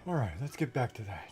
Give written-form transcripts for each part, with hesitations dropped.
All right, let's get back to that.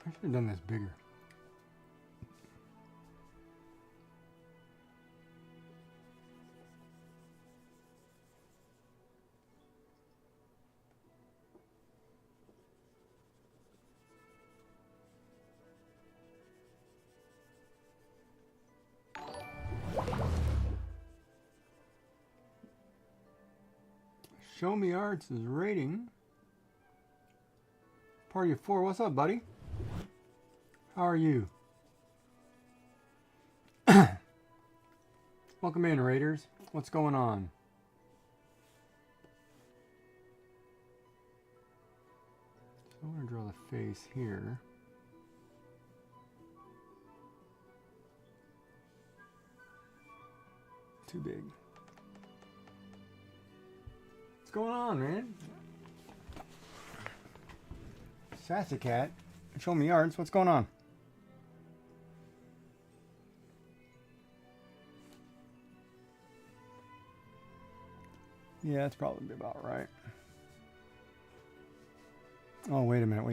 I should have done this bigger. Show Me Arts is rating. Party of 4. What's up, buddy? How are you? Welcome in, Raiders. What's going on? So I want to draw the face here. Too big. What's going on, man? Sassy Cat. Show Me Arts. What's going on? Yeah, that's probably about right. Oh, wait a minute.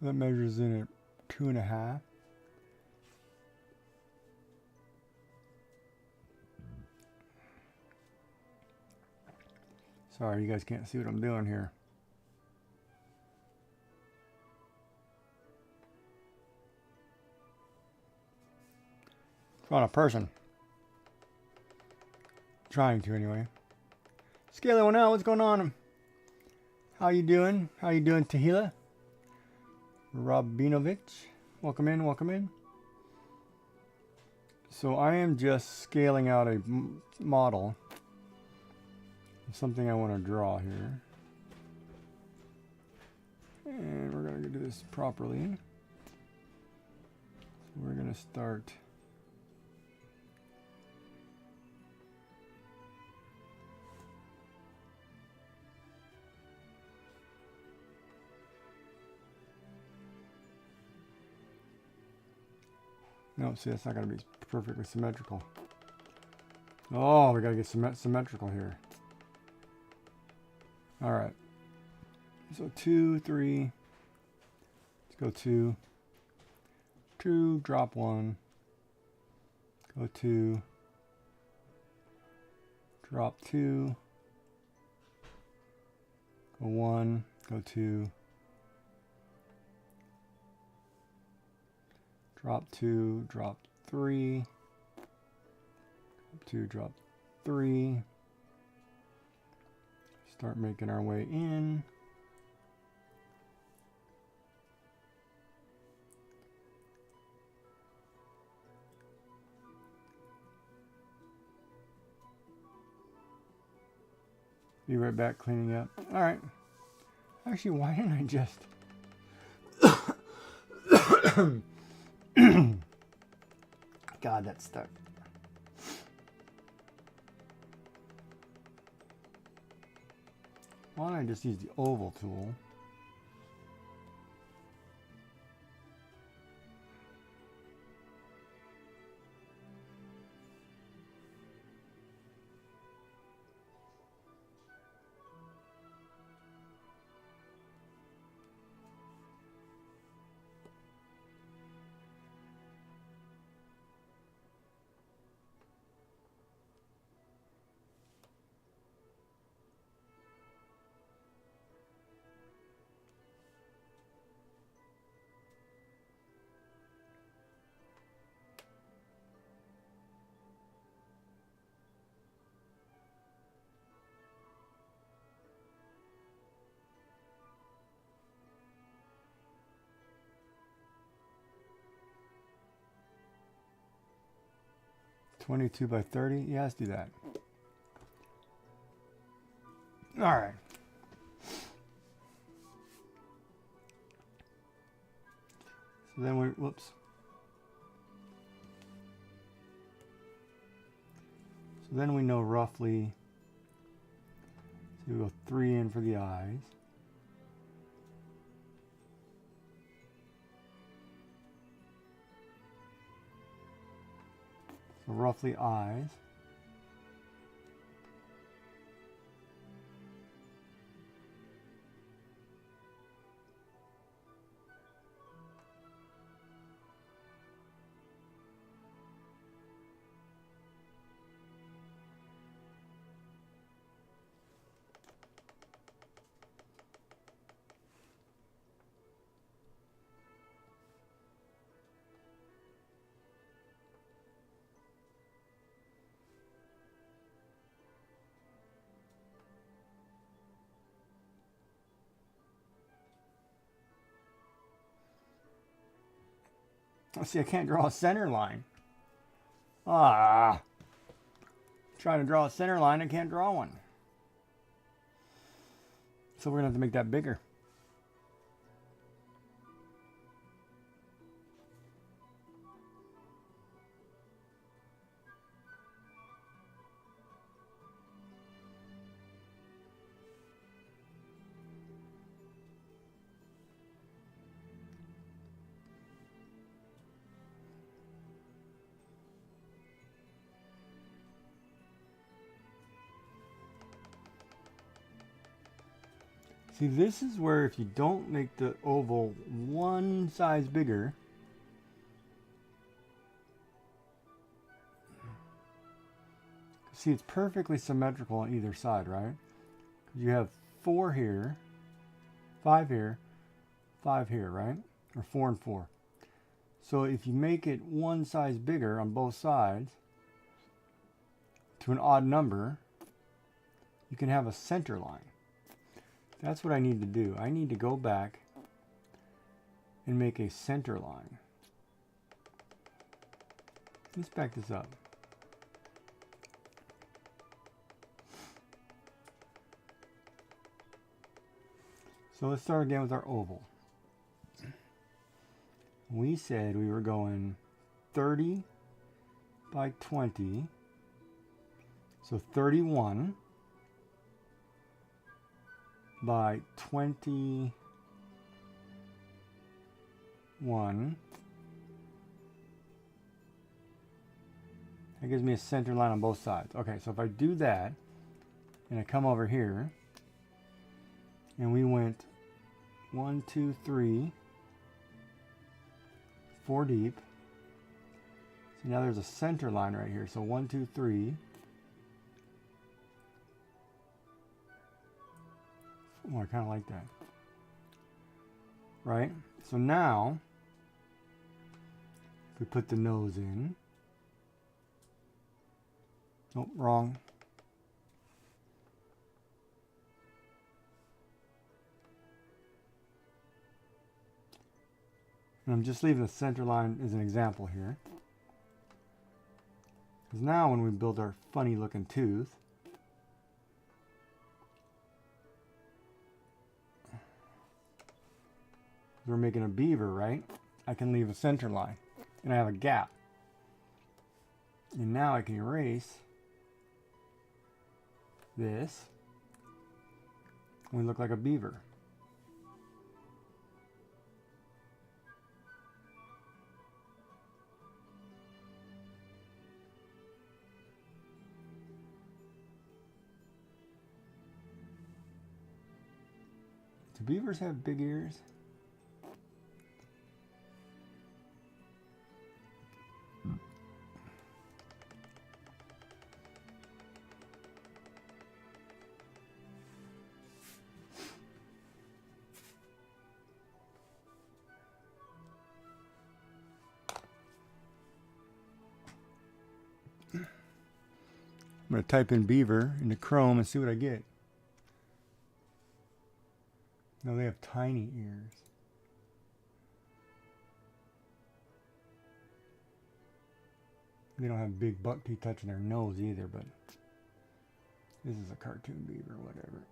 So that measures in at 2.5. Sorry, you guys can't see what I'm doing here. It's on a person. Trying to, anyway. Scaly one out, what's going on? How you doing? How you doing, Tahila? Rabinovich, welcome in, welcome in. So I am just scaling out a model of something I want to draw here. And we're going to do this properly. So we're going to start no, see, that's not going to be perfectly symmetrical. Oh, we got to get symmetrical here. All right. So 2, 3. Let's go 2. 2, drop 1. Go 2. Drop 2. Go 1. Go 2. Drop 2, drop 3, drop 2, drop 3. Start making our way in. Be right back cleaning up. All right. Actually, why didn't I just... God, that's stuck. Why don't I just use the oval tool? $22 by $30. Yeah, let's do that. All right. So then we, whoops. So then we know roughly, so we go 3 in for the eyes. So roughly eyes. Let's see, I can't draw a center line. Trying to draw a center line, I can't draw one. So we're gonna have to make that bigger. See, this is where if you don't make the oval one size bigger, see, it's perfectly symmetrical on either side, right? You have 4 here, 5 here, 5 here, right? Or 4 and 4. So if you make it one size bigger on both sides to an odd number, you can have a center line. That's what I need to do. I need to go back and make a center line. Let's back this up. So let's start again with our oval. We said we were going 30 by 20. So 31 by 21. That gives me a center line on both sides. Okay, so if I do that, and I come over here, and we went 1, 2, 3, 4 deep. So now there's a center line right here. So 1, 2, 3. Oh, I kind of like that. Right? So now, if we put the nose in. Oh, wrong. And I'm just leaving the center line as an example here. Because now when we build our funny looking tooth, we're making a beaver, right? I can leave a center line, and I have a gap. And now I can erase this. We look like a beaver. Do beavers have big ears? I'm going to type in beaver into Chrome and see what I get. No, they have tiny ears. They don't have big buck teeth touching their nose either, but this is a cartoon beaver, whatever.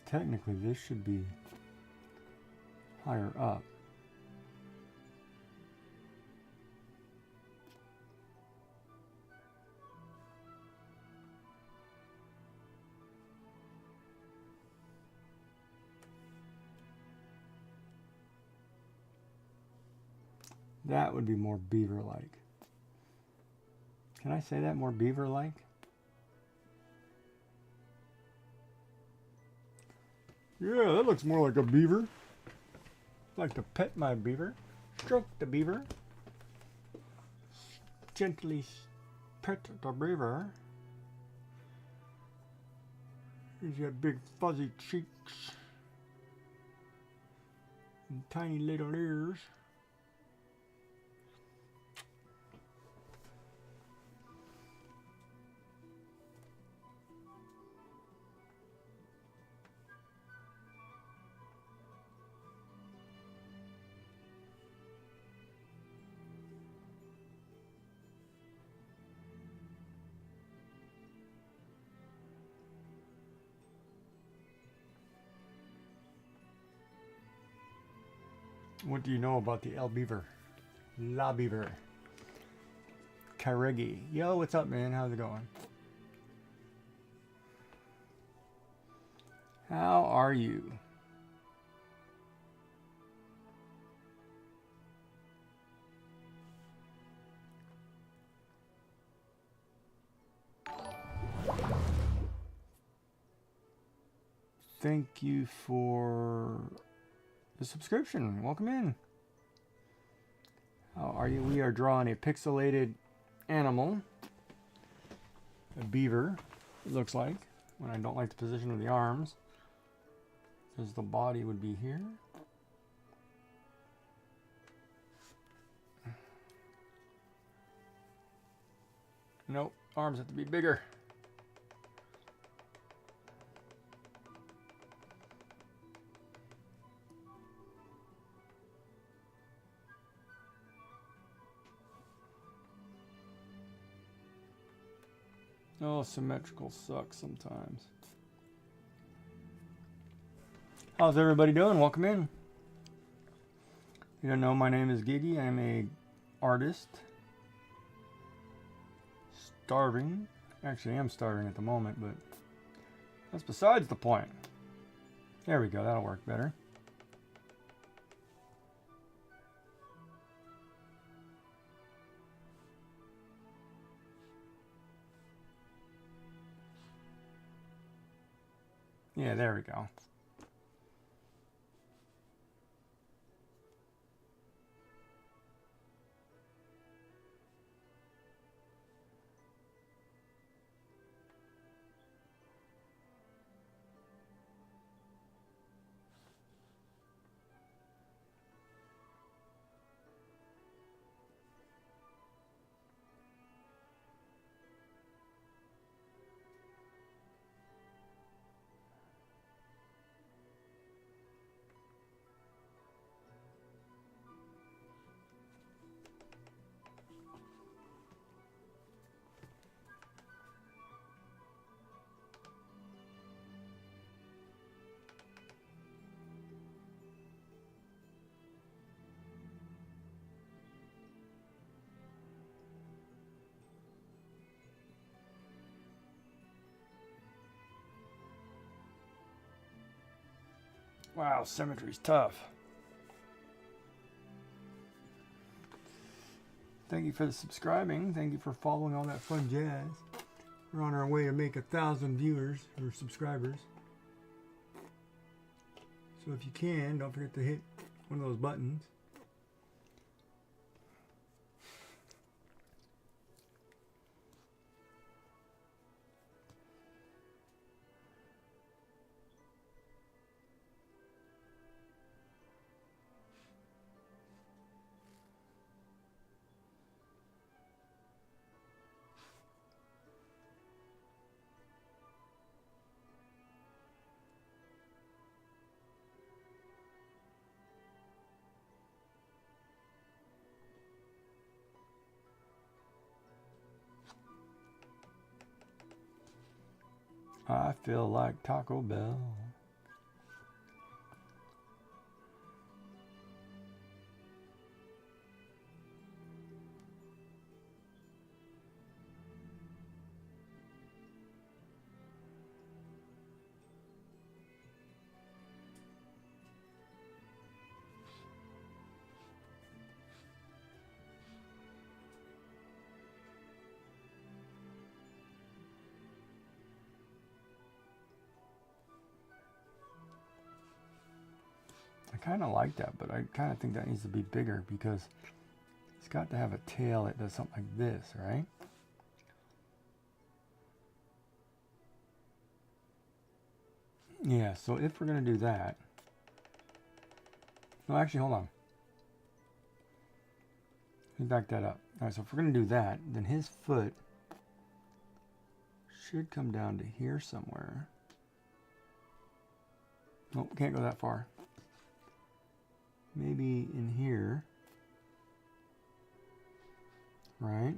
Technically, this should be higher up. That would be more beaver-like. Can I say that, more beaver-like? Yeah, that looks more like a beaver. I like to pet my beaver. Stroke the beaver. Gently pet the beaver. He's got big fuzzy cheeks. And tiny little ears. What do you know about the El Beaver? La Beaver. Caregi. Yo, what's up, man? How's it going? How are you? Thank you for the subscription. Welcome in. How are you? We are drawing a pixelated animal. A beaver, it looks like. When I don't like the position of the arms. Because the body would be here. Nope, arms have to be bigger. Oh, symmetrical sucks sometimes. How's everybody doing? Welcome in. You don't know, my name is Giggy. I'm a artist. Starving. Actually, I am starving at the moment, but that's besides the point. There we go. That'll work better. Yeah, there we go. Wow, symmetry's tough. Thank you for the subscribing. Thank you for following all that fun jazz. We're on our way to make 1,000 viewers or subscribers. So if you can, don't forget to hit one of those buttons. I feel like Taco Bell. I kind of like that, but I kind of think that needs to be bigger because it's got to have a tail that does something like this, right? Yeah, so if we're going to do that... No, actually, hold on. Let me back that up. All right, so if we're going to do that, then his foot should come down to here somewhere. Nope, can't go that far. Maybe in here. Right?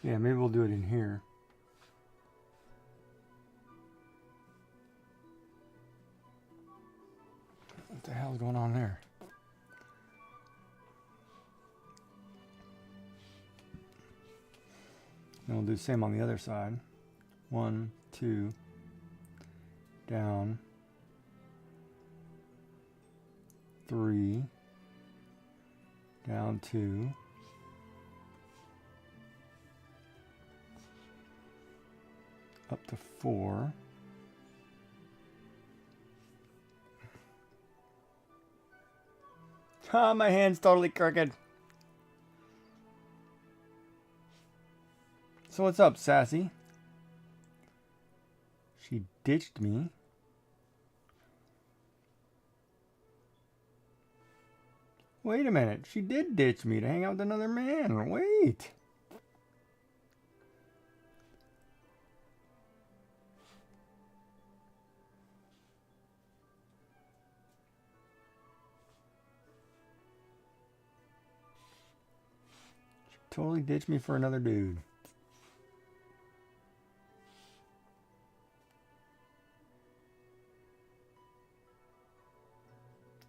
Yeah, maybe we'll do it in here. What the hell's going on there? And we'll do the same on the other side. 1, 2, down, 3, down 2, up to 4. Ah, my hand's totally crooked. So what's up, Sassy? She ditched me. Wait a minute. She did ditch me to hang out with another man. Wait. She totally ditched me for another dude.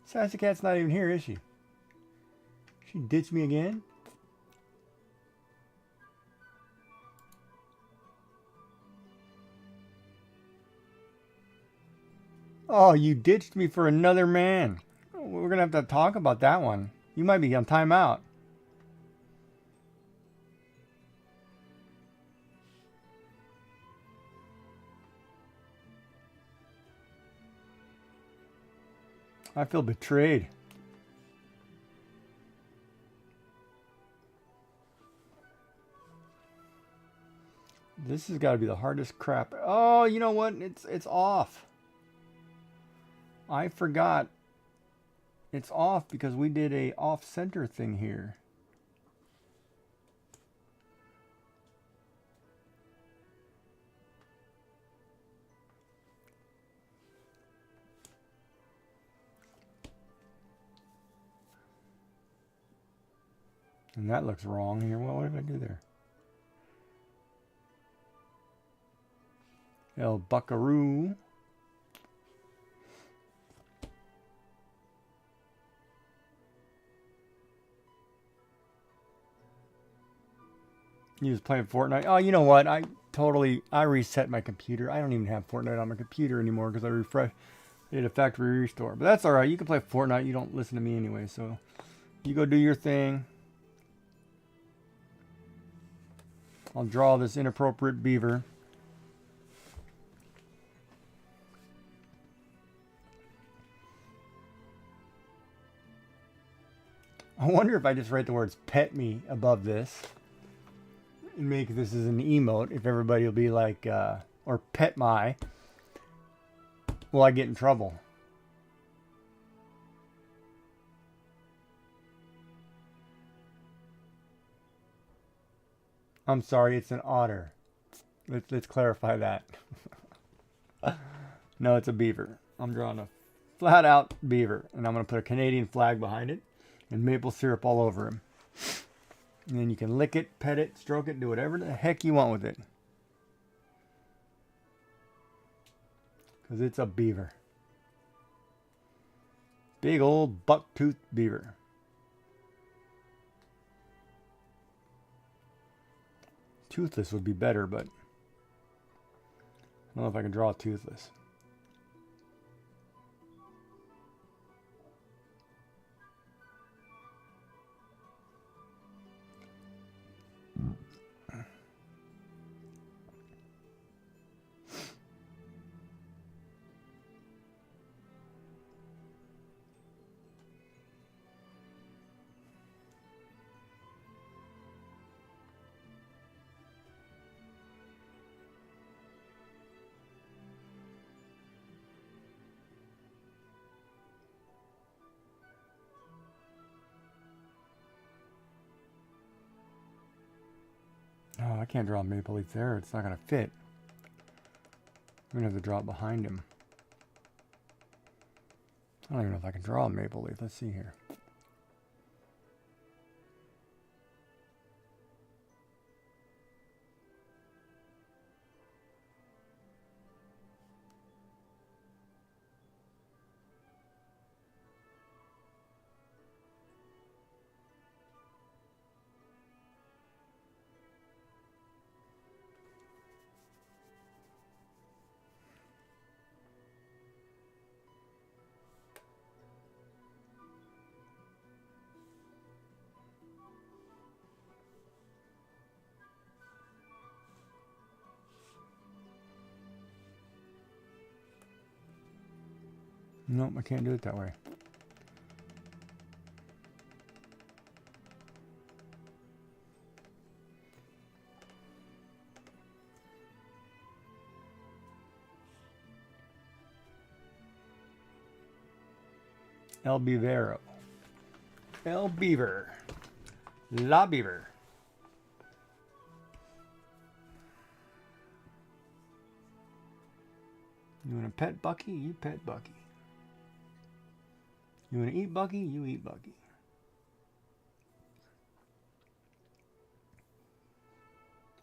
Sassy Cat's not even here, is she? She ditched me again? Oh, you ditched me for another man. We're going to have to talk about that one. You might be on timeout. I feel betrayed. This has got to be the hardest crap. Oh, you know what? It's off. I forgot. It's off because we did a off-center thing here. And that looks wrong here. Well, what did I do there? El Buckaroo. You was playing Fortnite. Oh, you know what? I I reset my computer. I don't even have Fortnite on my computer anymore because I did a factory restore. But that's all right. You can play Fortnite. You don't listen to me anyway, so you go do your thing. I'll draw this inappropriate beaver. I wonder if I just write the words "pet me" above this and make this as an emote, if everybody will be like, or "pet my," will I get in trouble? I'm sorry, it's an otter. Let's clarify that. No, it's a beaver. I'm drawing a flat out beaver, and I'm going to put a Canadian flag behind it and maple syrup all over him. And then you can lick it, pet it, stroke it, do whatever the heck you want with it. Because it's a beaver. Big old buck-toothed beaver. Toothless would be better, but I don't know if I can draw toothless. Oh, I can't draw a maple leaf there. It's not going to fit. I'm going to have to draw it behind him. I don't even know if I can draw a maple leaf. Let's see here. Nope, I can't do it that way. El Beavero. El Beaver. La Beaver. You want to pet Bucky? You pet Bucky. You want to eat Bucky? You eat Bucky.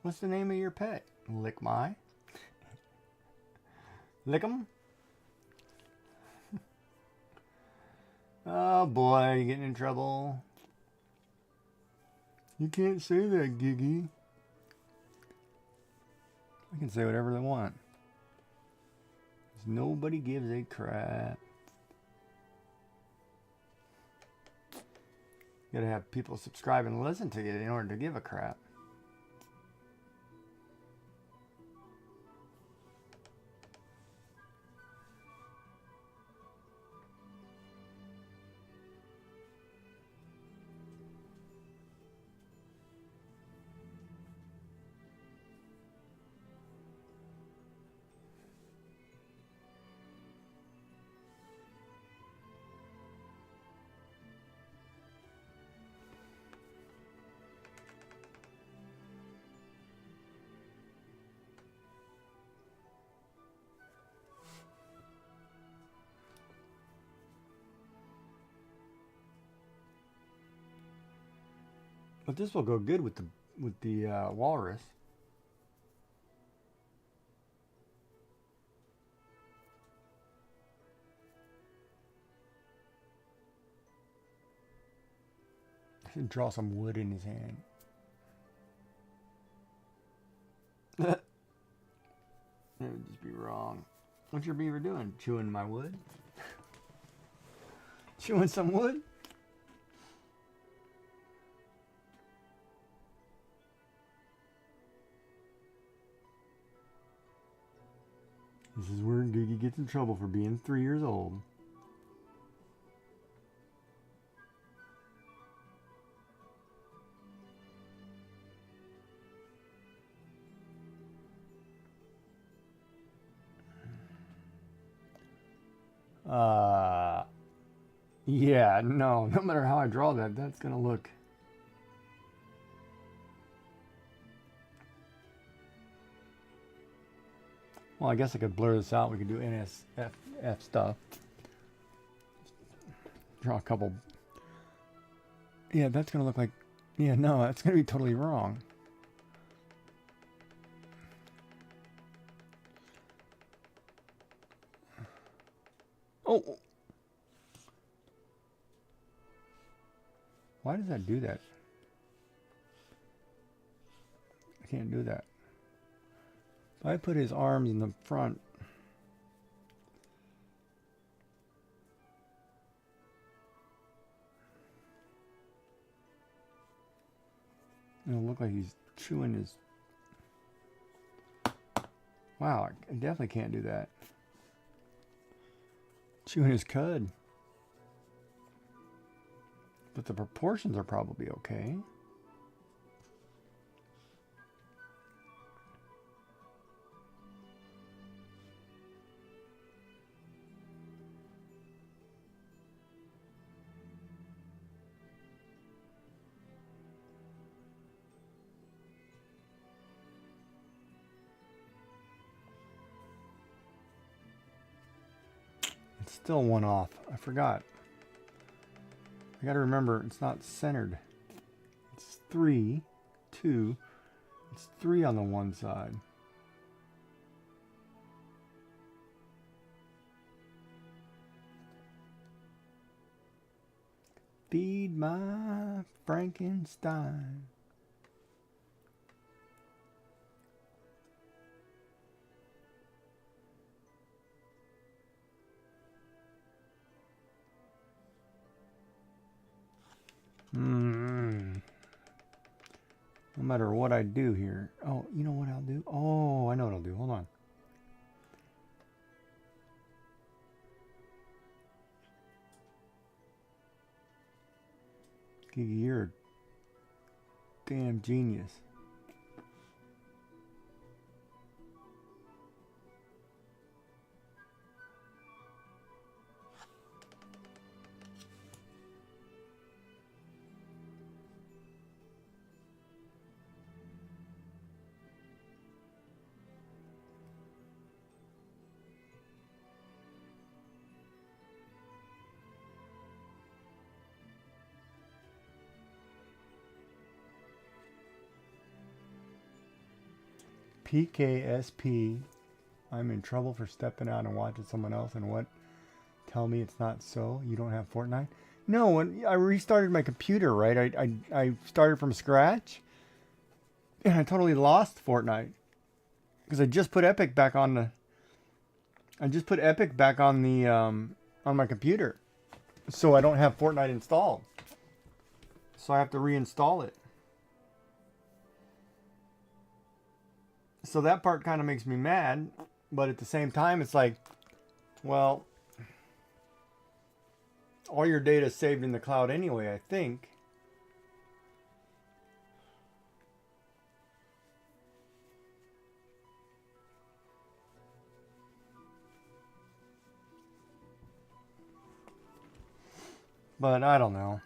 What's the name of your pet? Lick my. Lick 'em? Oh boy, you're getting in trouble. You can't say that, Giggy. I can say whatever they want. Nobody gives a crap. You gotta have people subscribe and listen to you in order to give a crap. But this will go good with the walrus. I should draw some wood in his hand. It would just be wrong. What's your beaver doing? Chewing my wood? Chewing some wood? This is where Googie gets in trouble for being 3 years old. Yeah, no matter how I draw that, that's gonna look. Well, I guess I could blur this out. We could do NSFF stuff. Draw a couple. Yeah, that's gonna look like. Yeah, no, that's gonna be totally wrong. Oh. Why does that do that? I can't do that. If I put his arms in the front, it'll look like he's chewing his... Wow, I definitely can't do that. Chewing his cud. But the proportions are probably okay. It's still one off. I forgot. I gotta remember, it's not centered. It's 3, 2. It's 3 on the one side. Feed my Frankenstein. No matter what I do here. Oh, you know what I'll do? Oh, I know what I'll do. Hold on. You're a damn genius. PKSP. I'm in trouble for stepping out and watching someone else and what? Tell me it's not so? You don't have Fortnite? No, when I restarted my computer, right? I started from scratch. And I totally lost Fortnite. Because I just put Epic back on the... I just put Epic back on the... on my computer. So I don't have Fortnite installed. So I have to reinstall it. So that part kind of makes me mad, but at the same time, it's like, well, all your data is saved in the cloud anyway, I think. But I don't know.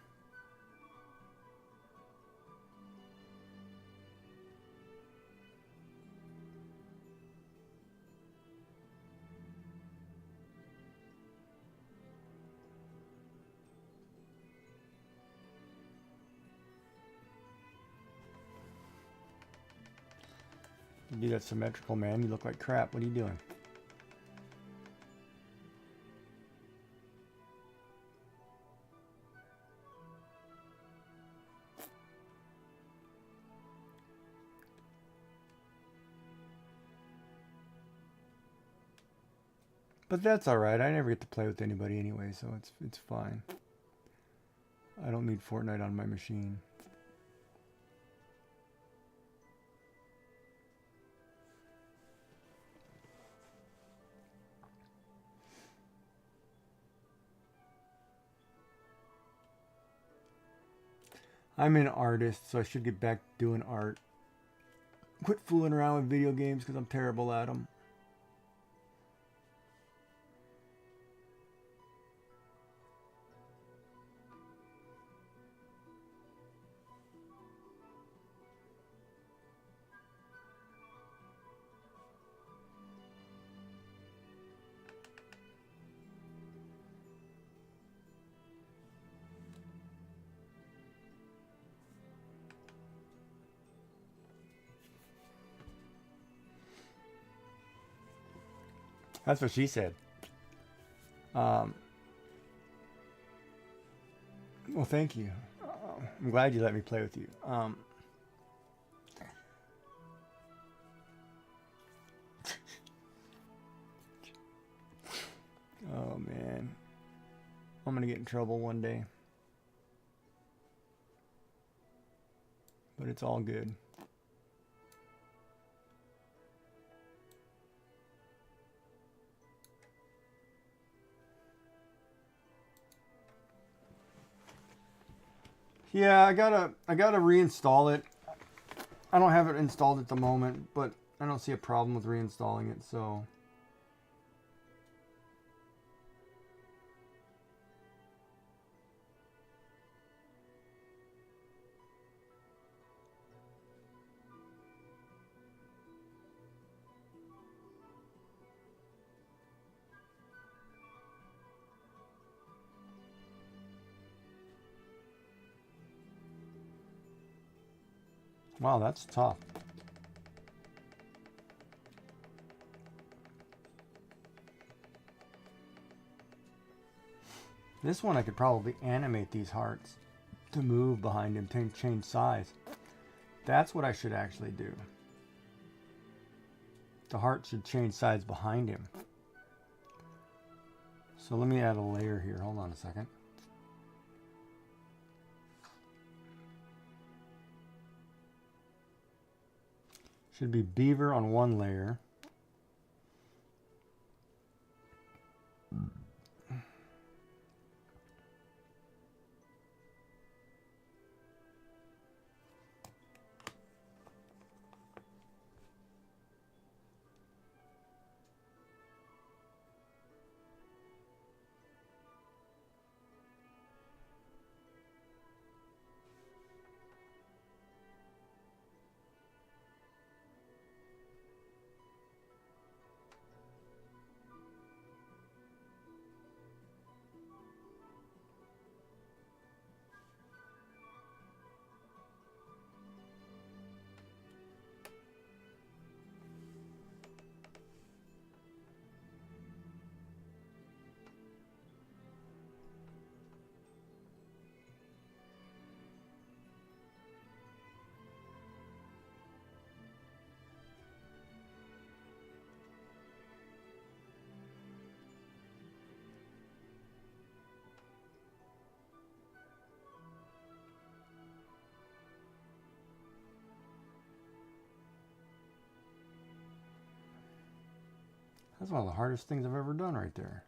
You do that symmetrical, man. You look like crap. What are you doing? But that's alright. I never get to play with anybody anyway, so it's fine. I don't need Fortnite on my machine. I'm an artist, so I should get back doing art. Quit fooling around with video games because I'm terrible at them. That's what she said. Well, thank you. I'm glad you let me play with you. Oh, man. I'm going to get in trouble one day. But it's all good. Yeah, I gotta reinstall it. I don't have it installed at the moment, but I don't see a problem with reinstalling it, so. Wow, that's tough. This one I could probably animate these hearts to move behind him, change size. That's what I should actually do. The heart should change size behind him. So let me add a layer here. Hold on a second. Should be beaver on one layer. That's one of the hardest things I've ever done right there.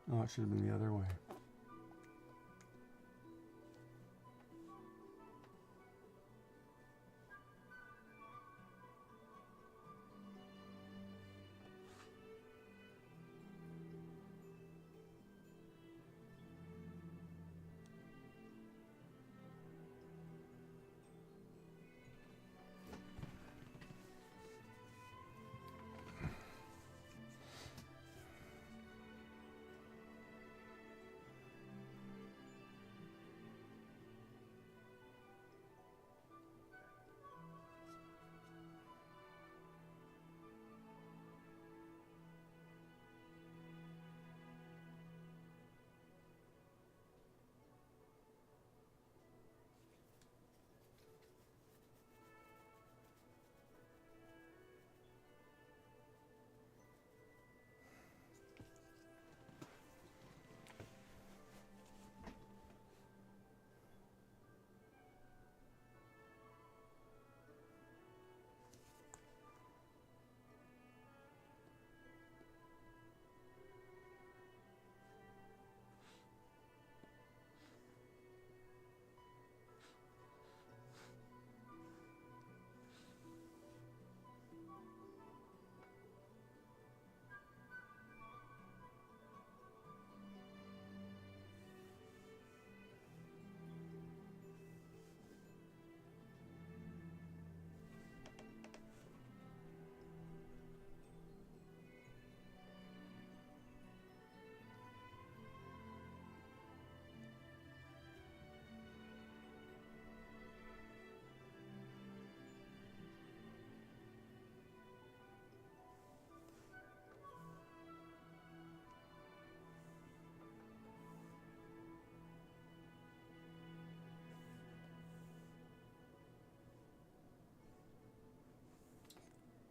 Oh, it should have been the other way.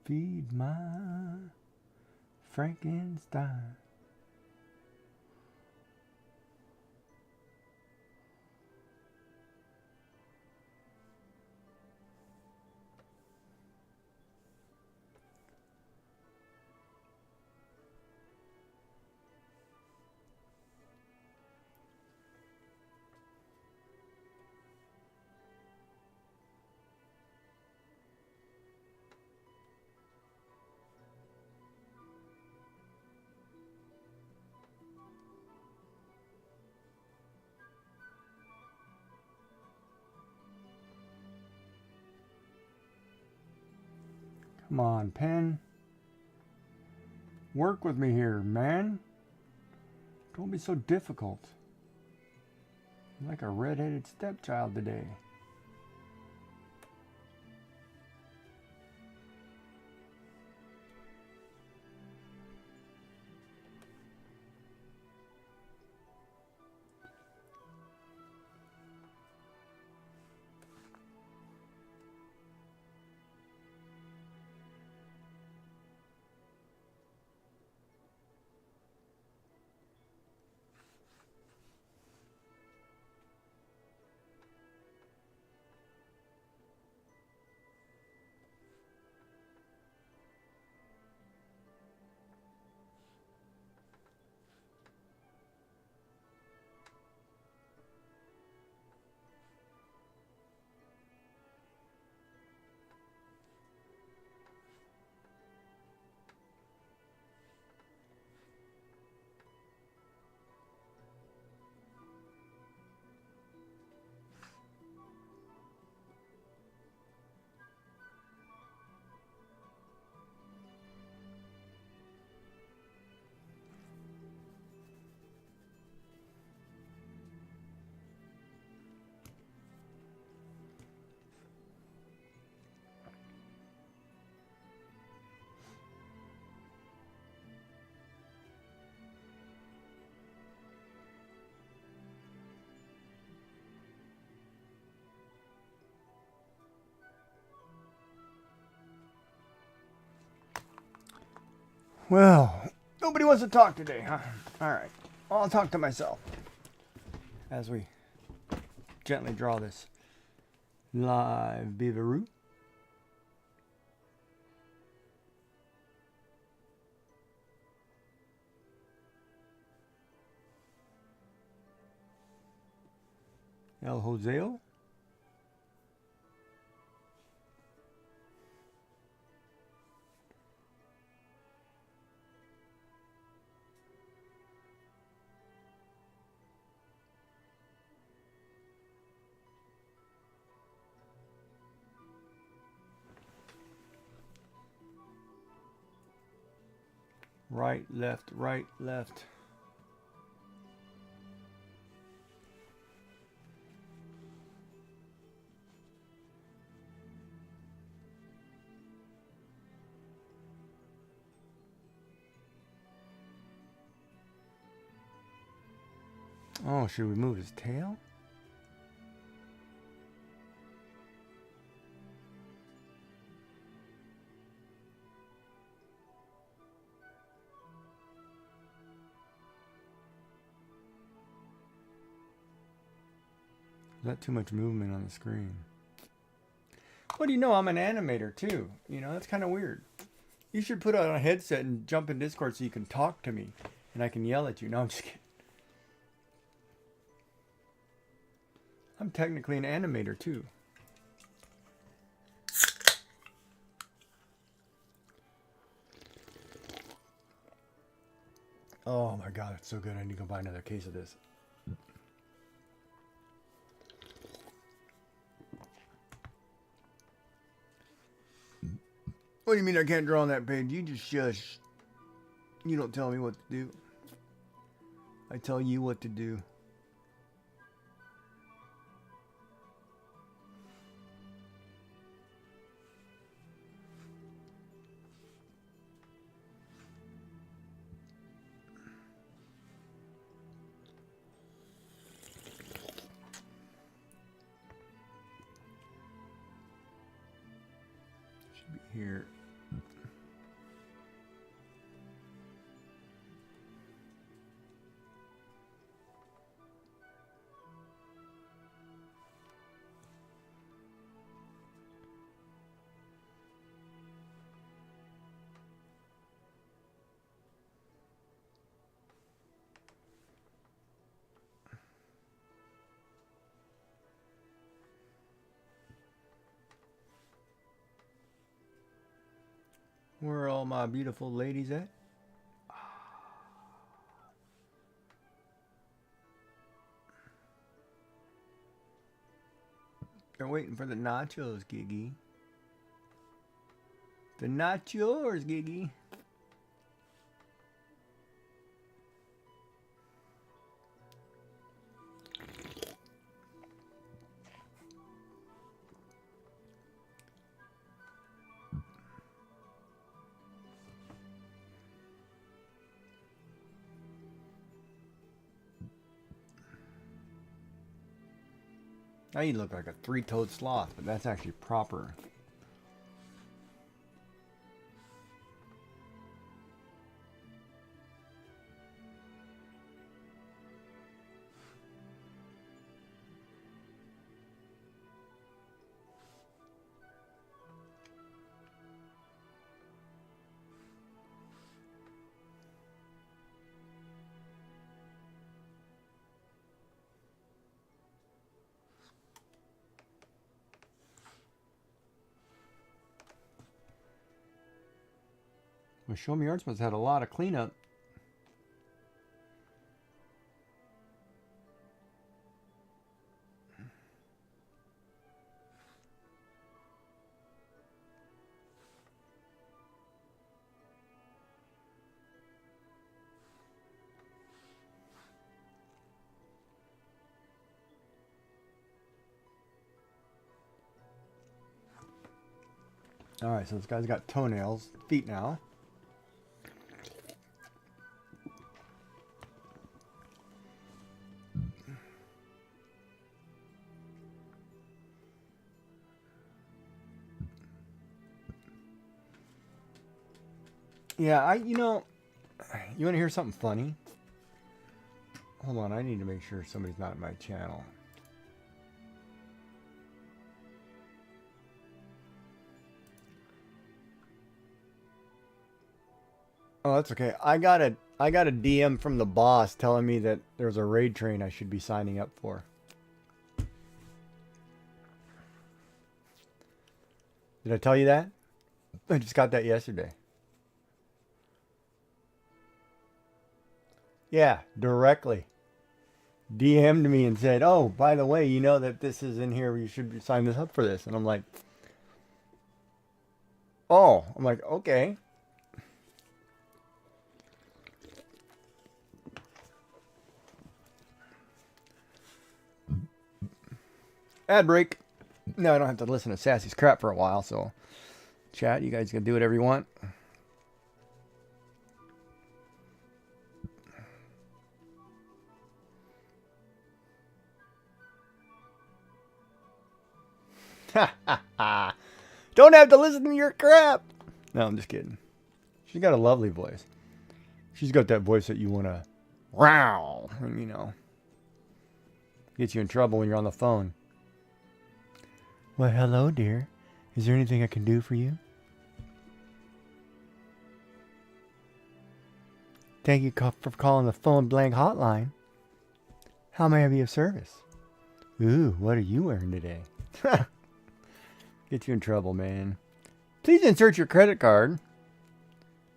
Feed my Frankenstein. Come on, pen. Work with me here, man. Don't be so difficult. I'm like a red-headed stepchild today. Well, nobody wants to talk today, huh? All right, I'll talk to myself as we gently draw this live beaveroo. El Joseo. Right, left, right, left. Oh, should we move his tail? Is that too much movement on the screen? Well, you know, I'm an animator too. You know, that's kind of weird. You should put on a headset and jump in Discord so you can talk to me and I can yell at you. No, I'm just kidding. I'm technically an animator too. Oh my god, it's so good. I need to go buy another case of this. What do you mean I can't draw on that page? You just shush. You don't tell me what to do. I tell you what to do. Should be here. Where are all my beautiful ladies at? They're waiting for the nachos, Giggy. The nachos, Giggy. Now you look like a three-toed sloth, but that's actually proper. Well, Show Me Artsman's had a lot of cleanup. All right, so this guy's got toenails, feet now. Yeah, you want to hear something funny? Hold on, I need to make sure somebody's not in my channel. Oh, that's okay. I got a DM from the boss telling me that there's a raid train I should be signing up for. Did I tell you that? I just got that yesterday. Yeah, directly. DM'd me and said, "Oh, by the way, you know that this is in here. You should sign this up for this." And I'm like, "Oh," I'm like, "Okay." Ad break. No, I don't have to listen to Sassy's crap for a while, so chat, you guys can do whatever you want. Don't have to listen to your crap. No, I'm just kidding. She's got a lovely voice. She's got that voice that you want to, wow, and, gets you in trouble when you're on the phone. Well, hello, dear. Is there anything I can do for you? Thank you for calling the phone blank hotline. How may I be of service? Ooh, what are you wearing today? Get you in trouble, man. Please insert your credit card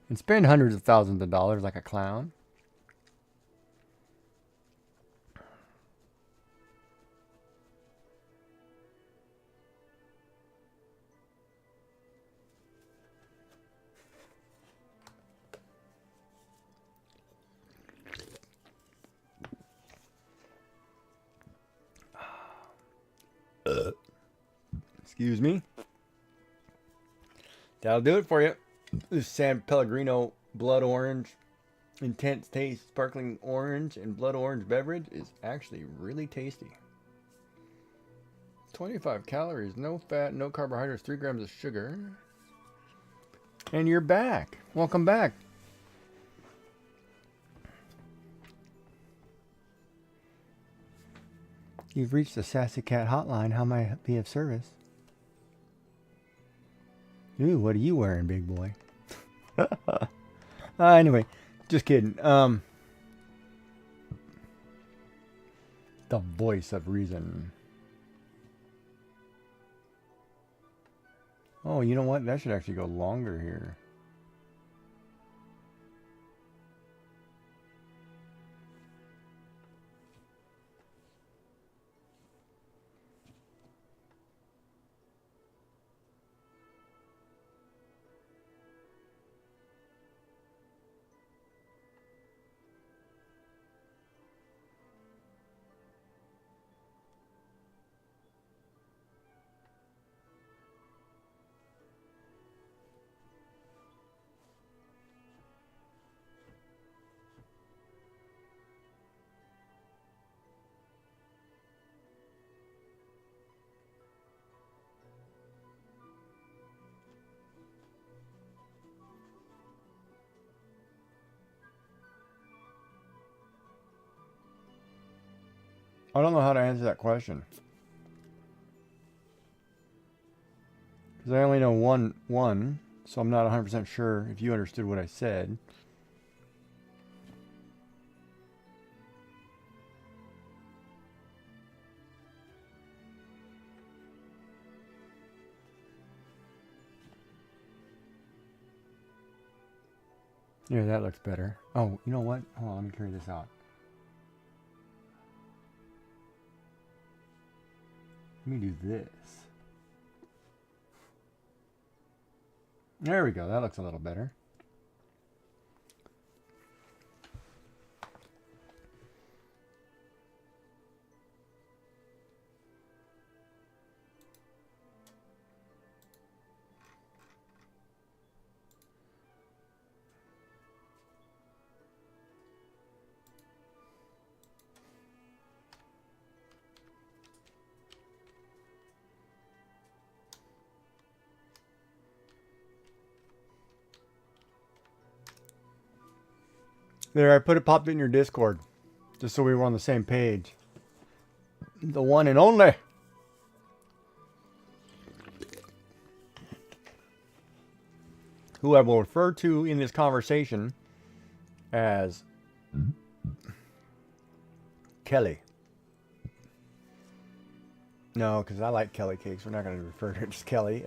and spend hundreds of thousands of dollars like a clown. Excuse me. That'll do it for you. This San Pellegrino blood orange, intense taste, sparkling orange and blood orange beverage is actually really tasty. 25 calories, no fat, no carbohydrates, 3 grams of sugar. And you're back. Welcome back. You've reached the Sassy Cat hotline. How may I be of service? Ooh, what are you wearing, big boy? Anyway, just kidding. The voice of reason. Oh, you know what? That should actually go longer here. I don't know how to answer that question. Because I only know one, so I'm not 100% sure if you understood what I said. Yeah, that looks better. Oh, you know what? Hold on, let me carry this out. Let me do this. There we go. That looks a little better. There, I popped it in your Discord, just so we were on the same page. The one and only. Who I will refer to in this conversation as Kelly. No, because I like Kelly cakes. We're not going to refer to her as Kelly.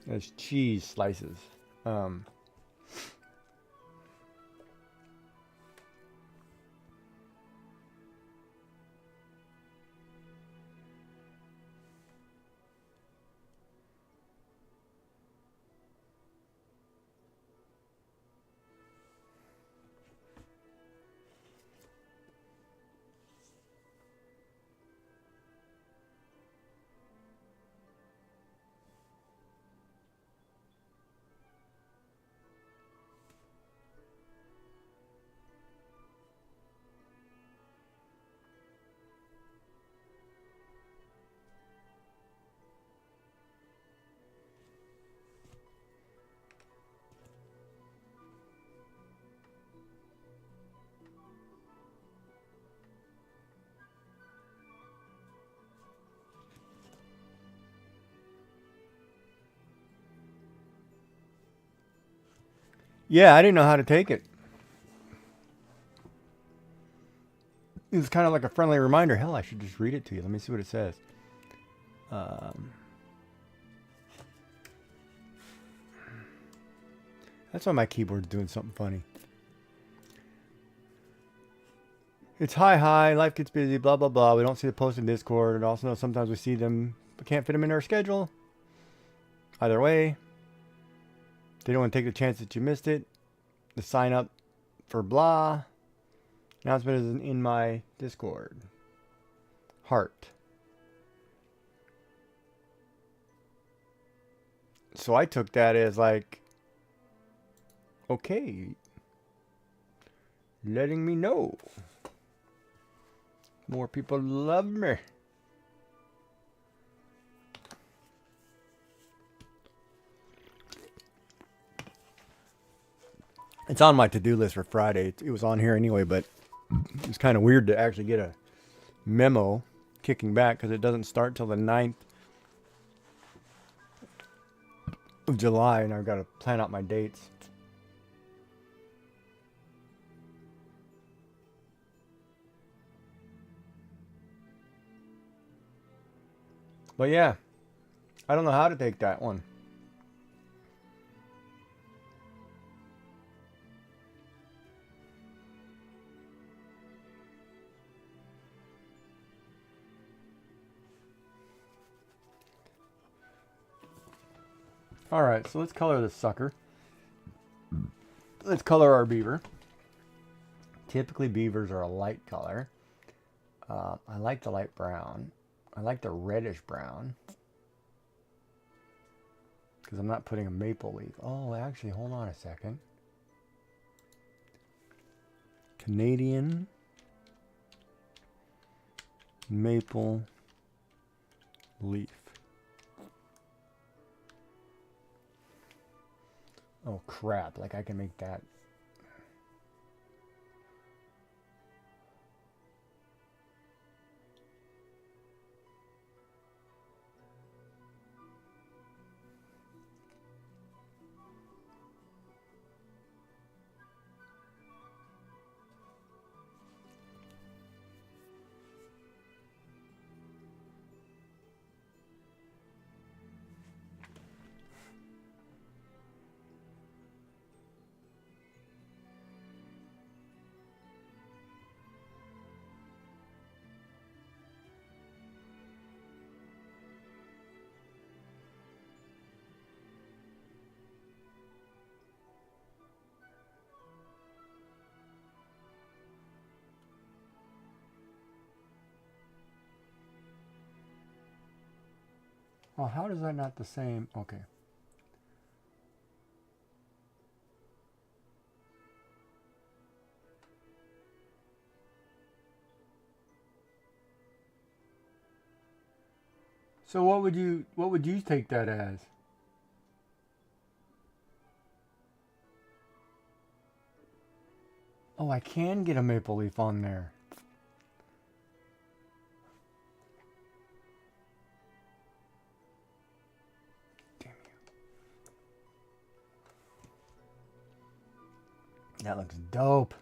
There's cheese slices. Yeah, I didn't know how to take it. It was kind of like a friendly reminder. Hell, I should just read it to you. Let me see what it says. That's why my keyboard's doing something funny. It's hi, life gets busy, blah, blah, blah. We don't see the post in Discord. And also know sometimes we see them, but can't fit them in our schedule. Either way, they don't want to take the chance that you missed it. The sign up for blah. Announcement is in my Discord. Heart. So I took that as like, okay, letting me know. More people love me. It's on my to-do list for Friday. It was on here anyway, but it's kind of weird to actually get a memo kicking back because it doesn't start till the 9th of July, and I've got to plan out my dates. But yeah, I don't know how to take that one. Alright, so let's color this sucker. Let's color our beaver. Typically beavers are a light color. I like the light brown. I like the reddish brown. Because I'm not putting a maple leaf. Oh, actually, hold on a second. Canadian maple leaf. Oh crap, like I can make that. Oh, how is that not the same? Okay. So what would you take that as? Oh, I can get a maple leaf on there. Damn you. That looks dope.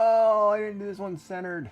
Oh, I didn't do this one centered.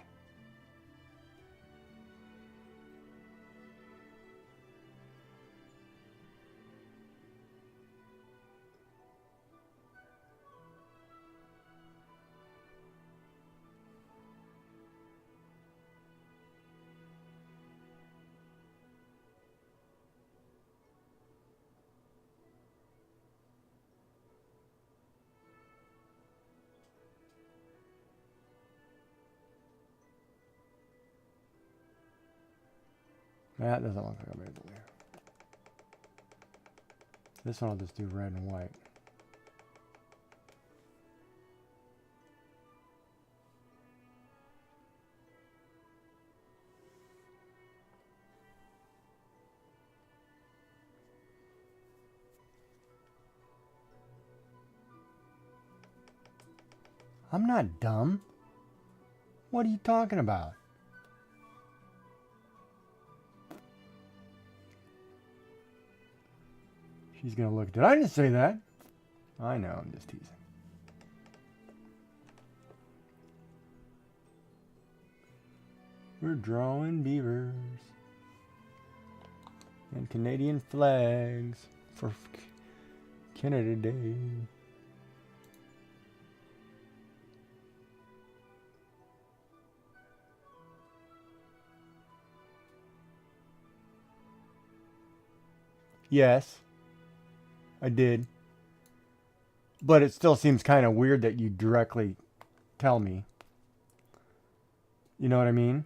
That doesn't look like a maple leaf. This one I'll just do red and white. I'm not dumb. What are you talking about? She's gonna look. Did I just say that? I know, I'm just teasing. We're drawing beavers and Canadian flags for Canada Day. Yes, I did. But it still seems kind of weird that you directly tell me. You know what I mean?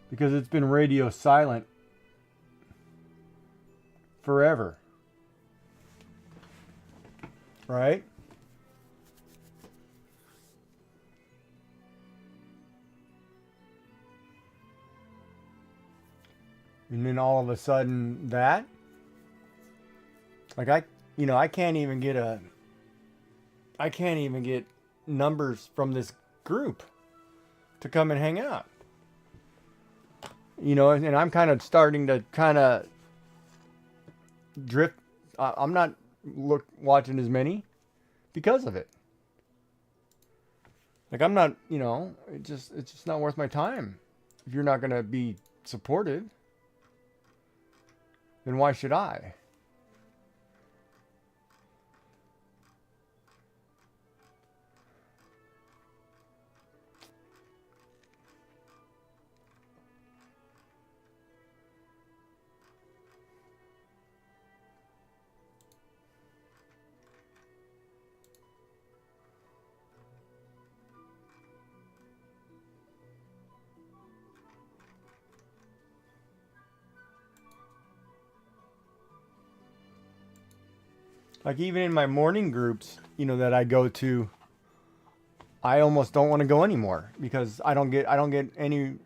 Because it's been radio silent forever. Right? And then all of a sudden that, like I can't even get numbers from this group to come and hang out. And I'm kind of starting to kind of drift. I'm not watching as many because of it. Like, I'm not, you know, it's just not worth my time. If you're not going to be supportive, then why should I? Like, even in my morning groups, you know, that I go to, I almost don't want to go anymore because I don't get anything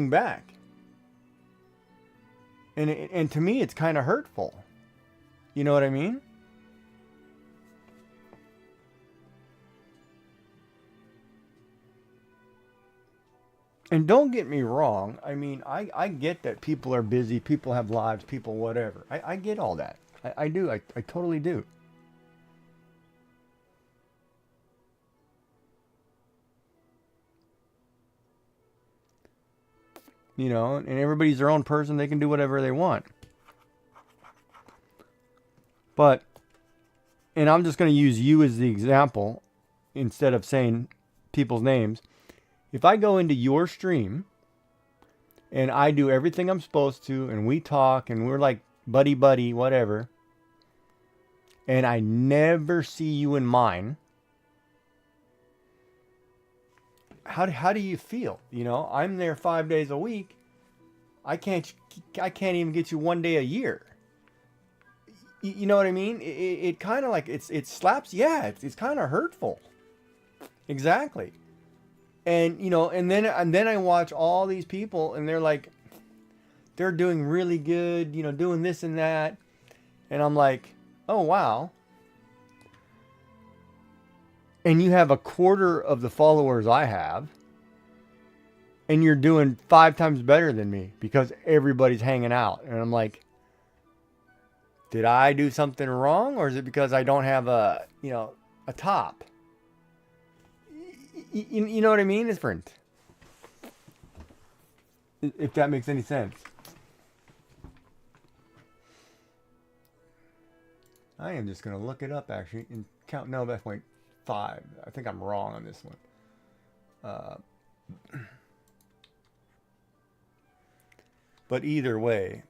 back. And to me it's kind of hurtful. You know what I mean? And don't get me wrong. I mean, I get that people are busy, people have lives, people whatever. I get all that. I do. I totally do. You know, and everybody's their own person. They can do whatever they want. But, and I'm just going to use you as the example instead of saying people's names. If I go into your stream and I do everything I'm supposed to, and we talk, and we're like buddy buddy, whatever, and I never see you in mine, how do you feel? You know, I'm there 5 days a week. I can't even get you 1 day a year. You know what I mean? It kind of like it slaps. Yeah, it's kind of hurtful. Exactly. And you know, and then I watch all these people, and they're doing really good. You know, doing this and that, and I'm like, oh wow. And you have a quarter of the followers I have, and you're doing 5 times better than me because everybody's hanging out. And I'm like, did I do something wrong, or is it because I don't have a top? You know what I mean? It's different. If that makes any sense. I am just going to look it up actually and count. No, that's point 5. I think I'm wrong on this one. But either way,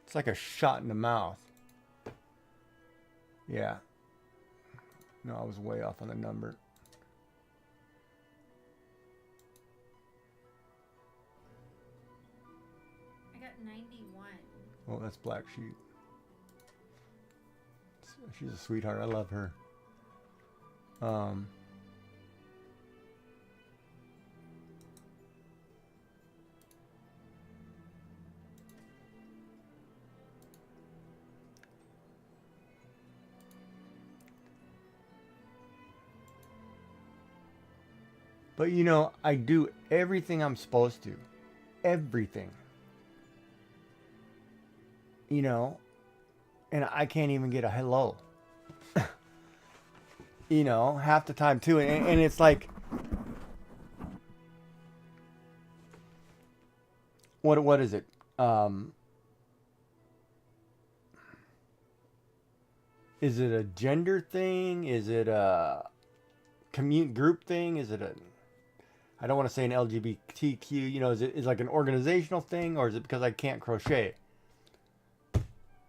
it's like a shot in the mouth. Yeah. No, I was way off on the number. I got 91. Oh, that's Black Sheep. She's a sweetheart. I love her. But you know, I do everything I'm supposed to. Everything. You know, and I can't even get a hello. You know, half the time too. And it's like, what is it? Is it a gender thing? Is it a group thing? Is it a, I don't want to say an LGBTQ, you know, is it like an organizational thing, or is it because I can't crochet?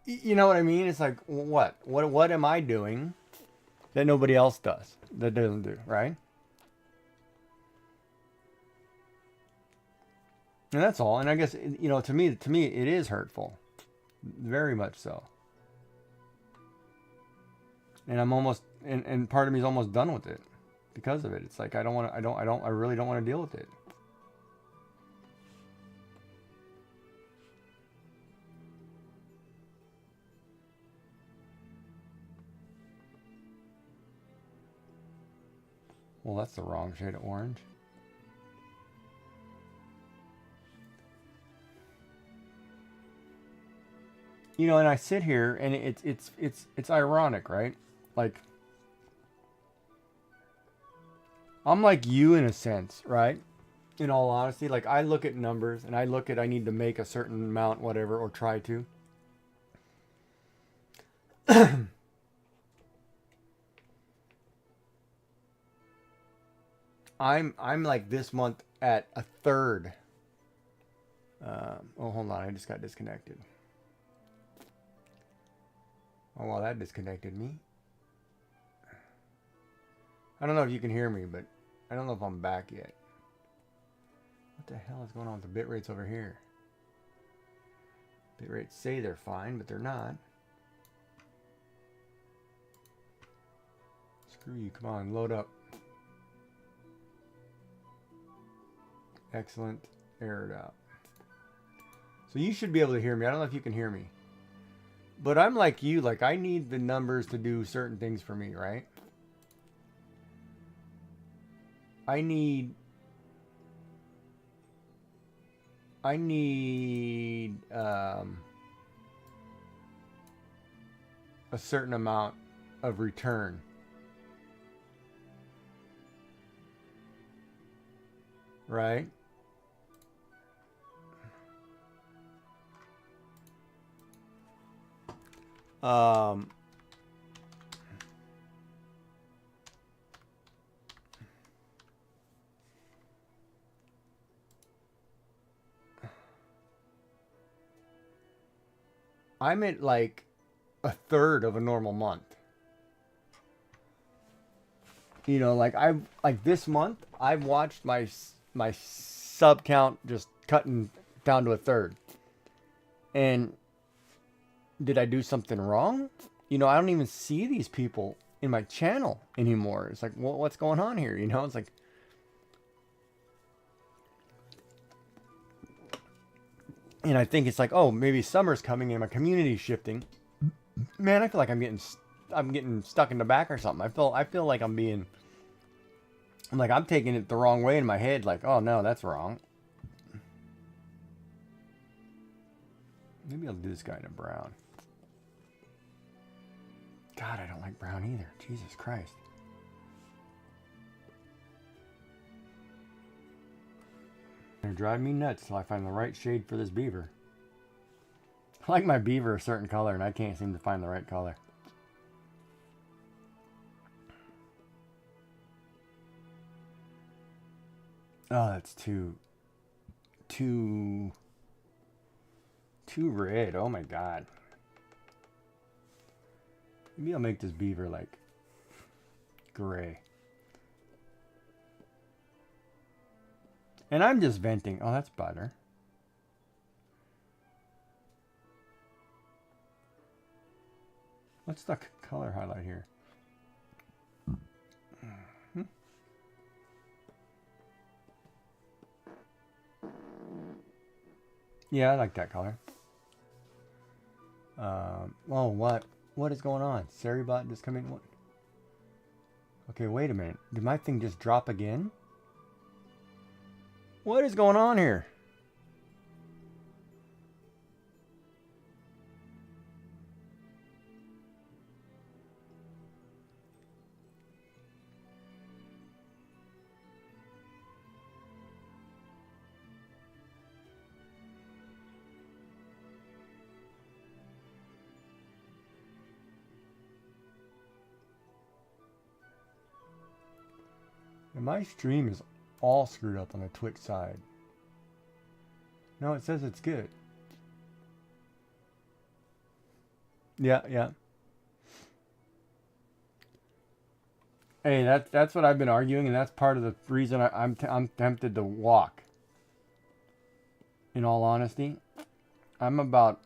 You know what I mean? It's like, what am I doing that nobody else does, that doesn't do, right? And that's all. And I guess, you know, to me it is hurtful, very much so. And I'm almost, and part of me is almost done with it because of it. It's like I really don't want to deal with it. Well, that's the wrong shade of orange. You know, and I sit here, and it's ironic, right? Like, I'm like you in a sense, right? In all honesty, like I look at numbers and I look at I need to make a certain amount, whatever, or try to. I'm like this month at a third. Oh, hold on, I just got disconnected. Oh, well, that disconnected me. I don't know if you can hear me, but I don't know if I'm back yet. What the hell is going on with the bit rates over here? Bit rates say they're fine, but they're not. Screw you, come on, load up. Excellent, errored out. So you should be able to hear me. I don't know if you can hear me. But I'm like you, like I need the numbers to do certain things for me, right? I need a certain amount of return. Right? I'm at like a third of a normal month. You know, like this month, I've watched my sub count just cutting down to a third. And did I do something wrong? You know, I don't even see these people in my channel anymore. It's like, well, what's going on here? You know, it's like, and I think it's like, oh, maybe summer's coming and my community's shifting. Man, I feel like I'm getting stuck in the back or something. I feel like I'm taking it the wrong way in my head. Like, oh no, that's wrong. Maybe I'll do this guy in a brown. God, I don't like brown either. Jesus Christ. They're driving me nuts till I find the right shade for this beaver. I like my beaver a certain color and I can't seem to find the right color. Oh, that's too red. Oh my God. Maybe I'll make this beaver like gray. And I'm just venting. Oh, that's better. What's the color highlight here? Yeah, I like that color. Oh, what is going on? Seribot just come in. What? Okay, wait a minute. Did my thing just drop again? What is going on here? And my stream is all screwed up on the Twitch side. No, it says it's good. Yeah. Hey, that's what I've been arguing, and that's part of the reason I'm tempted to walk. In all honesty, I'm about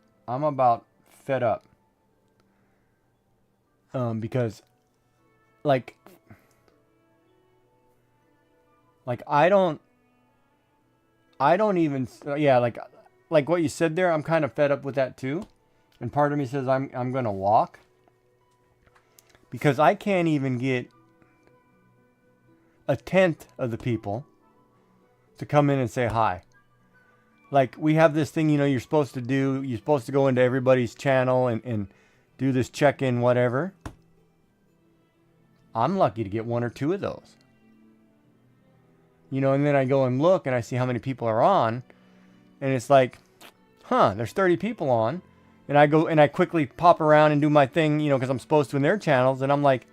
fed up. Because like I don't even, yeah, like what you said there, I'm kind of fed up with that too. And part of me says I'm going to walk because I can't even get a tenth of the people to come in and say hi. Like we have this thing, you know, you're supposed to do, you're supposed to go into everybody's channel and do this check-in, whatever. I'm lucky to get one or two of those. you know, and then I go and look and I see how many people are on, and it's like, huh, there's 30 people on, and I go and I quickly pop around and do my thing, you know, because I'm supposed to in their channels, and I'm like,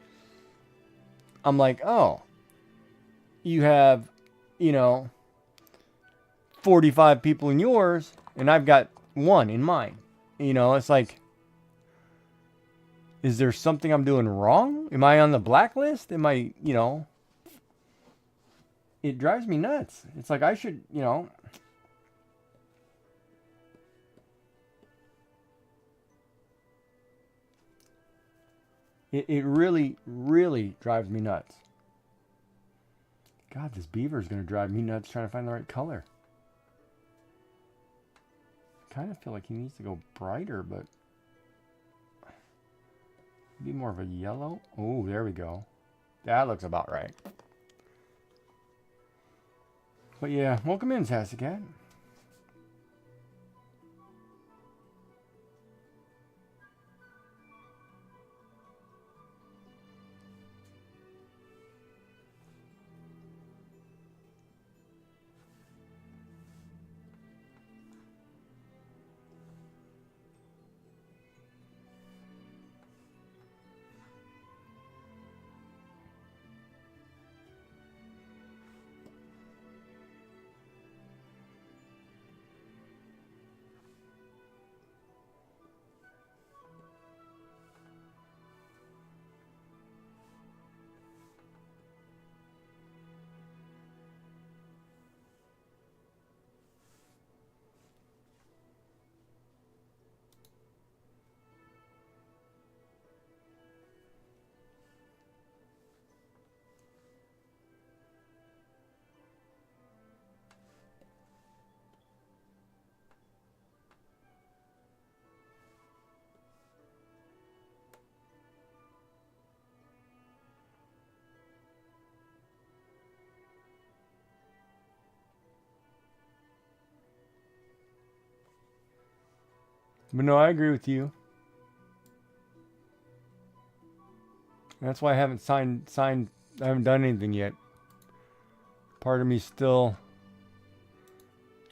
oh, you have, you know, 45 people in yours, and I've got 1 in mine. You know, it's like, is there something I'm doing wrong? Am I on the blacklist? Am I, you know, it drives me nuts. It's like I should, you know, it really, really drives me nuts. God, this beaver is going to drive me nuts trying to find the right color. I kind of feel like he needs to go brighter, but be more of a yellow. Oh, there we go. That looks about right. But yeah, welcome in, Sassy Cat. But no, I agree with you. That's why I haven't signed. I haven't done anything yet. Part of me's still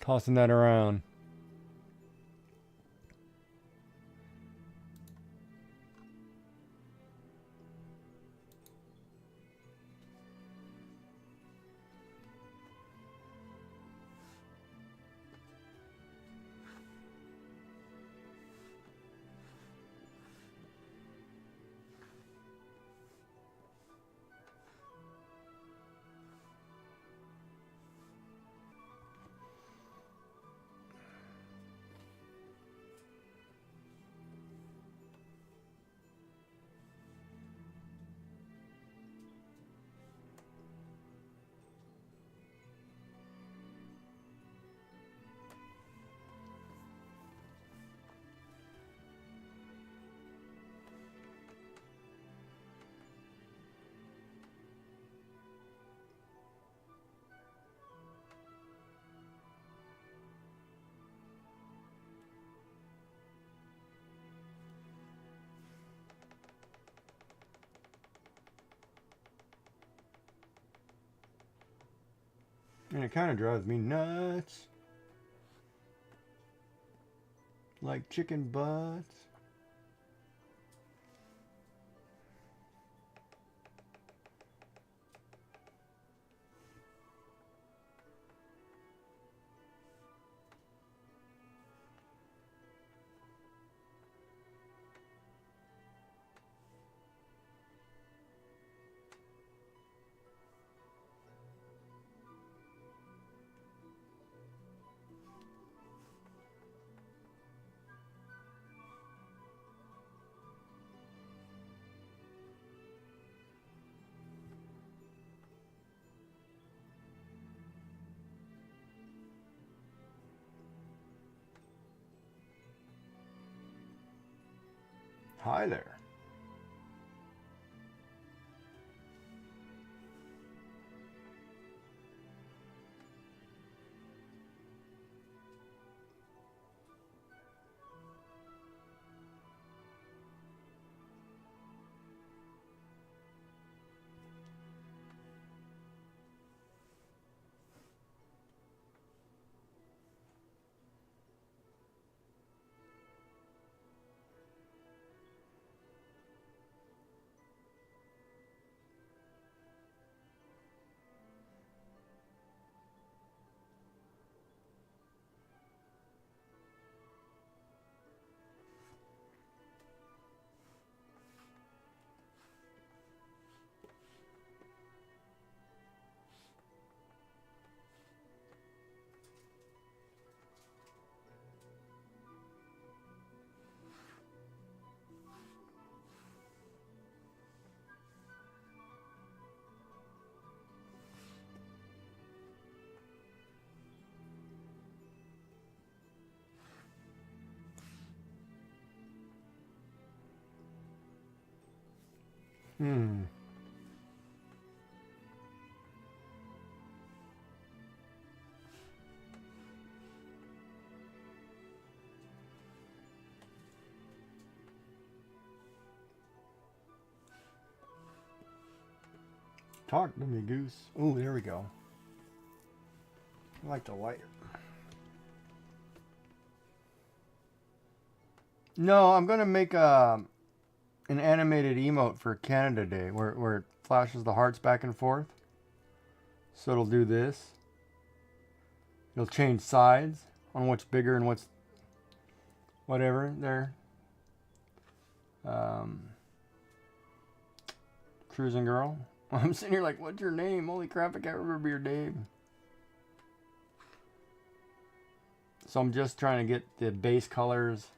tossing that around. And it kind of drives me nuts. Like chicken butts. Hi there. Hmm. Talk to me, goose. Oh, there we go. I like the light. No, I'm gonna make an animated emote for Canada Day where it flashes the hearts back and forth. So it'll do this. It'll change sides on what's bigger and what's whatever there. Cruising girl. I'm sitting here like, what's your name? Holy crap, I can't remember your name. So I'm just trying to get the base colors.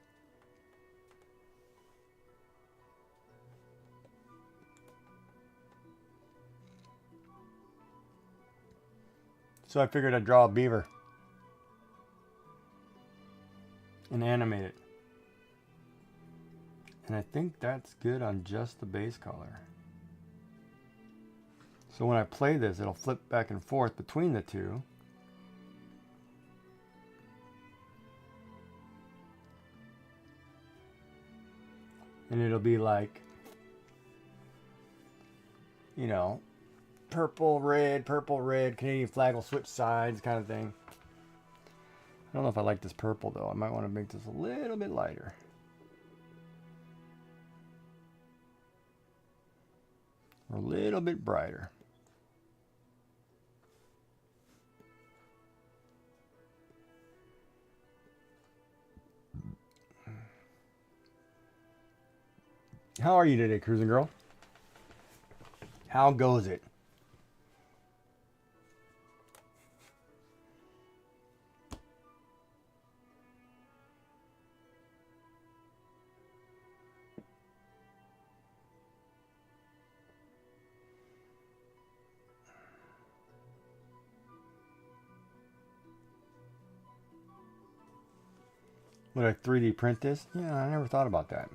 So I figured I'd draw a beaver and animate it. And I think that's good on just the base color. So when I play this, it'll flip back and forth between the two. And it'll be like, you know, purple, red, Canadian flag will switch sides kind of thing. I don't know if I like this purple though. I might want to make this a little bit lighter. Or a little bit brighter. How are you today, cruising girl? How goes it? Would I 3D print this? Yeah, I never thought about that.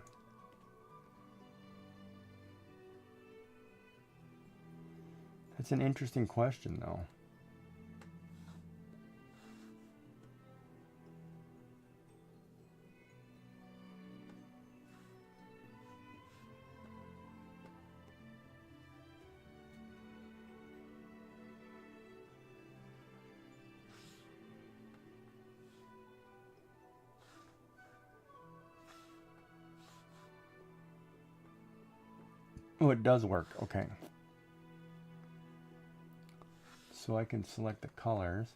That's an interesting question, though. Oh, it does work. Okay. So I can select the colors.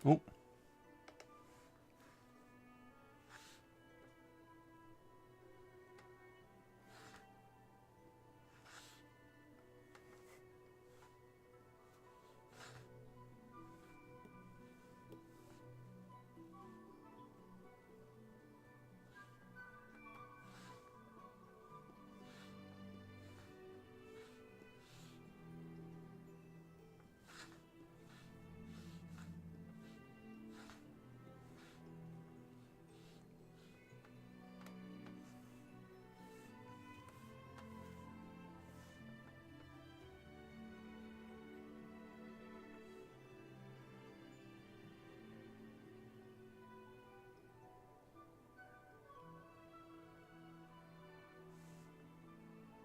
Oh.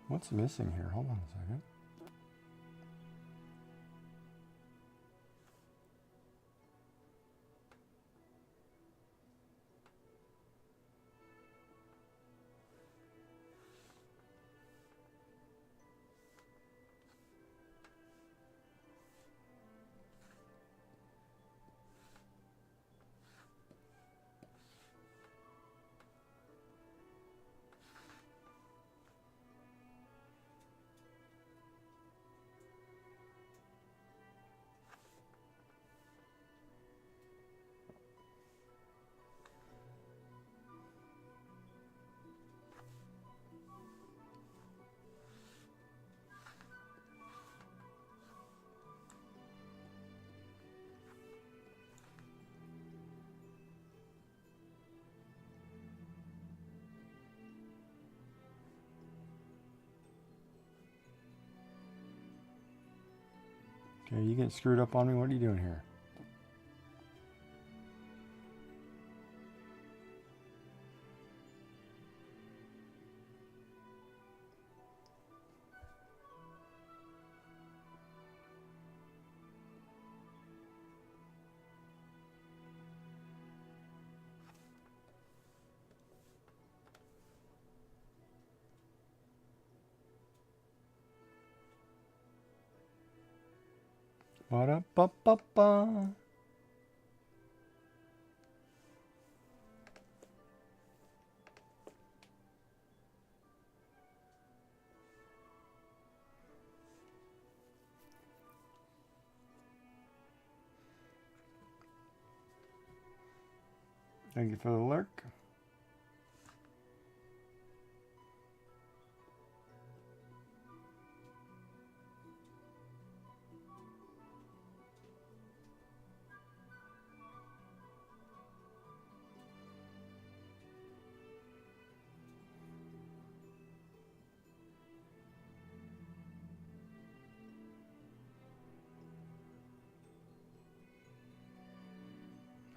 What's missing here? Hold on a second. Okay, you getting screwed up on me? What are you doing here? Ba-da-ba-ba-ba. Thank you for the lurk.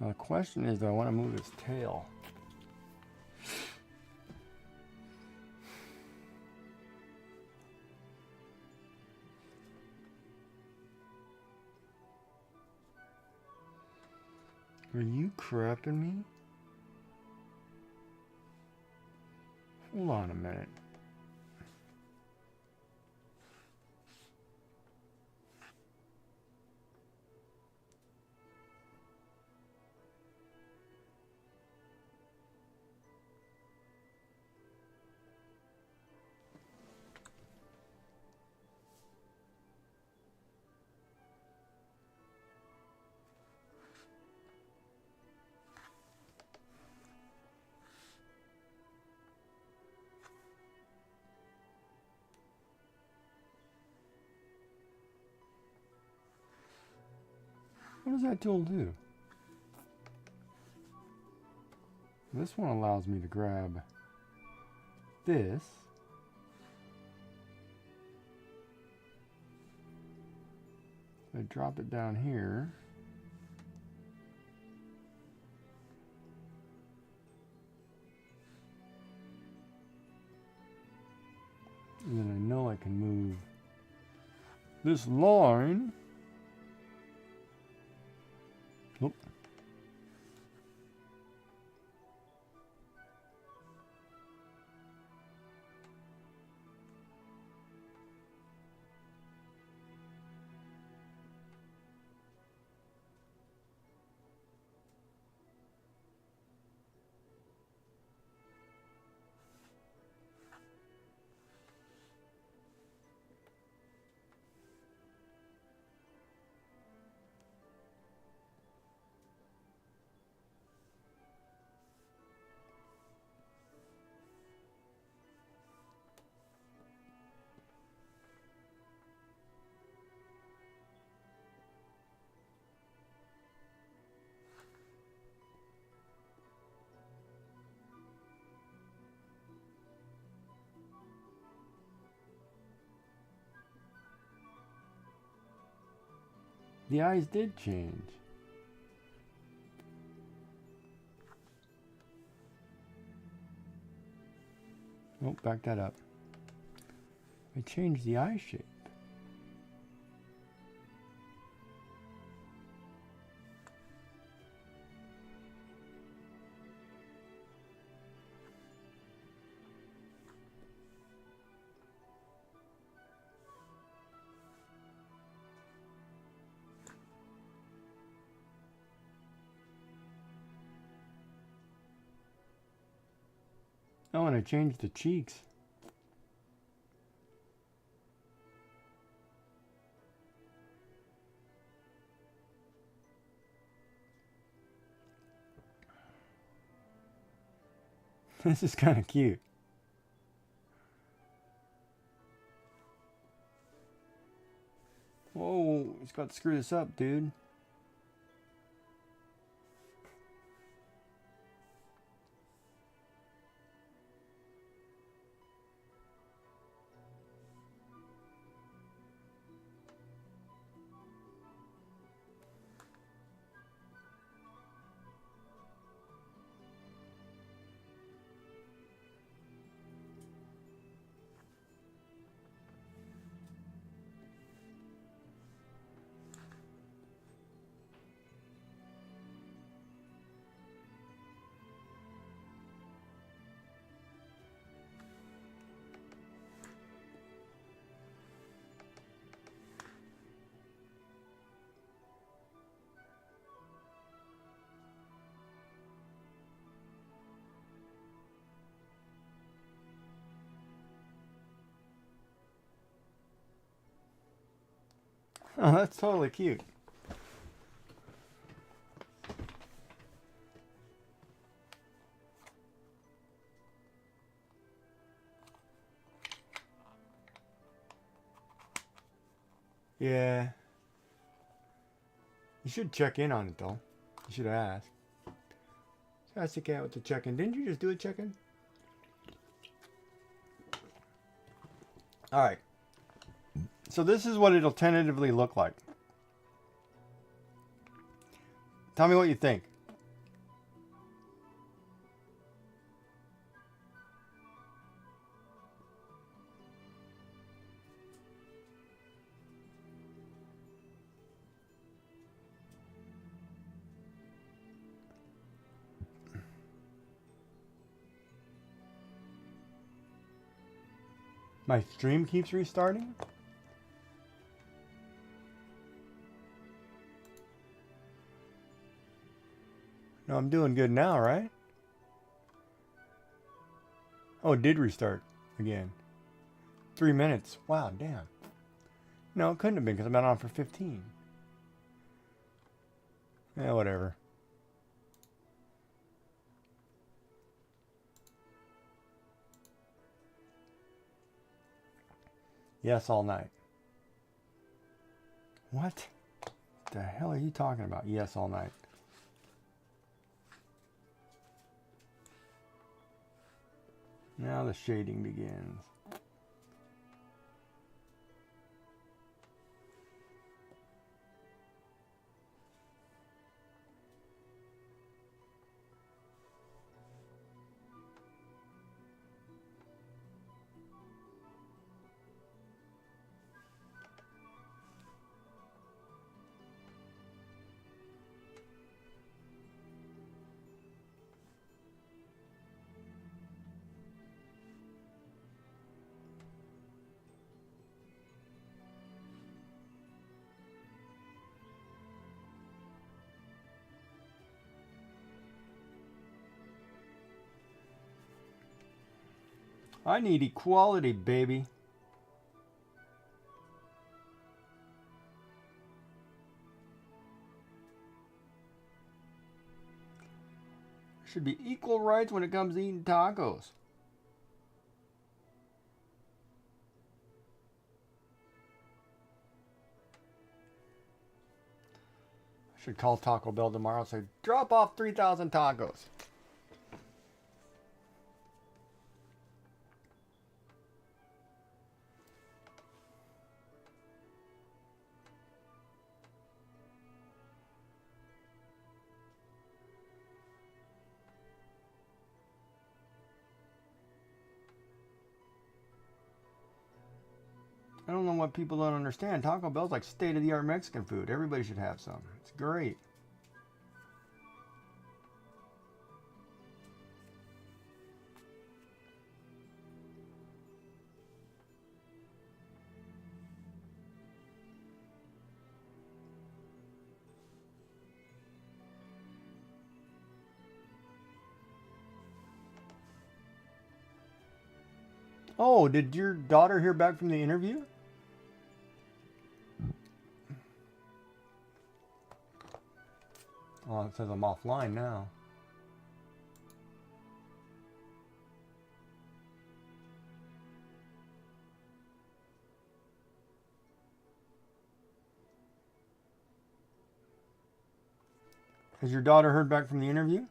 Now the question is, do I want to move his tail? Are you crapping me? Hold on a minute. What does that tool do? This one allows me to grab this. I drop it down here. And then I know I can move this line. Nope. The eyes did change. Nope, back that up. I changed the eye shape. Oh, and I changed the cheeks. This is kind of cute. Whoa, he's got to screw this up, dude. Oh, that's totally cute. Yeah. You should check in on it, though. You should ask. Ask the cat with the check-in. Didn't you just do a check-in? All right. So this is what it'll tentatively look like. Tell me what you think. My stream keeps restarting? No, I'm doing good now, right? Oh, it did restart again. 3 minutes. Wow, damn. No, it couldn't have been because I've been on for 15. Yeah, whatever. Yes, all night. What the hell are you talking about? Yes, all night. Now the shading begins. I need equality, baby. There should be equal rights when it comes to eating tacos. I should call Taco Bell tomorrow and say, drop off 3,000 tacos. I don't know what people don't understand. Taco Bell's like state-of-the-art Mexican food. Everybody should have some. It's great. Oh, did your daughter hear back from the interview? Oh, it says I'm offline now. Has your daughter heard back from the interview?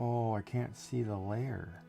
Oh, I can't see the layer.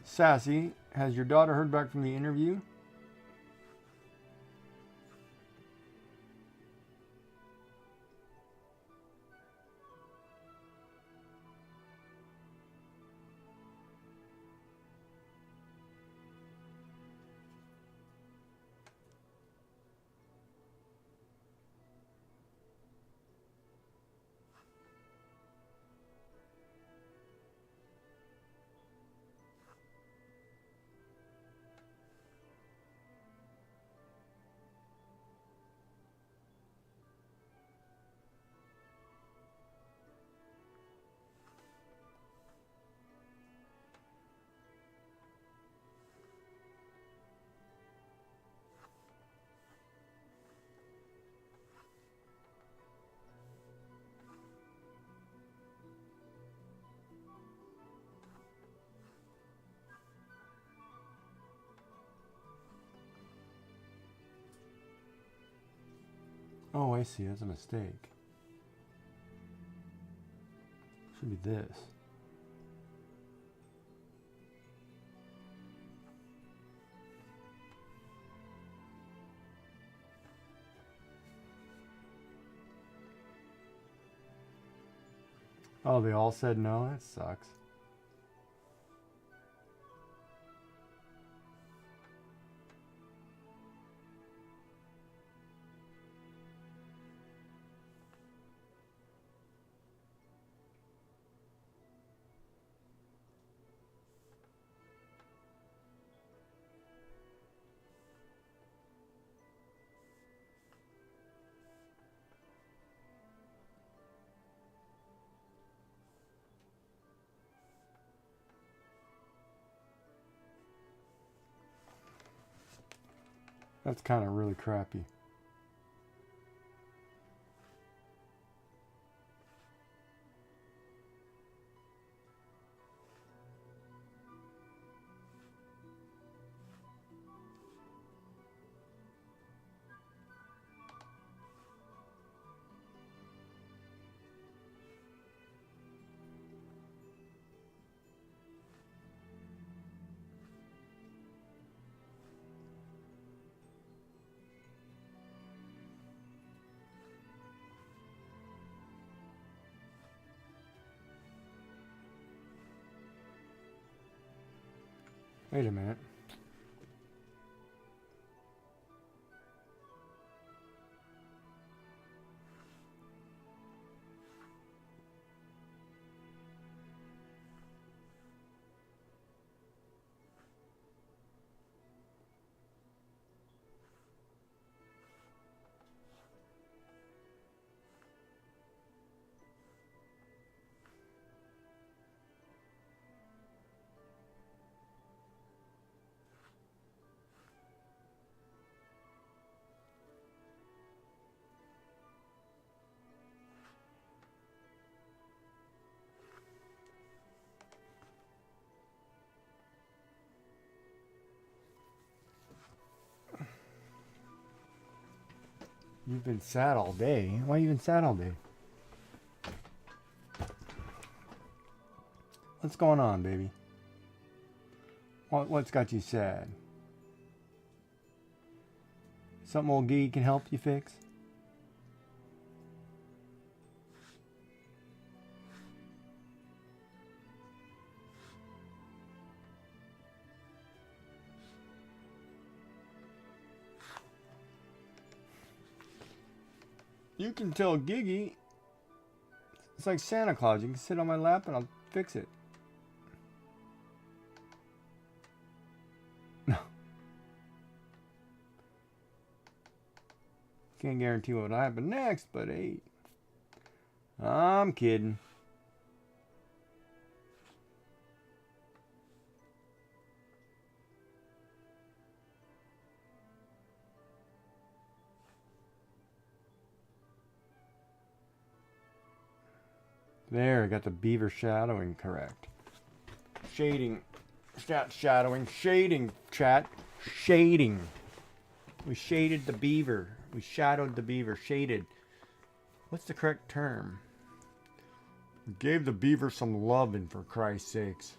Sassy, has your daughter heard back from the interview? Oh, I see. That's a mistake. Should be this. Oh, they all said no? That sucks. That's kind of really crappy. Wait a minute. You've been sad all day. Why you been sad all day? What's going on, baby? What's got you sad? Something old Gee can help you fix? You can tell Giggy. It's like Santa Claus. You can sit on my lap and I'll fix it. No. Can't guarantee what will happen next, but hey. I'm kidding. There, I got the beaver shadowing correct. Shading. Not shadowing. Shading, chat. Shading. We shaded the beaver. We shadowed the beaver. Shaded. What's the correct term? We gave the beaver some loving, for Christ's sakes.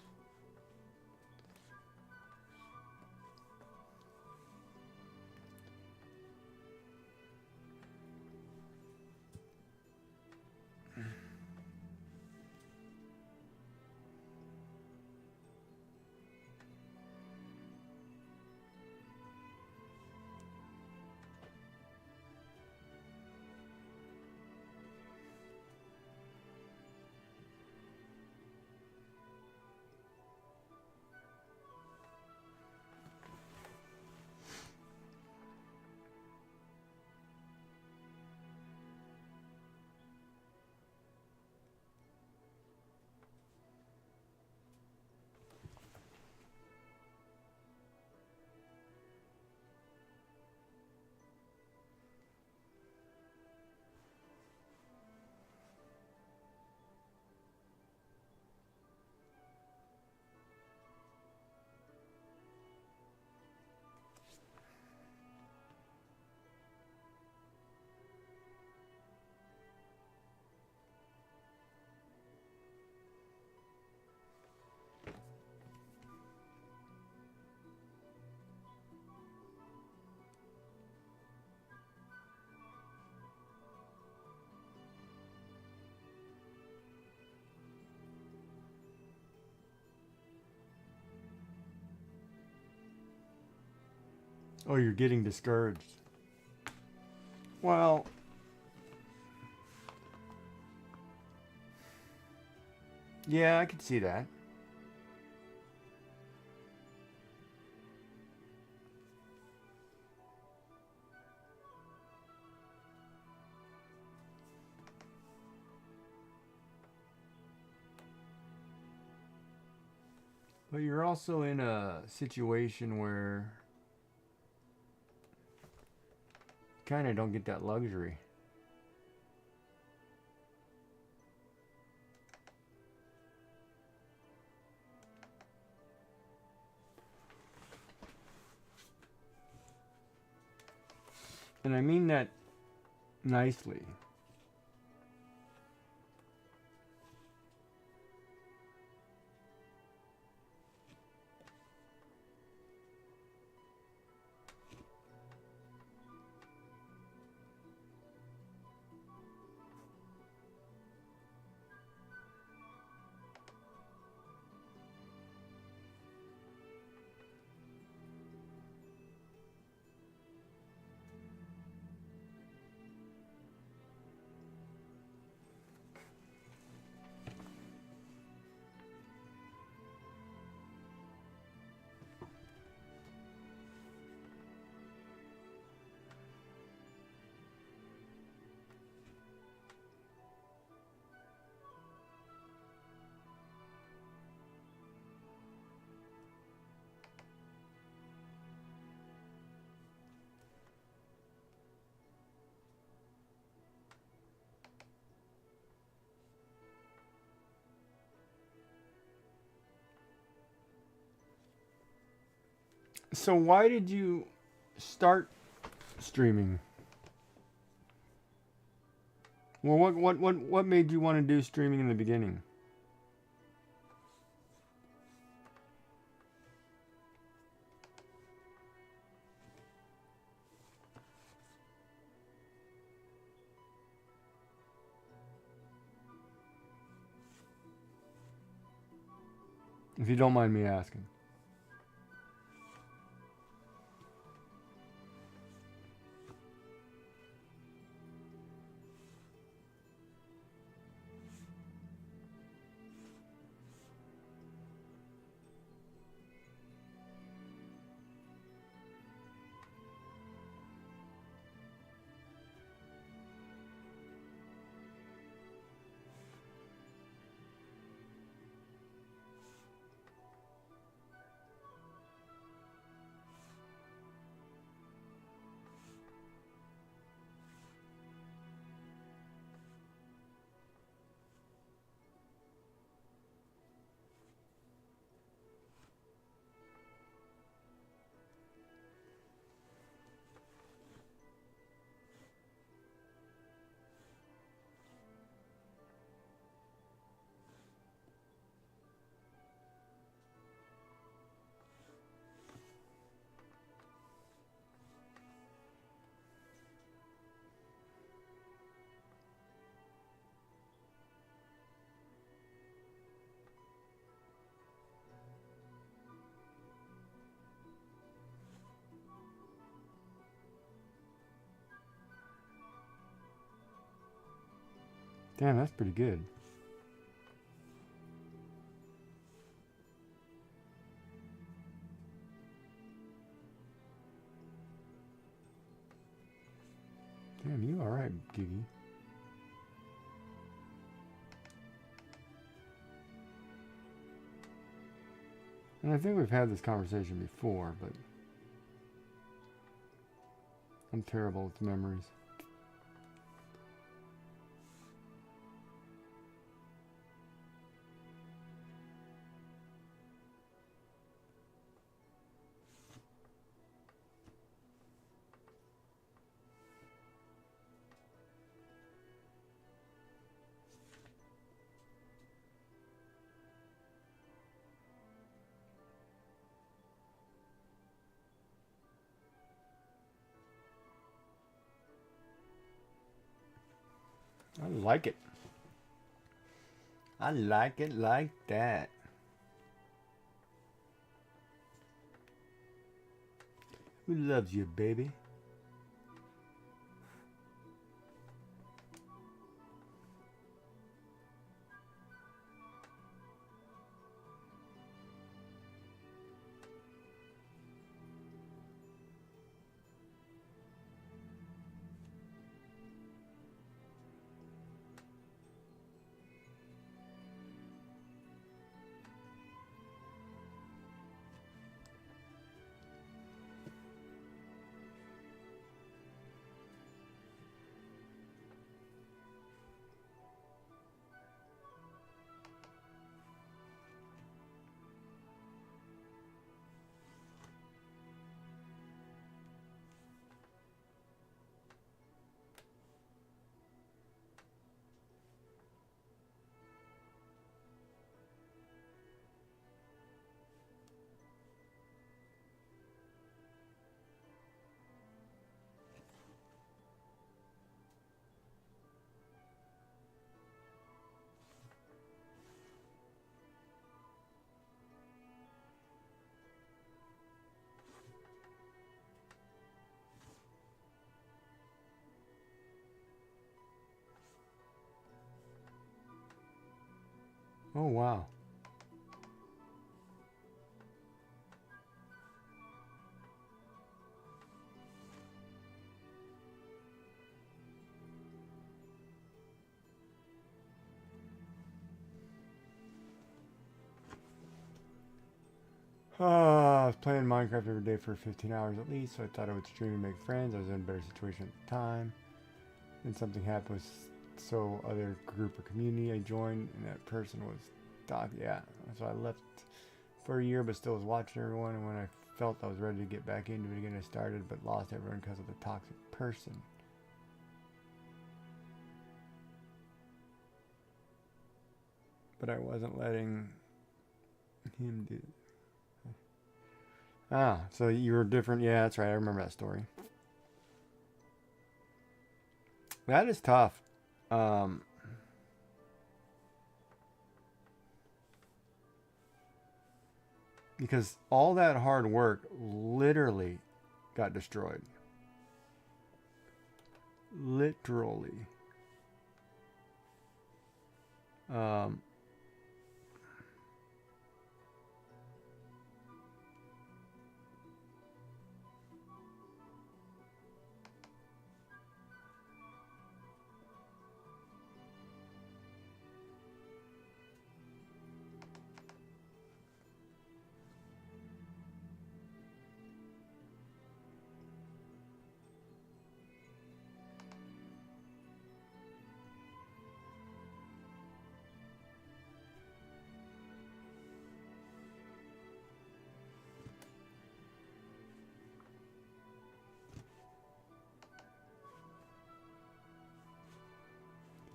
Oh, you're getting discouraged. Well, yeah, I could see that. But you're also in a situation where you kind of don't get that luxury. And I mean that nicely. So why did you start streaming? Well, what made you want to do streaming in the beginning? If you don't mind me asking. Damn, that's pretty good. Damn, you alright, Giggy. And I think we've had this conversation before, but I'm terrible with memories. I like it. I like it like that. Who loves you, baby? Oh, wow. I was playing Minecraft every day for 15 hours at least, so I thought I would stream and make friends. I was in a better situation at the time. Then something happened with so other group or community I joined, and that person was Doc. Yeah, so I left for a year, but still was watching everyone. And when I felt I was ready to get back into it again, I started, but lost everyone because of the toxic person. But I wasn't letting him do. Ah, so you were different. Yeah, that's right. I remember that story. That is tough. Because all that hard work literally got destroyed. Literally. Um,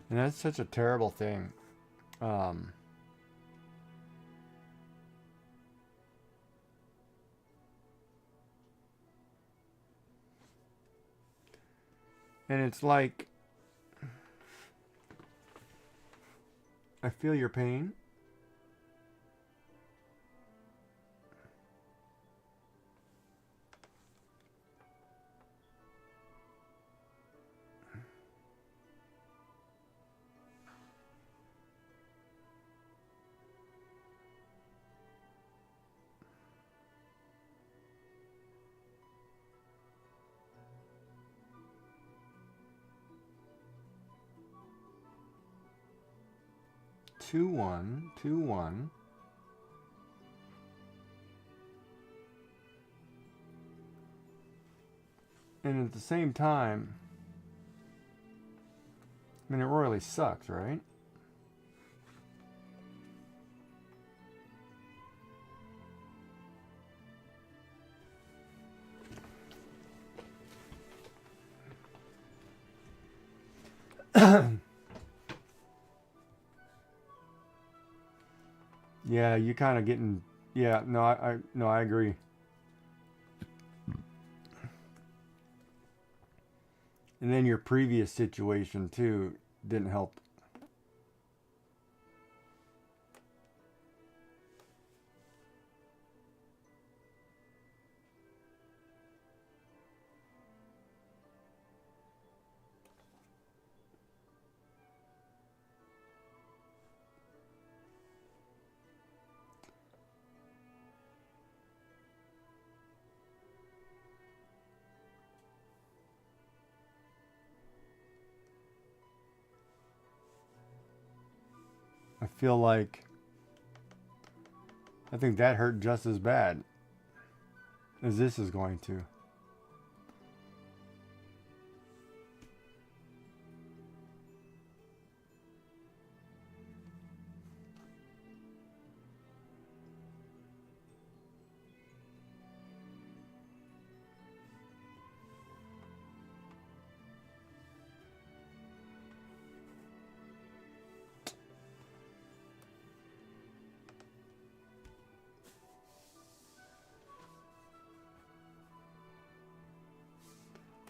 and that's such a terrible thing. Um, and it's like, I feel your pain. 2, 1, 2, 1. And at the same time, I mean, it royally sucks, right? Yeah, you kind of getting. Yeah, no, I agree. And then your previous situation too didn't help. I feel like I think that hurt just as bad as this is going to.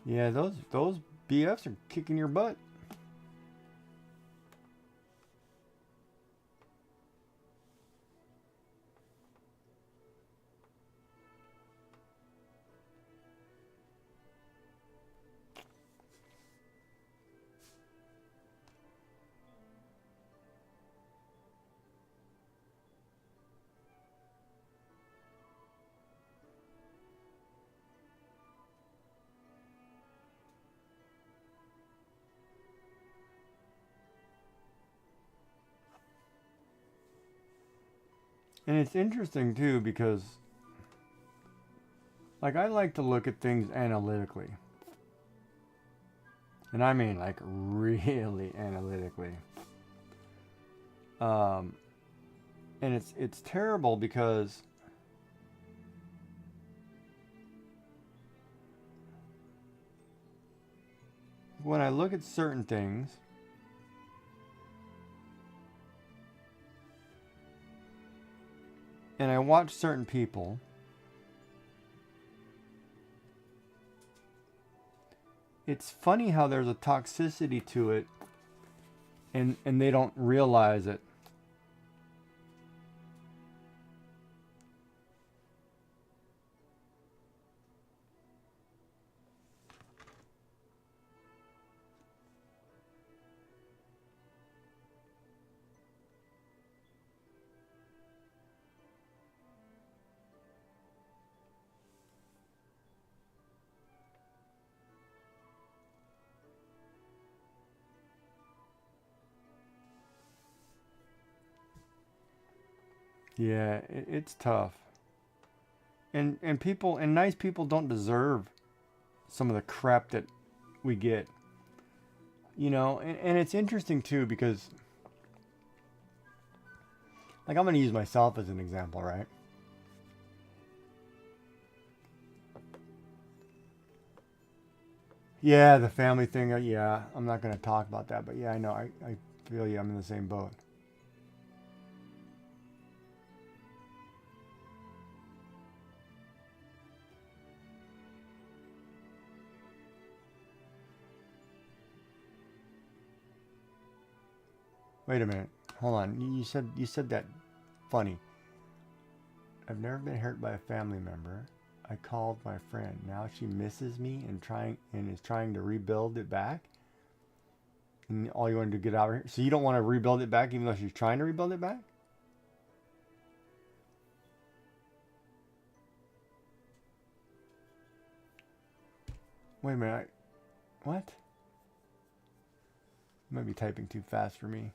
Yeah, those BFs are kicking your butt. And it's interesting too because like I like to look at things analytically. And I mean like really analytically. Um and it's terrible because when I look at certain things and I watch certain people, it's funny how there's a toxicity to it and they don't realize it. Yeah, it's tough. And people and nice people don't deserve some of the crap that we get. You know, and it's interesting too because like I'm going to use myself as an example, right? Yeah, the family thing. Yeah, I'm not going to talk about that, but yeah, I know. I feel you. I'm in the same boat. Wait a minute. Hold on. You said that funny. I've never been hurt by a family member. I called my friend. Now she misses me and is trying to rebuild it back. And all you want to do get out of here. So you don't want to rebuild it back even though she's trying to rebuild it back? Wait a minute. What? You might be typing too fast for me.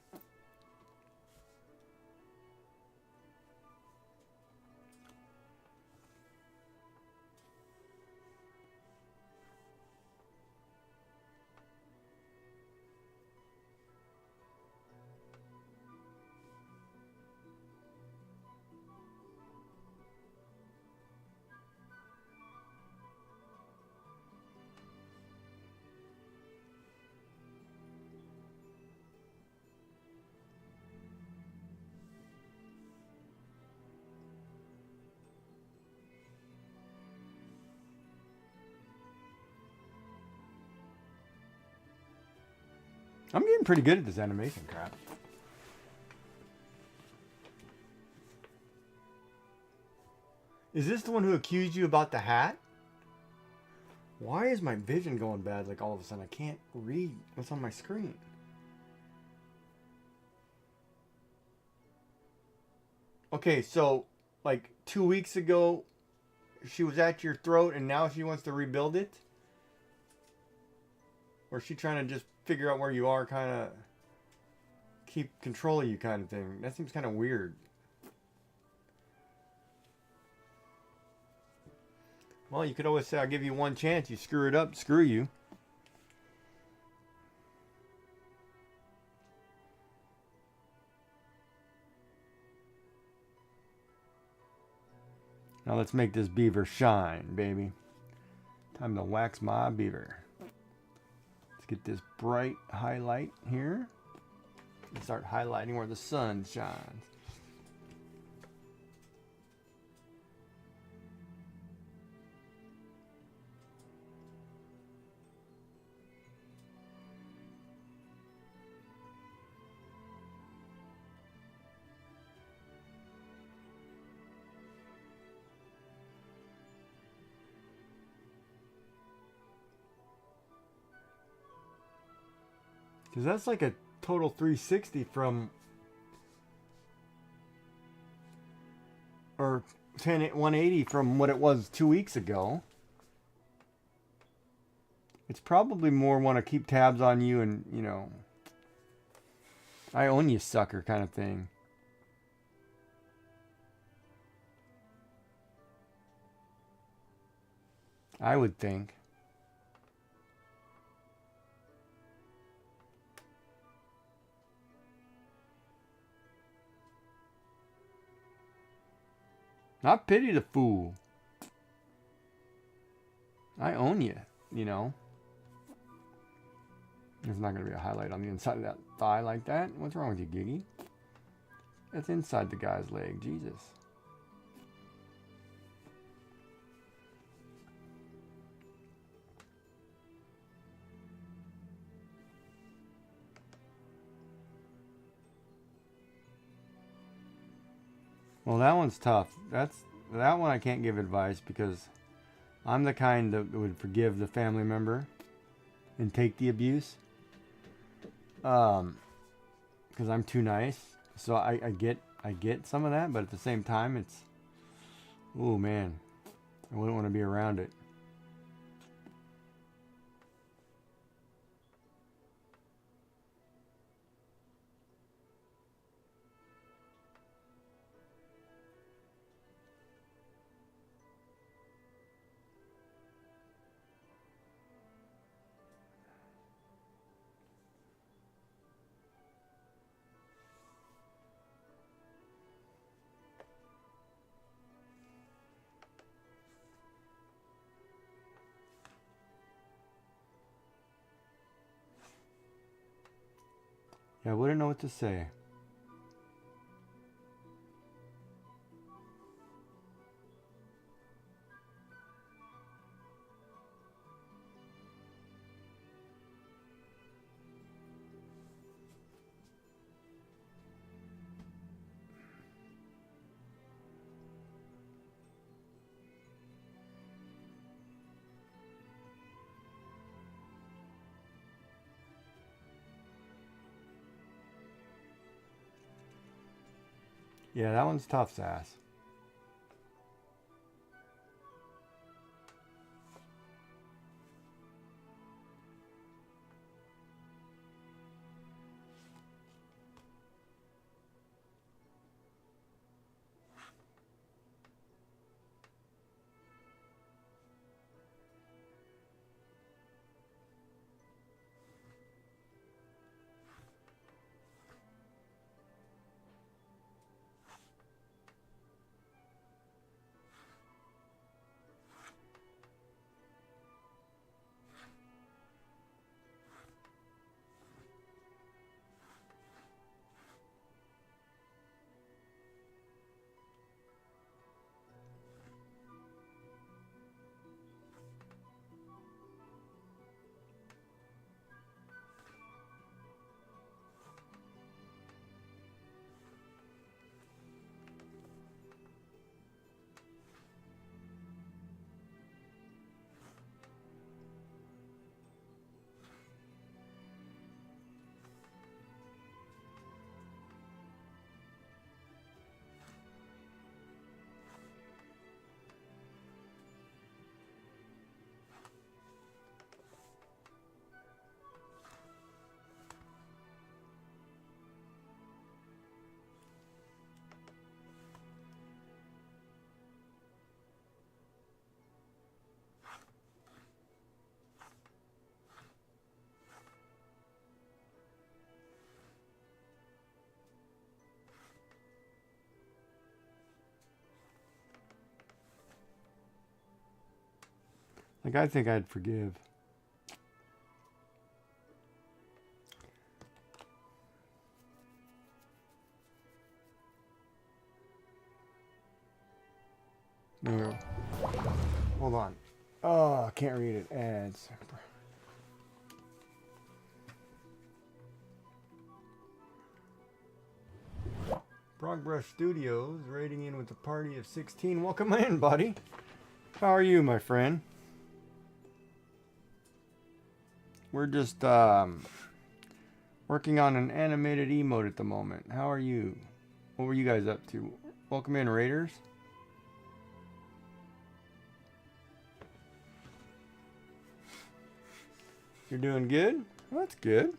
I'm getting pretty good at this animation crap. Is this the one who accused you about the hat? Why is my vision going bad like all of a sudden? I can't read what's on my screen. Okay, so like 2 weeks ago, she was at your throat and now she wants to rebuild it? Or is she trying to just figure out where you are, kind of keep control of you kind of thing? That seems kind of weird. Well, you could always say, I'll give you one chance. You screw it up, screw you. Now let's make this beaver shine, baby. Time to wax my beaver. Let's get this bright highlight here. And start highlighting where the sun shines. Because that's like a total 360 from, or 180 from what it was 2 weeks ago. It's probably more want to keep tabs on you and, you know, I own you, sucker kind of thing. I would think. Not pity the fool. I own you, you know. There's not going to be a highlight on the inside of that thigh like that. What's wrong with you, Giggy? That's inside the guy's leg. Jesus. Well, that one's tough. That one I can't give advice because I'm the kind that would forgive the family member and take the abuse. Because I'm too nice. So I get some of that, but at the same time, it's, oh man, I wouldn't want to be around it. Yeah, I wouldn't know what to say. Yeah, that one's tough, Sass. Like, I think I'd forgive. No. Hold on. Oh, I can't read it. Ads. Brogbrush Studios rating in with a party of 16. Welcome in, buddy. How are you, my friend? We're just working on an animated emote at the moment. How are you? What were you guys up to? Welcome in, Raiders. You're doing good? Well, that's good.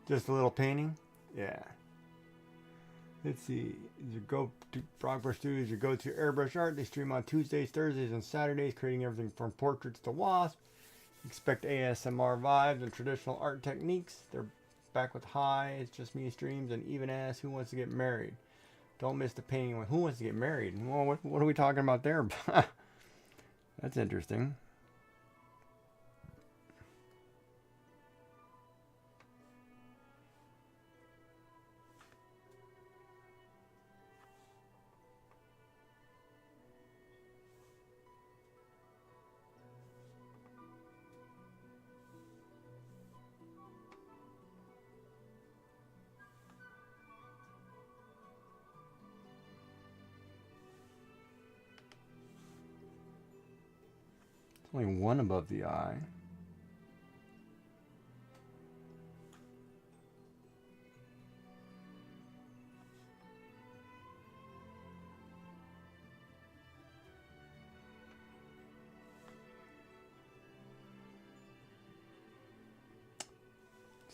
Just a little painting? Yeah. Let's see. You go to Brogbrush Studios, your go-to airbrush art. They stream on Tuesdays, Thursdays, and Saturdays, creating everything from portraits to wasps. Expect ASMR vibes and traditional art techniques. They're back with Hi, It's Just Me streams, and even ask Who Wants to Get Married. Don't miss the painting with Who Wants to Get Married. Well, what are we talking about there? That's interesting. Only one above the eye.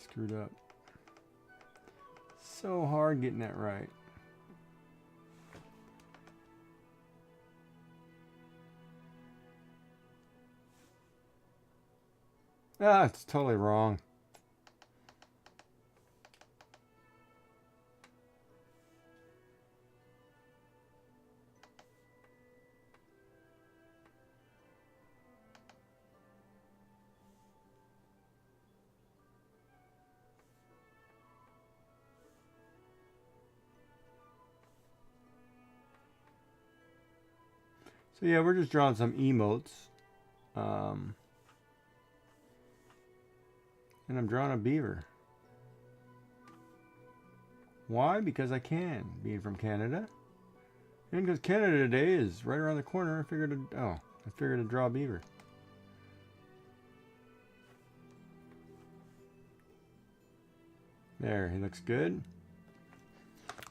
Screwed up. So hard getting that right. Ah, it's totally wrong. So yeah, we're just drawing some emotes. And I'm drawing a beaver. Why? Because I can, being from Canada. And because Canada Day is right around the corner, I figured to draw a beaver. There, he looks good.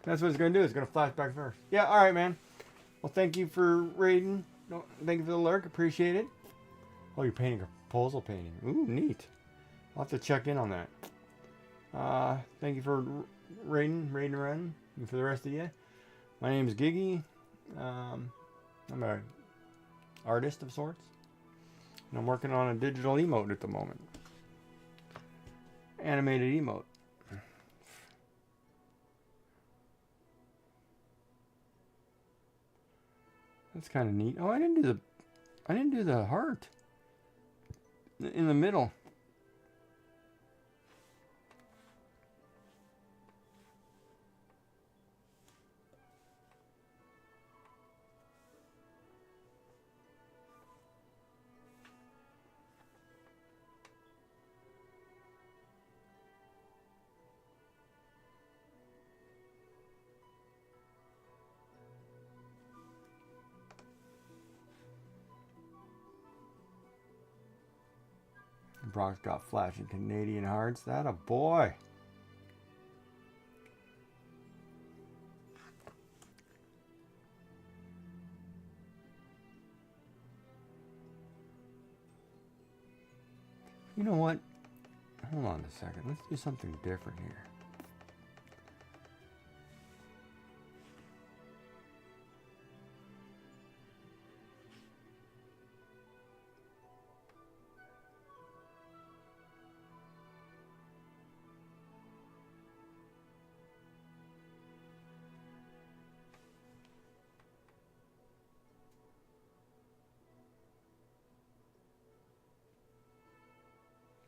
That's what it's going to do. It's going to flash back first. Yeah, all right, man. Well, thank you for raiding. No, thank you for the lurk. Appreciate it. Oh, you're painting a proposal painting. Ooh, neat. I'll have to check in on that. Thank you for raiding around, and for the rest of you. My name is Giggy. I'm an artist of sorts. And I'm working on a digital emote at the moment. Animated emote. That's kind of neat. Oh, I didn't do the heart in the middle. Brock's got flashing Canadian hearts. That a boy. You know what? Hold on a second. Let's do something different here.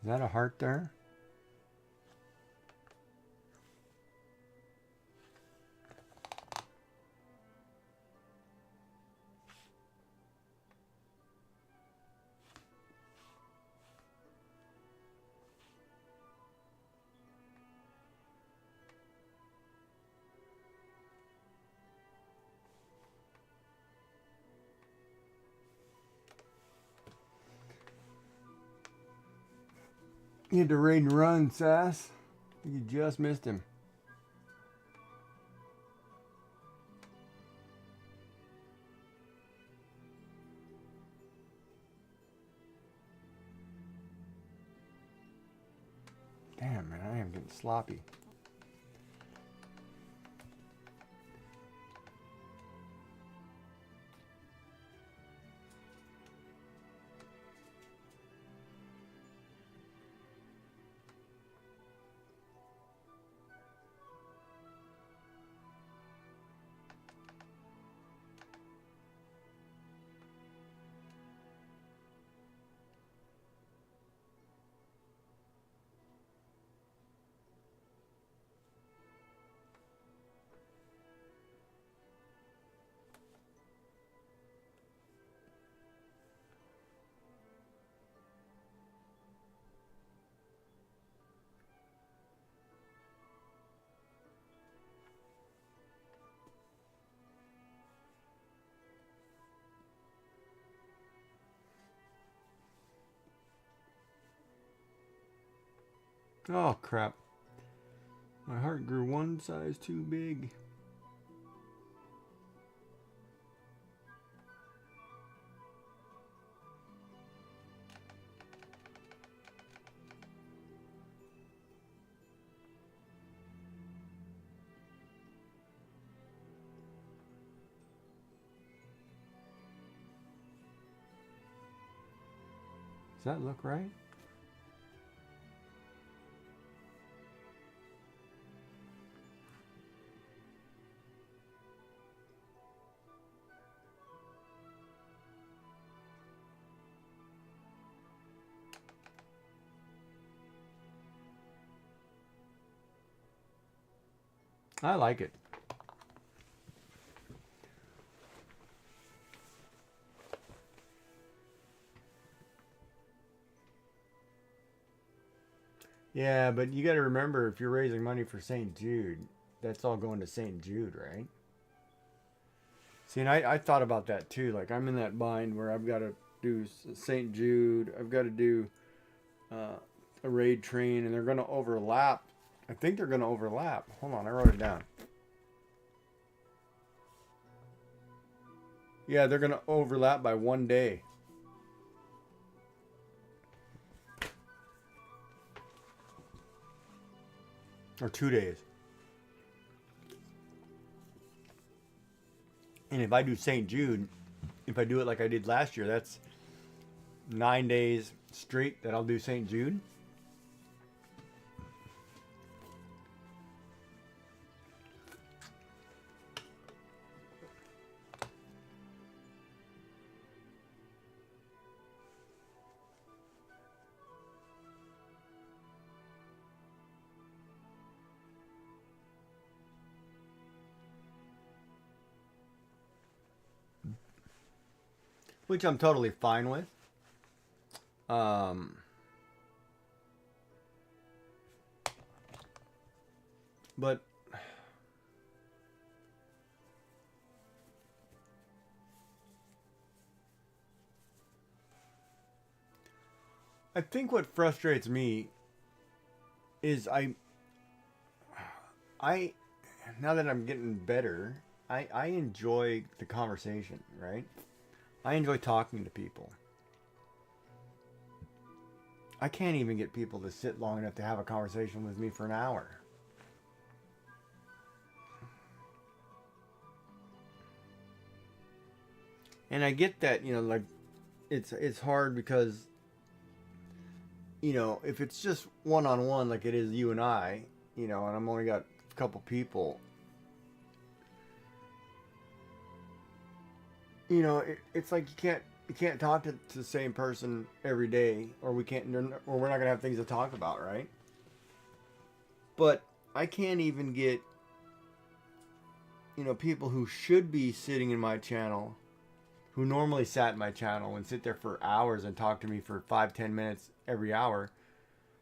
Is that a heart there? You had to raid and run, Sass. You just missed him. Damn, man, I am getting sloppy. Oh, crap. My heart grew one size too big. Does that look right? I like it. Yeah, but you got to remember, if you're raising money for St. Jude, that's all going to St. Jude, right? See, and I thought about that too. Like, I'm in that bind where I've got to do St. Jude, I've got to do a raid train, and they're going to overlap. I think they're going to overlap. Hold on, I wrote it down. Yeah, they're going to overlap by 1 day. Or 2 days. And if I do St. Jude, if I do it like I did last year, that's 9 days straight that I'll do St. Jude. Which I'm totally fine with. But I think what frustrates me is I now that I'm getting better, I enjoy the conversation, right? I enjoy talking to people. I can't even get people to sit long enough to have a conversation with me for an hour. And I get that, like it's hard because if it's just one-on-one like it is you and I, and I'm only got a couple people, it's like you can't you can't talk to the same person every day, or we're not gonna have things to talk about, right? But I can't even get, people who should be sitting in my channel, who normally sat in my channel and sit there for hours and talk to me for 5-10 minutes every hour.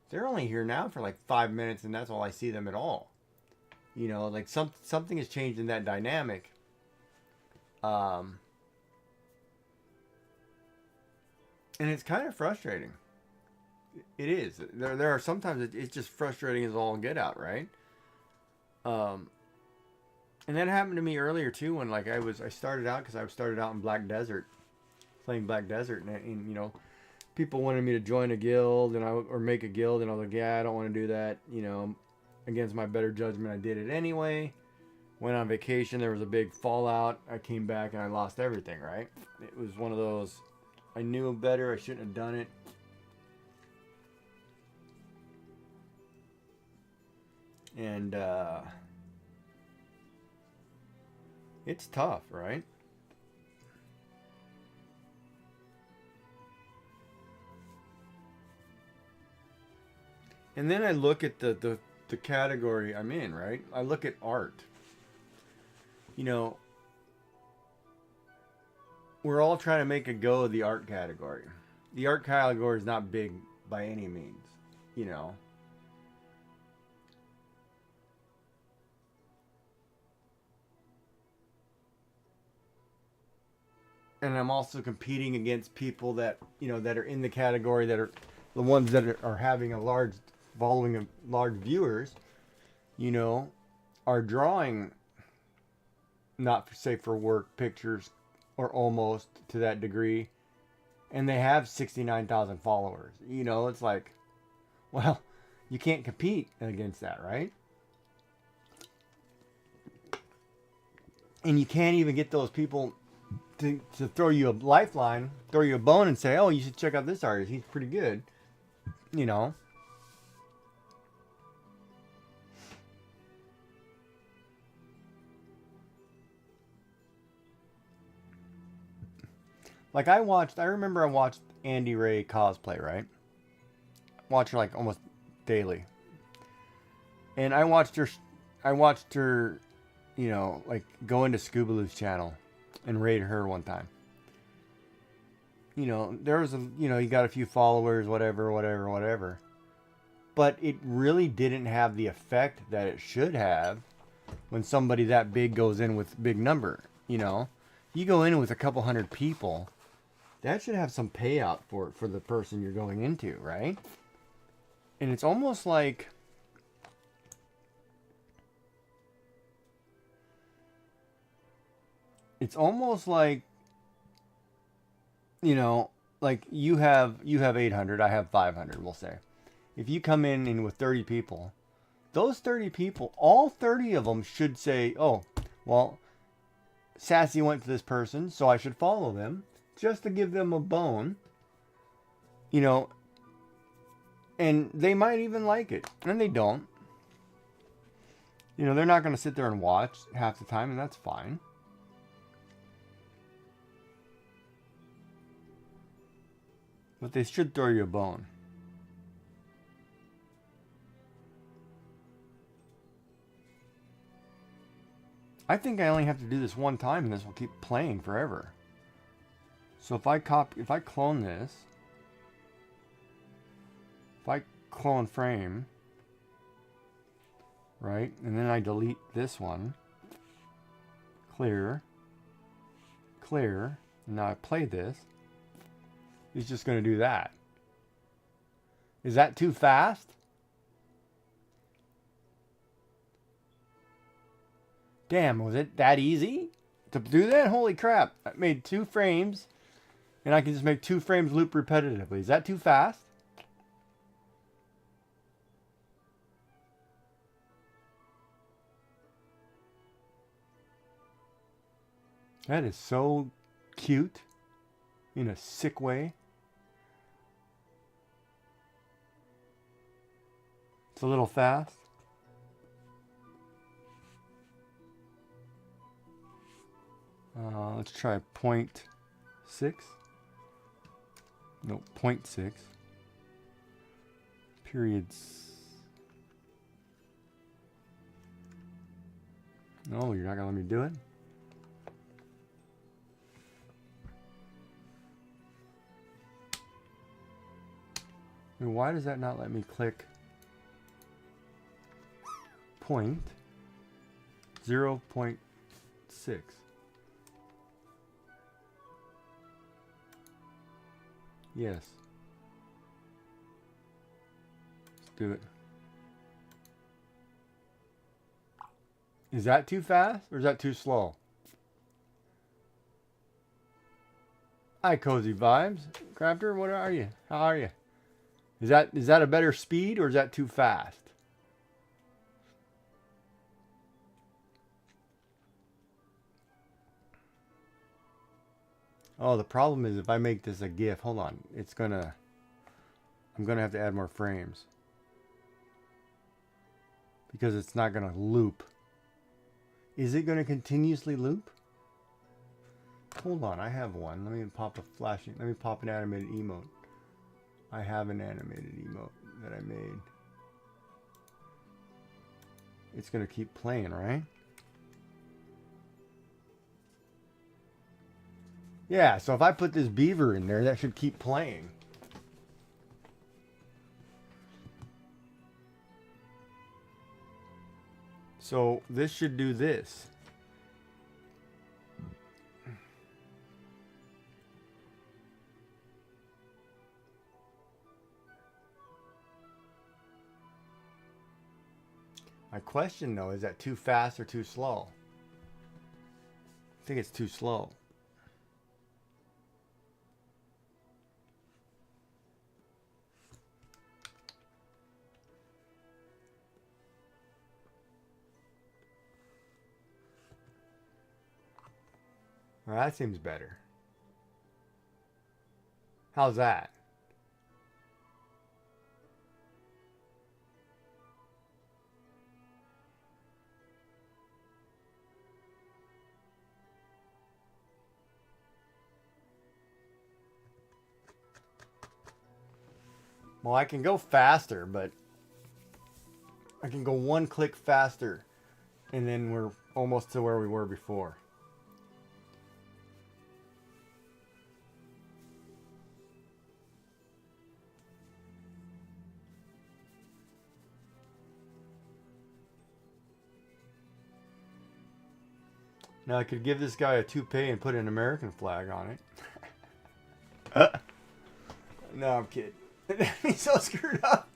They're only here now for like 5 minutes, and that's all I see them at all. Like something has changed in that dynamic. And it's kind of frustrating. It is. There are sometimes it's just frustrating as all get out, right? And that happened to me earlier too, when like I started out, because I started out in Black Desert, playing Black Desert, and people wanted me to join a guild or make a guild, and I was like, yeah, I don't want to do that. Against my better judgment, I did it anyway. Went on vacation. There was a big fallout. I came back and I lost everything. Right? It was one of those. I knew better. I shouldn't have done it. And it's tough, right? And then I look at the category I'm in, right? I look at art. We're all trying to make a go of the art category. The art category is not big by any means, And I'm also competing against people that, that are in the category, that are the ones that are having a large following of large viewers, are drawing not for safe for work pictures, or almost to that degree, and they have 69,000 followers. It's like, well, you can't compete against that, right? And you can't even get those people to throw you a lifeline, throw you a bone, and say, oh, you should check out this artist. He's pretty good. Like I remember I watched Andy Ray cosplay, right? Watch her like almost daily. And I watched her, like go into Scoobaloo's channel and raid her one time. There was you got a few followers, whatever. But it really didn't have the effect that it should have when somebody that big goes in with big number, You go in with a couple hundred people, that should have some payout for the person you're going into, right? And it's almost like like you have 800, I have 500, we'll say. If you come in with 30 people, those 30 people, all 30 of them should say, oh, well, Sassy went to this person, so I should follow them, just to give them a bone, and they might even like it, and they don't. They're not going to sit there and watch half the time, and that's fine. But they should throw you a bone. I think I only have to do this one time, and this will keep playing forever. So if I clone this, if I clone frame, right, and then I delete this one, clear, and now I play this, it's just going to do that. Is that too fast? Damn, was it that easy to do that? Holy crap. I made 2 frames, and I can just make 2 frames loop repetitively. Is that too fast? That is so cute in a sick way. It's a little fast. Let's try 0.6. No, 0.6. Periods. No, you're not gonna let me do it? I mean, why does that not let me click point 0.6? Yes. Let's do it. Is that too fast or is that too slow? Hi, Cozy Vibes. Crafter, what are you? How are you? Is that a better speed or is that too fast? Oh, the problem is if I make this a GIF, hold on, I'm gonna have to add more frames. Because it's not gonna loop. Is it gonna continuously loop? Hold on, I have one. Let me pop an animated emote. I have an animated emote that I made. It's gonna keep playing, right? Yeah, so if I put this beaver in there, that should keep playing. So this should do this. My question though, is that too fast or too slow? I think it's too slow. Well, that seems better. How's that? Well, I can go faster, but I can go one click faster, and then we're almost to where we were before. Now I could give this guy a toupee and put an American flag on it. No, I'm kidding. He's so screwed up.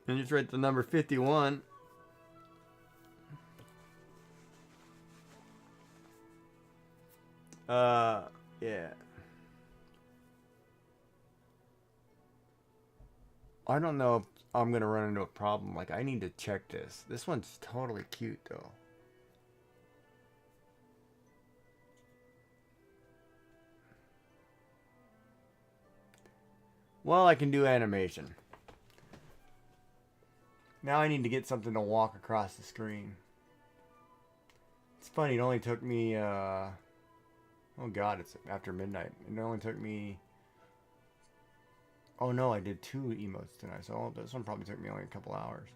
And just write the number 51. Yeah. I don't know if I'm gonna run into a problem. Like, I need to check this. This one's totally cute, though. Well, I can do animation. Now I need to get something to walk across the screen. It's funny, it only took me, oh god, it's after midnight. It only took me, oh no, I did 2 emotes tonight, so this one probably took me only a couple hours.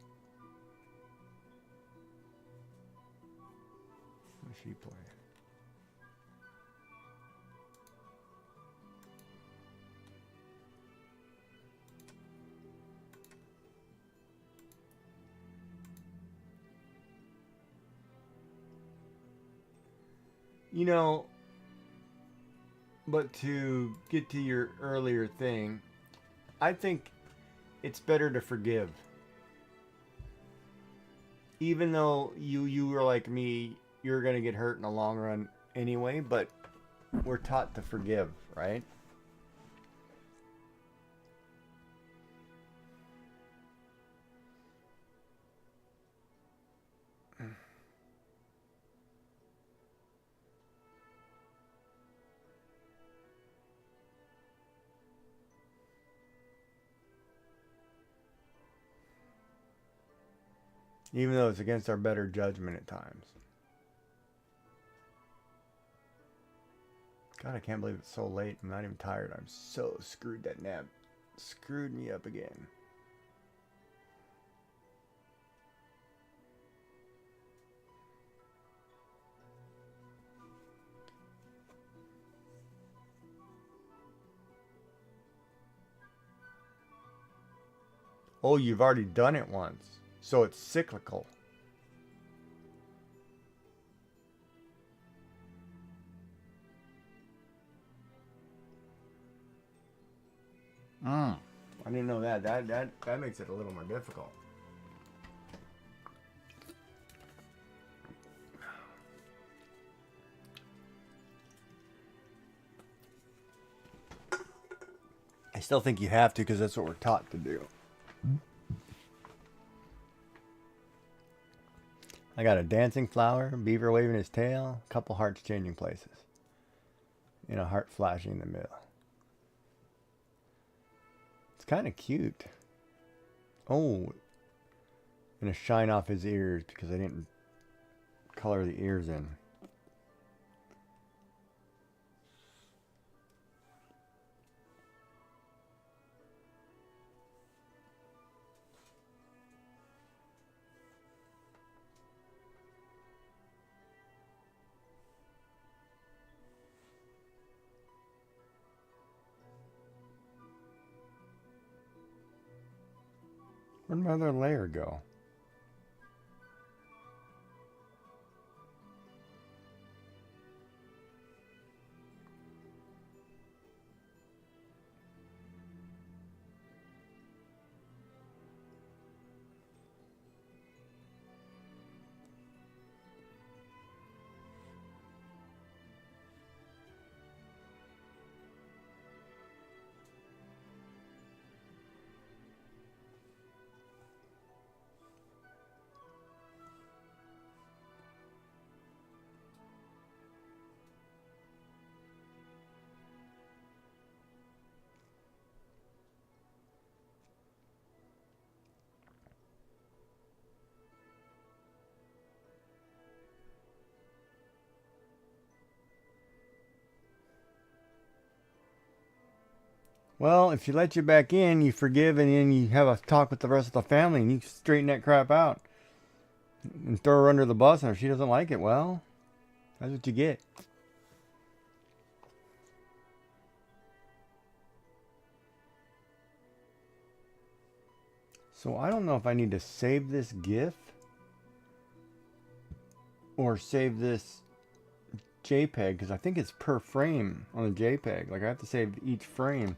What does she play? You know, but to get to your earlier thing, I think it's better to forgive. Even though you were like me, you're gonna get hurt in the long run anyway, but we're taught to forgive, right? Even though it's against our better judgment at times. God, I can't believe it's so late. I'm not even tired. I'm so screwed. That nap screwed me up again. Oh, you've already done it once. So it's cyclical. I didn't know that. That makes it a little more difficult. I still think you have to because that's what we're taught to do. I got a dancing flower, beaver waving his tail, a couple hearts changing places, and a heart flashing in the middle. It's kind of cute. Oh, and a shine off his ears because I didn't color the ears in. Where'd my other layer go? Well, if she lets you back in, you forgive, and then you have a talk with the rest of the family, and you straighten that crap out and throw her under the bus. And if she doesn't like it, well, that's what you get. So I don't know if I need to save this GIF or save this JPEG because I think it's per frame on the JPEG. Like I have to save each frame.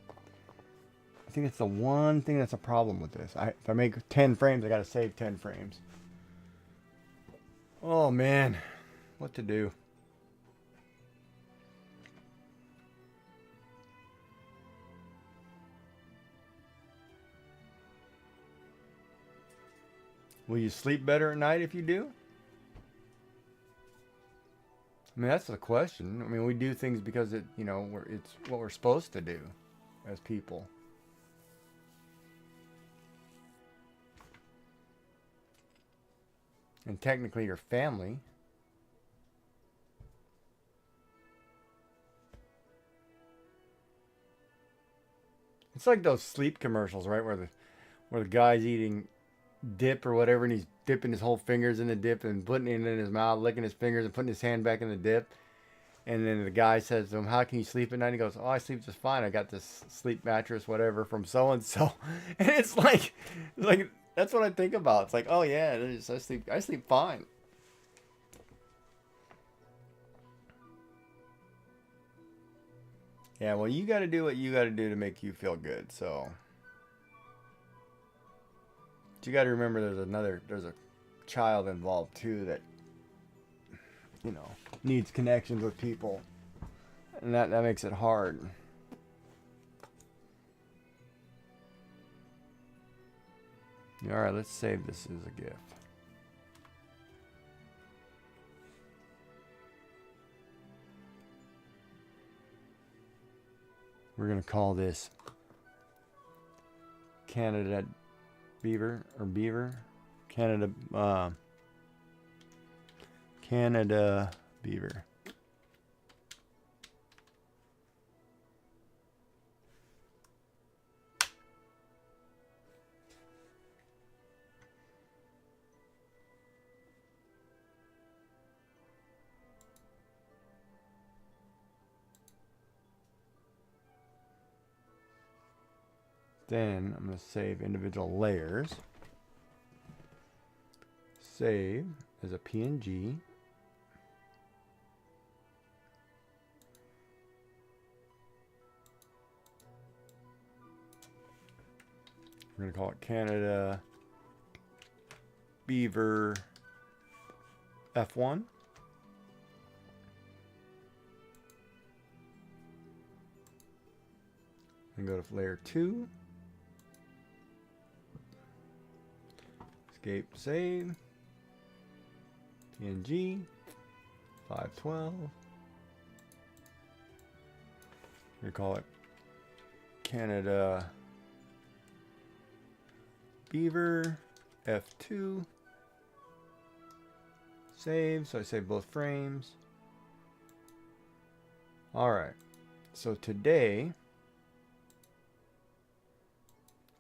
I think it's the one thing that's a problem with this. If I make 10 frames, I got to save 10 frames. Oh man, what to do? Will you sleep better at night if you do? I mean, that's the question. I mean, we do things because it's what we're supposed to do as people. And technically your family. It's like those sleep commercials, right? Where the guy's eating dip or whatever, and he's dipping his whole fingers in the dip and putting it in his mouth, licking his fingers and putting his hand back in the dip. And then the guy says to him, "How can you sleep at night?" And he goes, "Oh, I sleep just fine. I got this sleep mattress, whatever, from so and so." And it's like that's what I think about. It's like, oh yeah, I sleep fine. Yeah, well, you got to do what you got to do to make you feel good. So, but you got to remember, there's a child involved too that needs connections with people, and that makes it hard. All right, let's save this as a GIF. We're gonna call this Canada Beaver or Beaver Canada Canada Beaver. Then I'm going to save individual layers. Save as a PNG. We're going to call it Canada Beaver F1. And go to layer 2. Escape, save. PNG 512. We call it Canada Beaver F2. Save. So I save both frames. Alright. So today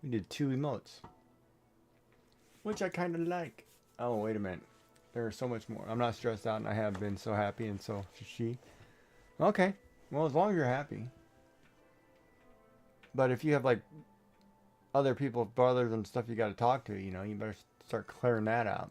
we did 2 emotes, which I kind of like. Oh, wait a minute. There's so much more. I'm not stressed out, and I have been so happy, and so she. Okay. Well, as long as you're happy. But if you have, like, other people, brothers and stuff you got to talk to, you know, you better start clearing that out.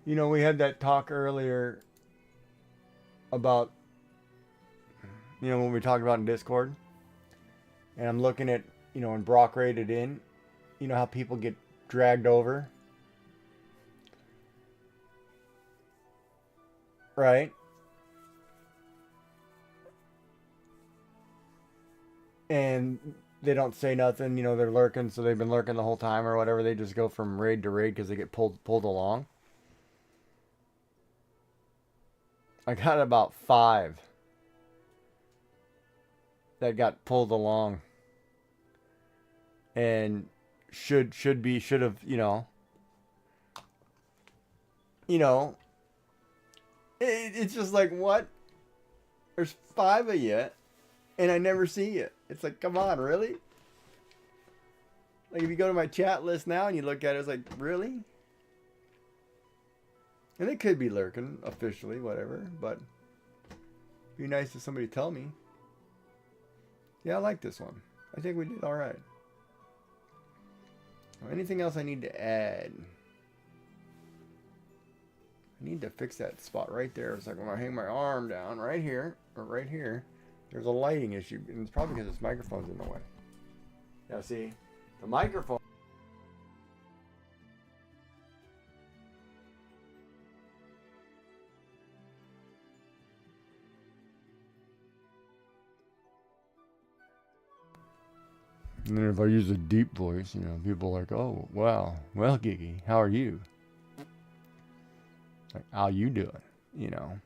You know, we had that talk earlier about, you know, when we talked about in Discord. And I'm looking at, you know, when Brock raided in, you know how people get dragged over? Right? And they don't say nothing, you know, they're lurking, so they've been lurking the whole time or whatever. They just go from raid to raid because they get pulled along. I got about 5 that got pulled along, and should have, you know, it's just like, what? There's 5 of you, and I never see you. It's like, come on, really? Like, if you go to my chat list now and you look at it, it's like, really? And it could be lurking officially, whatever, but it'd be nice if somebody tell me. Yeah, I like this one. I think we did all right. Anything else I need to add? I need to fix that spot right there. It's like when I hang my arm down right here, or right here, there's a lighting issue, and it's probably because this microphone's in the way. Now see, the microphone. And then if I use a deep voice, you know, people are like, oh, wow, well, Giggy, how are you? Like, how you doing? You know.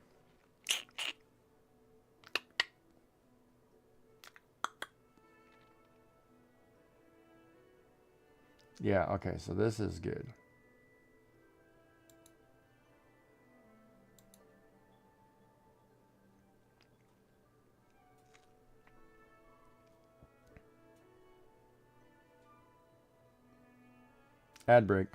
Yeah, okay, so this is good. Ad break.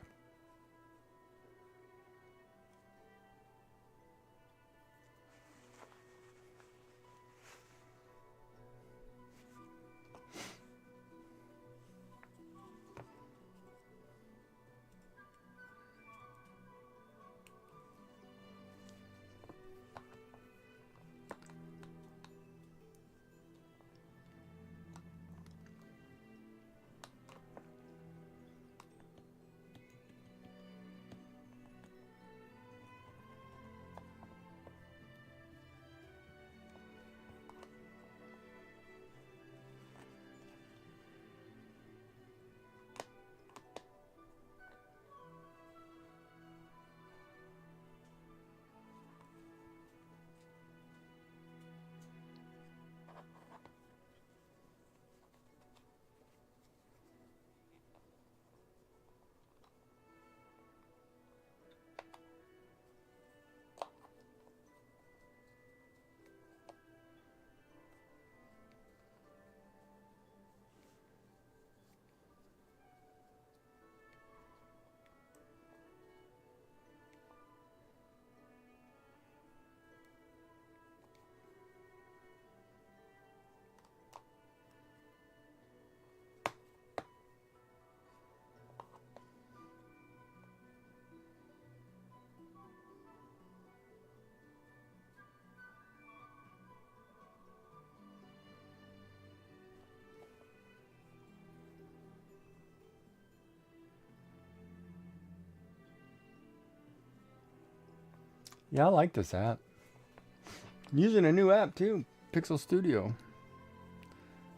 Yeah, I like this app. I'm using a new app too, Pixel Studio.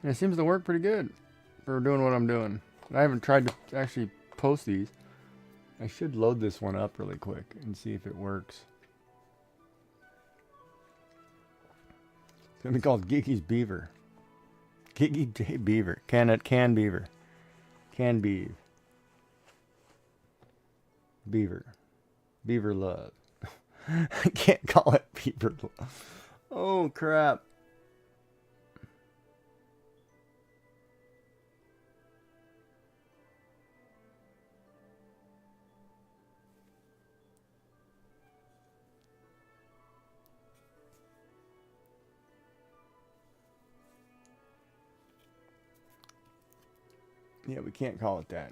And it seems to work pretty good for doing what I'm doing. I haven't tried to actually post these. I should load this one up really quick and see if it works. It's gonna be called Gigi's Beaver. Gigi J Beaver. Can Beaver. Can Beaver. Beaver. Beaver Love. I can't call it Beaver Love. Oh crap. Yeah, we can't call it that.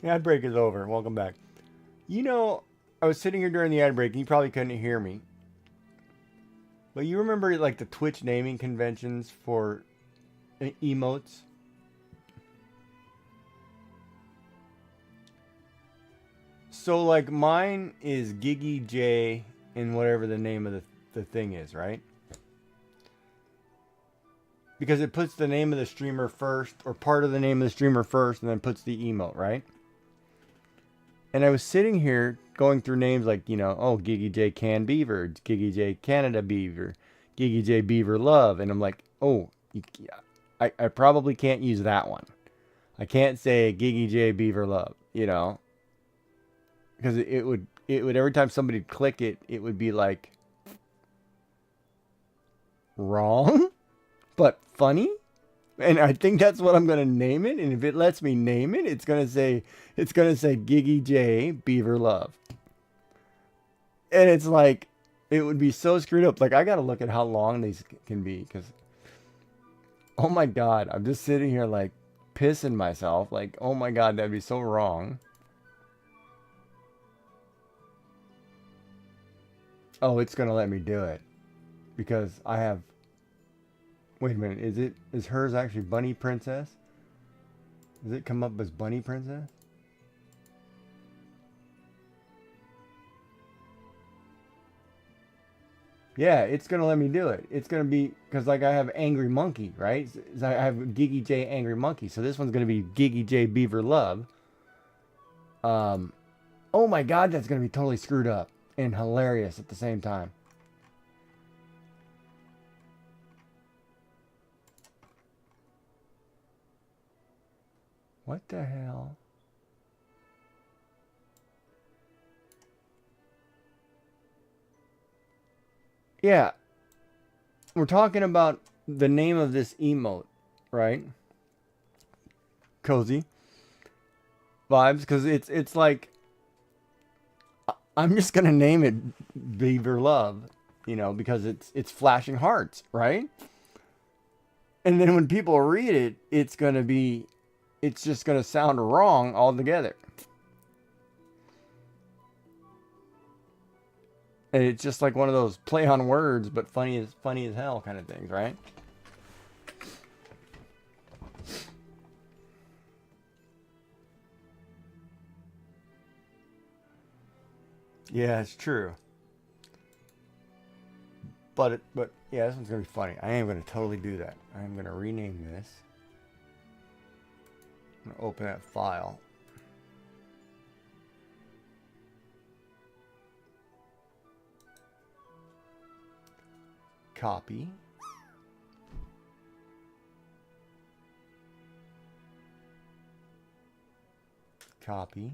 The ad break is over. Welcome back. You know, I was sitting here during the ad break and you probably couldn't hear me. But you remember like the Twitch naming conventions for emotes? So like mine is Gigi J and whatever the name of the thing is, right? Because it puts the name of the streamer first, or part of the name of the streamer first, and then puts the emote, right? And I was sitting here going through names like, you know, oh, Gigi J Can Beaver, Gigi J Canada Beaver, Gigi J Beaver Love. And I'm like, oh, I probably can't use that one. I can't say Gigi J Beaver Love, you know? Because it would every time somebody click it, it would be like wrong, but funny. And I think that's what I'm gonna name it. And if it lets me name it, it's gonna say Gigi J Beaver Love. And it's like it would be so screwed up. Like I gotta look at how long these can be because oh my god, I'm just sitting here like pissing myself. Like oh my god, that'd be so wrong. Oh, it's gonna let me do it because I have. Wait a minute, is hers actually Bunny Princess? Does it come up as Bunny Princess? Yeah, it's gonna let me do it. It's gonna be because like I have Angry Monkey, right? So I have Gigi J Angry Monkey. So this one's gonna be Gigi J Beaver Love. Oh my god, that's gonna be totally screwed up and hilarious at the same time. What the hell? Yeah, we're talking about the name of this emote, right? Cozy vibes, because it's like I'm just gonna name it Beaver Love, you know, because it's flashing hearts, right? And then when people read it, it's just gonna sound wrong altogether. And it's just like one of those play on words, but funny as hell kind of things, right? Yeah, it's true. But yeah, this one's gonna be funny. I am gonna totally do that. I am gonna rename this. I'm gonna open that file. Copy. Copy.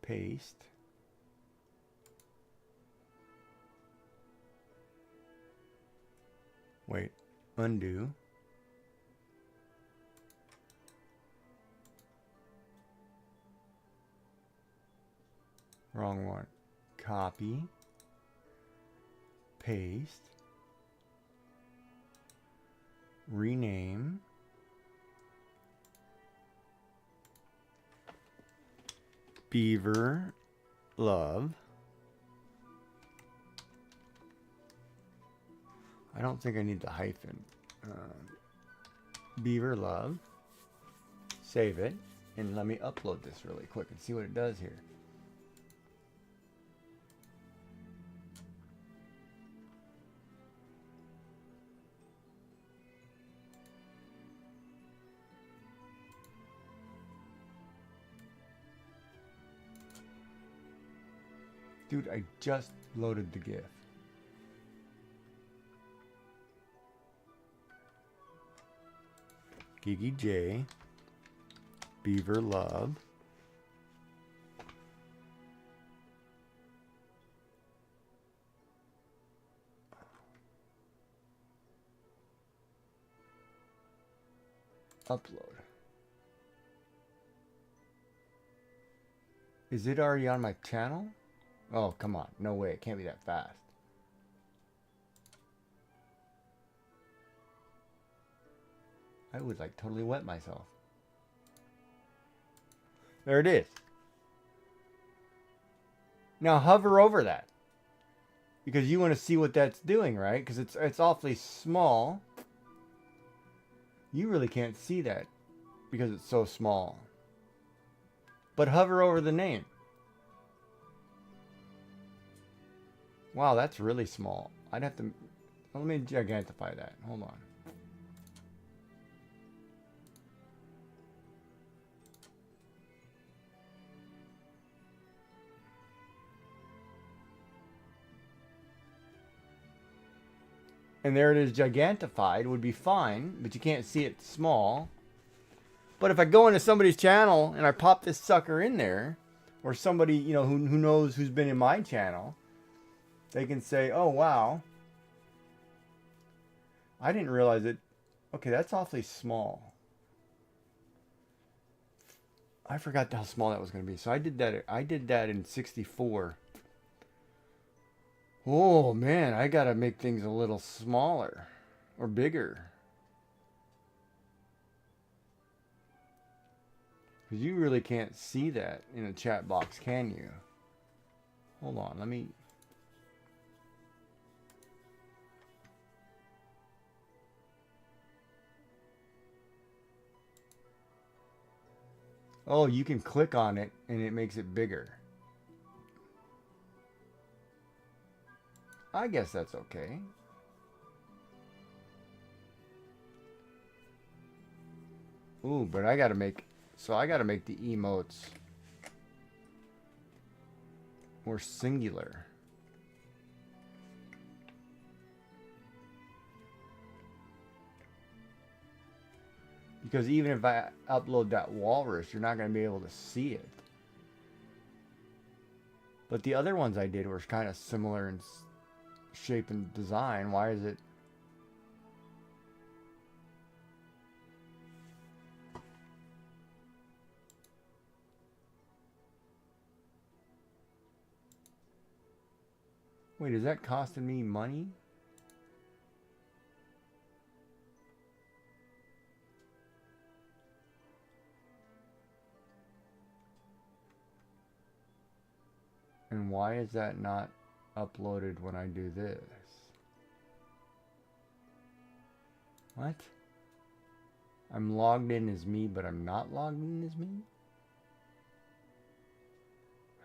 Paste. Wait, undo. Wrong one. Copy. Paste. Rename. Beaver Love. I don't think I need the hyphen. Beaver love. Save it. And let me upload this really quick and see what it does here. Dude, I just loaded the GIF. Gigi J. Beaver love. Upload. Is it already on my channel? Oh, come on. No way. It can't be that fast. I would like totally wet myself. There it is. Now hover over that. Because you want to see what that's doing, right? Because it's awfully small. You really can't see that because it's so small. But hover over the name. Wow, that's really small. I'd have to... Let me gigantify that. Hold on. And there it is, gigantified. Would be fine, but you can't see it small. But if I go into somebody's channel and I pop this sucker in there, or somebody, you know, who knows who's been in my channel, they can say, oh, wow. I didn't realize it. Okay, that's awfully small. I forgot how small that was going to be. So I did that in 64. Oh, man, I got to make things a little smaller or bigger. Because you really can't see that in a chat box, can you? Hold on, let me... Oh, you can click on it and it makes it bigger. I guess that's okay. Ooh, but I gotta make... So I gotta make the emotes more singular. Because even if I upload that walrus, you're not going to be able to see it. But the other ones I did were kind of similar in shape and design. Why is it... Wait, is that costing me money? And why is that not uploaded when I do this? What? I'm logged in as me, but I'm not logged in as me?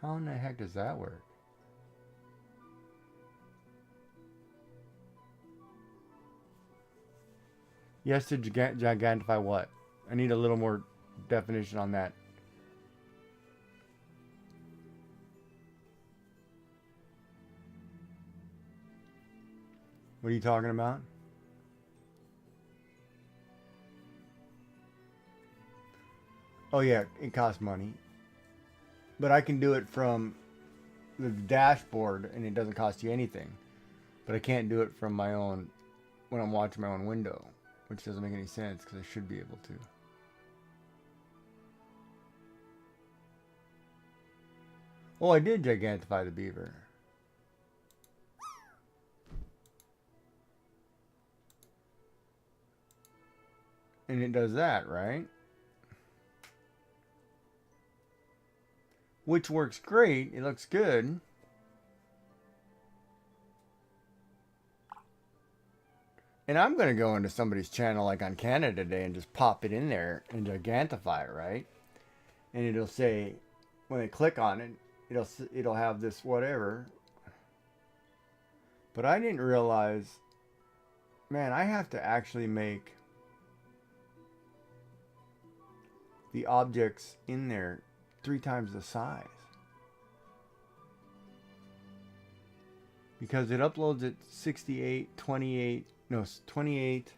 How in the heck does that work? Yes, to gigantify what? I need a little more definition on that. What are you talking about? Oh yeah, it costs money. But I can do it from the dashboard and it doesn't cost you anything. But I can't do it from my own, when I'm watching my own window. Which doesn't make any sense because I should be able to. Oh, I did gigantify the beaver. And it does that, right? Which works great. It looks good. And I'm going to go into somebody's channel like on Canada Day and just pop it in there and gigantify it, right? And it'll say, when they click on it, it'll have this whatever. But I didn't realize, man, I have to actually make the objects in there 3 times the size. Because it uploads at 68, 28, no, 28,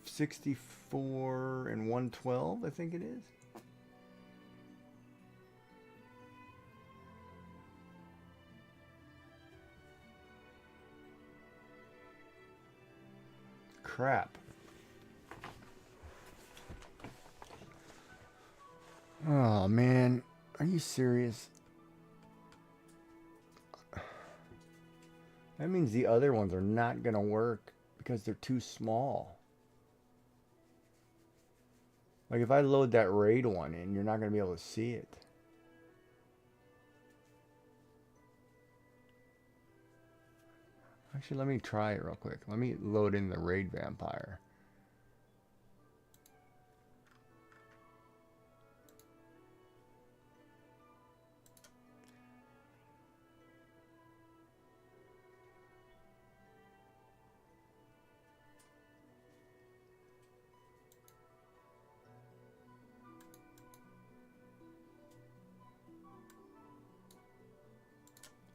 64, and 112, I think it is. Crap. Oh, man. Are you serious? That means the other ones are not going to work because they're too small. Like if I load that RAID one in, you're not going to be able to see it. Actually, let me try it real quick. Let me load in the RAID vampire.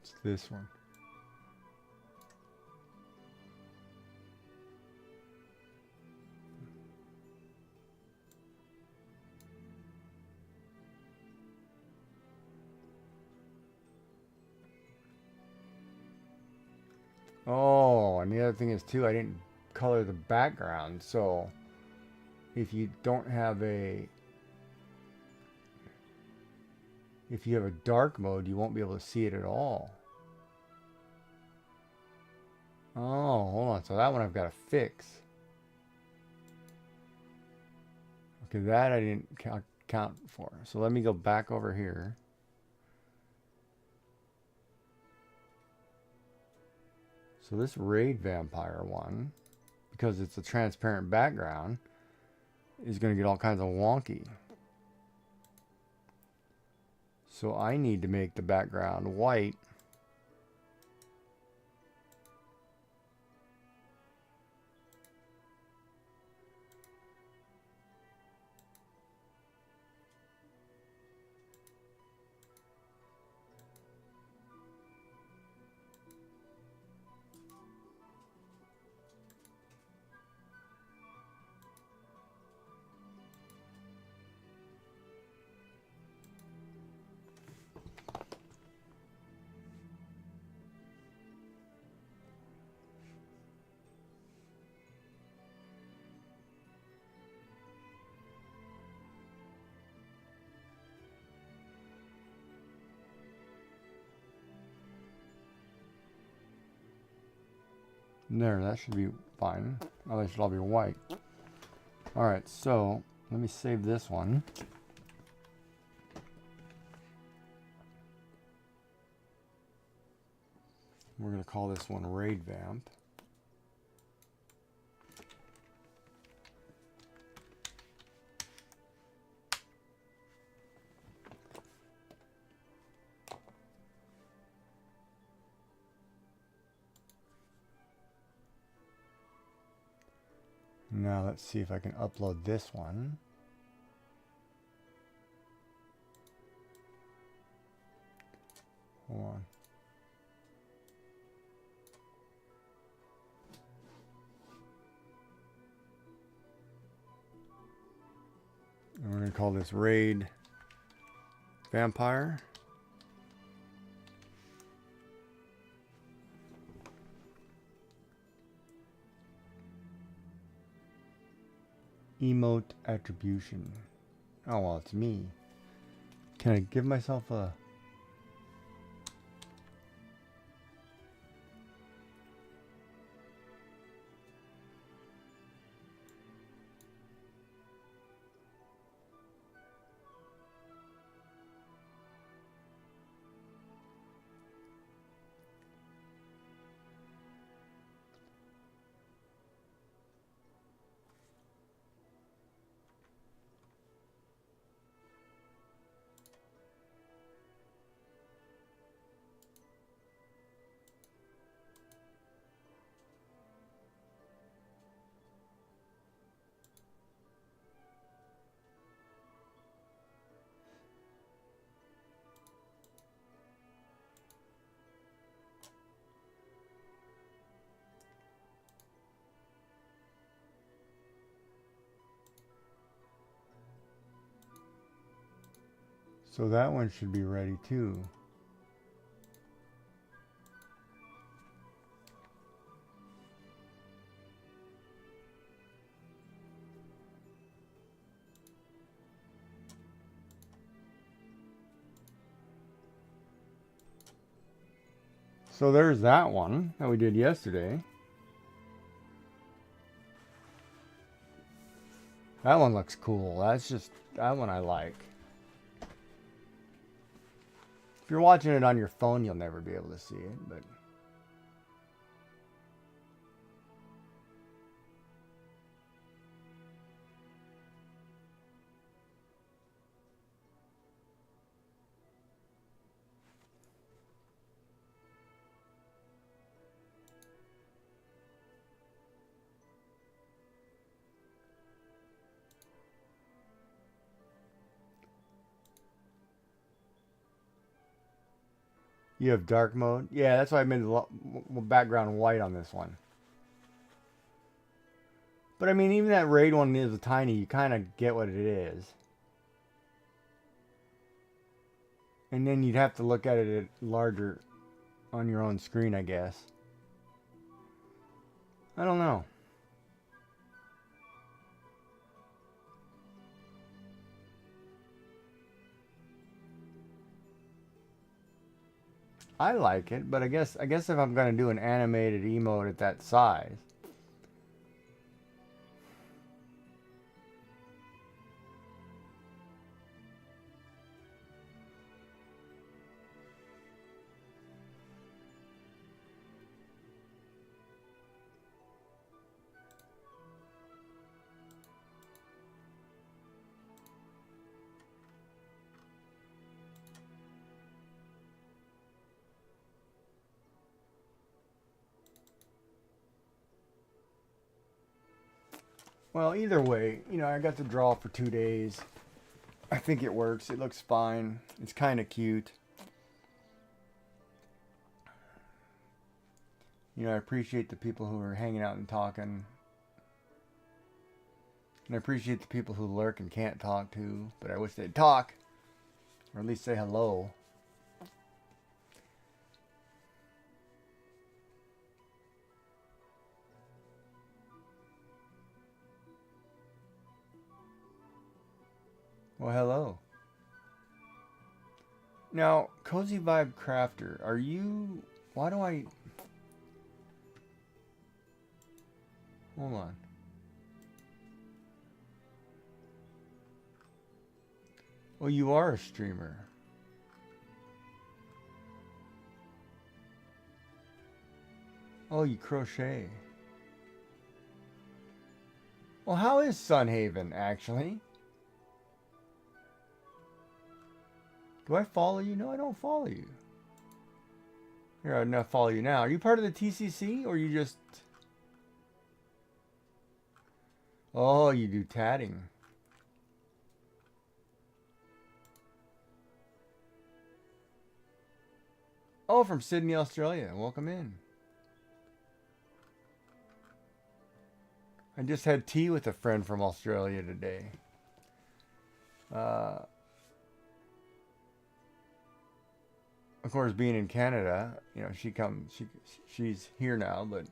It's this one. Oh, and the other thing is too, I didn't color the background. So if you don't have a, if you have a dark mode, you won't be able to see it at all. Oh, hold on. So that one I've got to fix. Okay, that I didn't count for. So let me go back over here. So this RAID vampire one, because it's a transparent background, is going to get all kinds of wonky. So I need to make the background white. There, that should be fine. Oh, they should all be white. Alright, so let me save this one. We're going to call this one RAID Vamp. Now let's see if I can upload this one. Hold on. And we're going to call this RAID Vampire. Emote attribution. Oh, well, it's me. Can I give myself a... So that one should be ready too. So there's that one that we did yesterday. That one looks cool. That one I like. If you're watching it on your phone, you'll never be able to see it, but you have dark mode? Yeah, that's why I made the background white on this one. But I mean, even that raid one is tiny. You kind of get what it is. And then you'd have to look at it larger on your own screen, I guess. I don't know. I like it, but I guess if I'm gonna do an animated emote at that size, well, either way, you know, I got to draw for 2 days. I think it works. It looks fine. It's kind of cute. You know, I appreciate the people who are hanging out and talking. And I appreciate the people who lurk and can't talk too. But I wish they'd talk. Or at least say hello. Well, hello. Now, Cozy Vibe Crafter, are you... Why do I... Hold on. Oh, you are a streamer. Oh, you crochet. Well, how is Sunhaven, actually? Do I follow you? No, I don't follow you. Here, I'm not follow you now. Are you part of the TCC, or you just... Oh, you do tatting. Oh, from Sydney, Australia. Welcome in. I just had tea with a friend from Australia today. Of course, being in Canada, you know, she's here now, but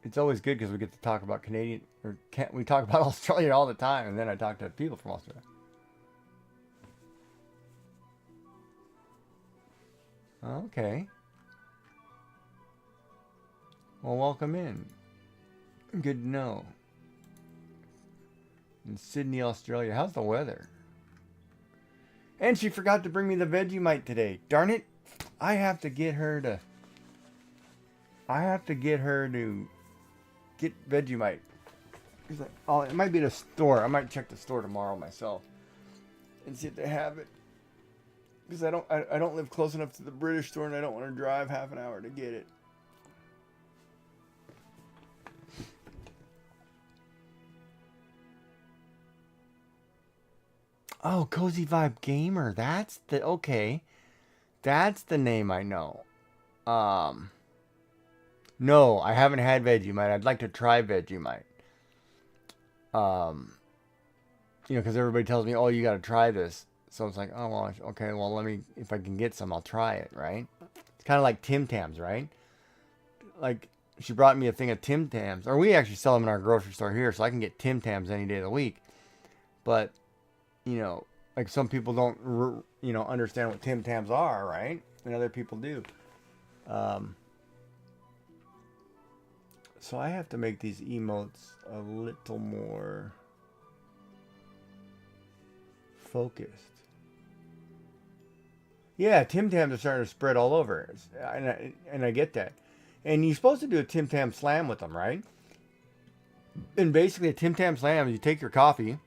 it's always good because we get to talk about we talk about Australia all the time, and then I talk to people from Australia. Okay. Well, welcome in. Good to know. In Sydney, Australia. How's the weather? And she forgot to bring me the Vegemite today. Darn it. I have to get her to get Vegemite. Oh, it might be the store. I might check the store tomorrow myself and see if they have it. Because I don't live close enough to the British store, and I don't want to drive half an hour to get it. Oh, Cozy Vibe Gamer. That's the name I know. No, I haven't had Vegemite. I'd like to try Vegemite. You know, because everybody tells me, oh, you got to try this. So it's like, oh, well, okay, well, let me, if I can get some, I'll try it, right? It's kind of like Tim Tams, right? Like, she brought me a thing of Tim Tams, or we actually sell them in our grocery store here, so I can get Tim Tams any day of the week. But, you know, like some people don't, understand what Tim Tams are, right? And other people do. So I have to make these emotes a little more focused. Yeah, Tim Tams are starting to spread all over, and I get that. And you're supposed to do a Tim Tam slam with them, right? And basically, a Tim Tam slam is you take your coffee,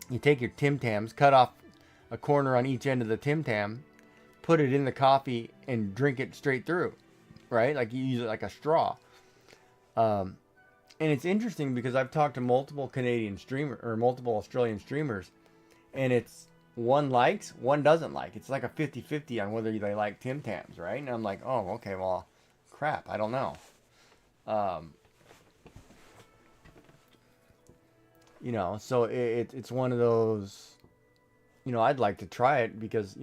you take your Tim Tams, cut off a corner on each end of the Tim Tam, put it in the coffee, and drink it straight through, right? Like you use it like a straw. And it's interesting because I've talked to multiple Canadian streamers or multiple Australian streamers, and it's one likes, one doesn't like. It's like a 50-50 on whether they like Tim Tams, right? And I'm like, oh, okay, well, crap, I don't know. So it's one of those, I'd like to try it because,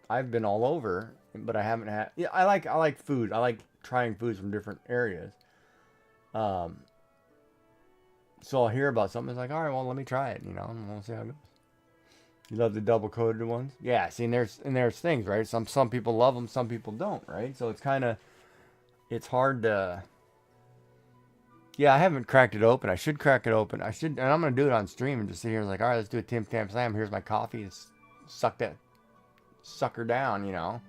I've been all over, but I haven't had, yeah, I like food. I like trying foods from different areas. So I'll hear about something. It's like, all right, well, let me try it, and we'll see how it goes. You love the double coated ones? Yeah, see, and there's things, right? Some people love them, some people don't, right? So it's hard to. Yeah, I haven't cracked it open. I should crack it open. And I'm gonna do it on stream and just sit here and like, all right, let's do a Tim Tam Slam. Here's my coffee. Suck that sucker down, And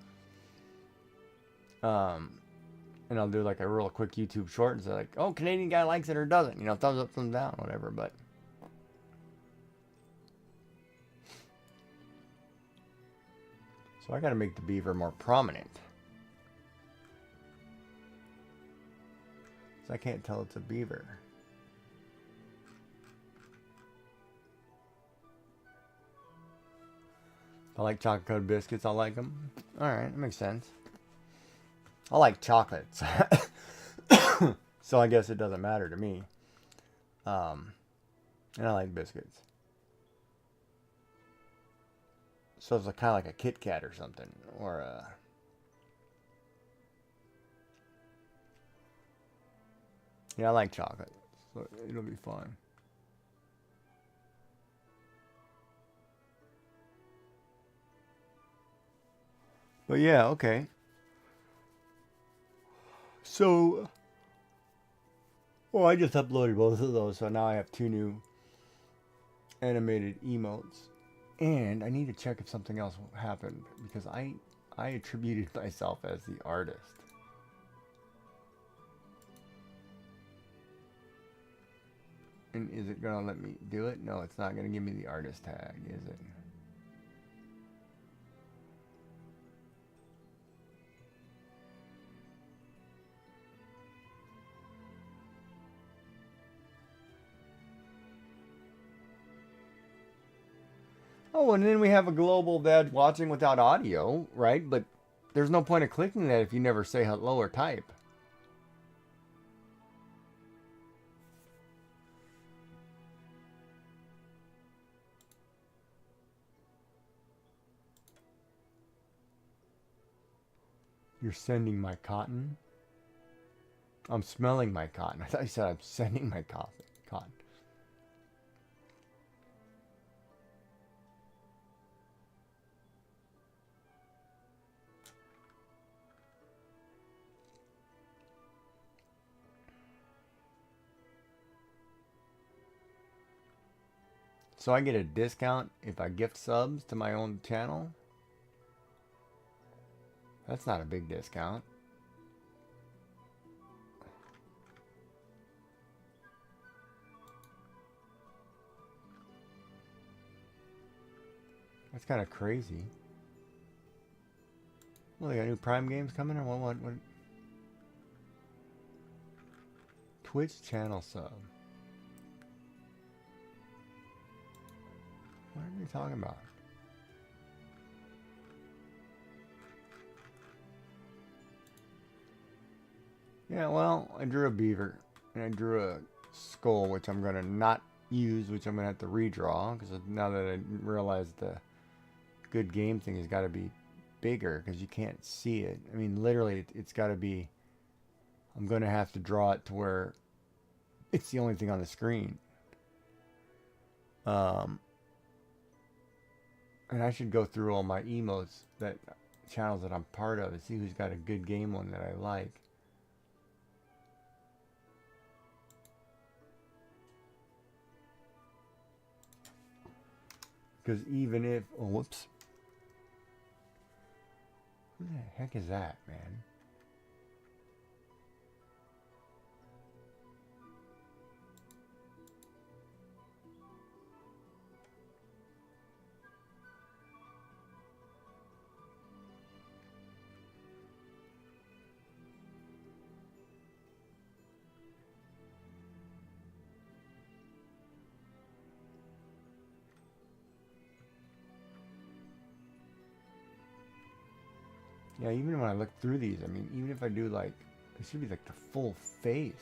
I'll do like a real quick YouTube short and say like, oh, Canadian guy likes it or doesn't, thumbs up, thumbs down, whatever. But so I got to make the beaver more prominent. So I can't tell it's a beaver. I like chocolate covered biscuits. I like them. All right, that makes sense. I like chocolates. So I guess it doesn't matter to me. And I like biscuits. So it's kind of like a Kit Kat or something. Or a... Yeah, I like chocolate. So it'll be fun. But yeah, okay. So... Well, I just uploaded both of those, so now I have 2 new animated emotes. And I need to check if something else happened, because I attributed myself as the artist. And is it going to let me do it? No, it's not going to give me the artist tag, is it? Oh, and then we have a global dad watching without audio, right? But there's no point of clicking that if you never say hello or type. You're sending my cotton? I'm smelling my cotton. I thought you said I'm sending my cotton. So I get a discount if I gift subs to my own channel? That's not a big discount. That's kind of crazy. Well, they got new Prime games coming or what? Twitch channel sub. What are they talking about? Yeah, well, I drew a beaver. And I drew a skull, which I'm going to not use, which I'm going to have to redraw. Because now that I realized good game thing has got to be bigger because you can't see it. I mean, literally, it's got to be. I'm going to have to draw it to where it's the only thing on the screen. And I should go through all my emotes, that channels that I'm part of, and see who's got a good game one that I like. Because even if, oh, whoops. Who the heck is that, man? Yeah, even when I look through these, I mean, even if I do like, it should be like the full face.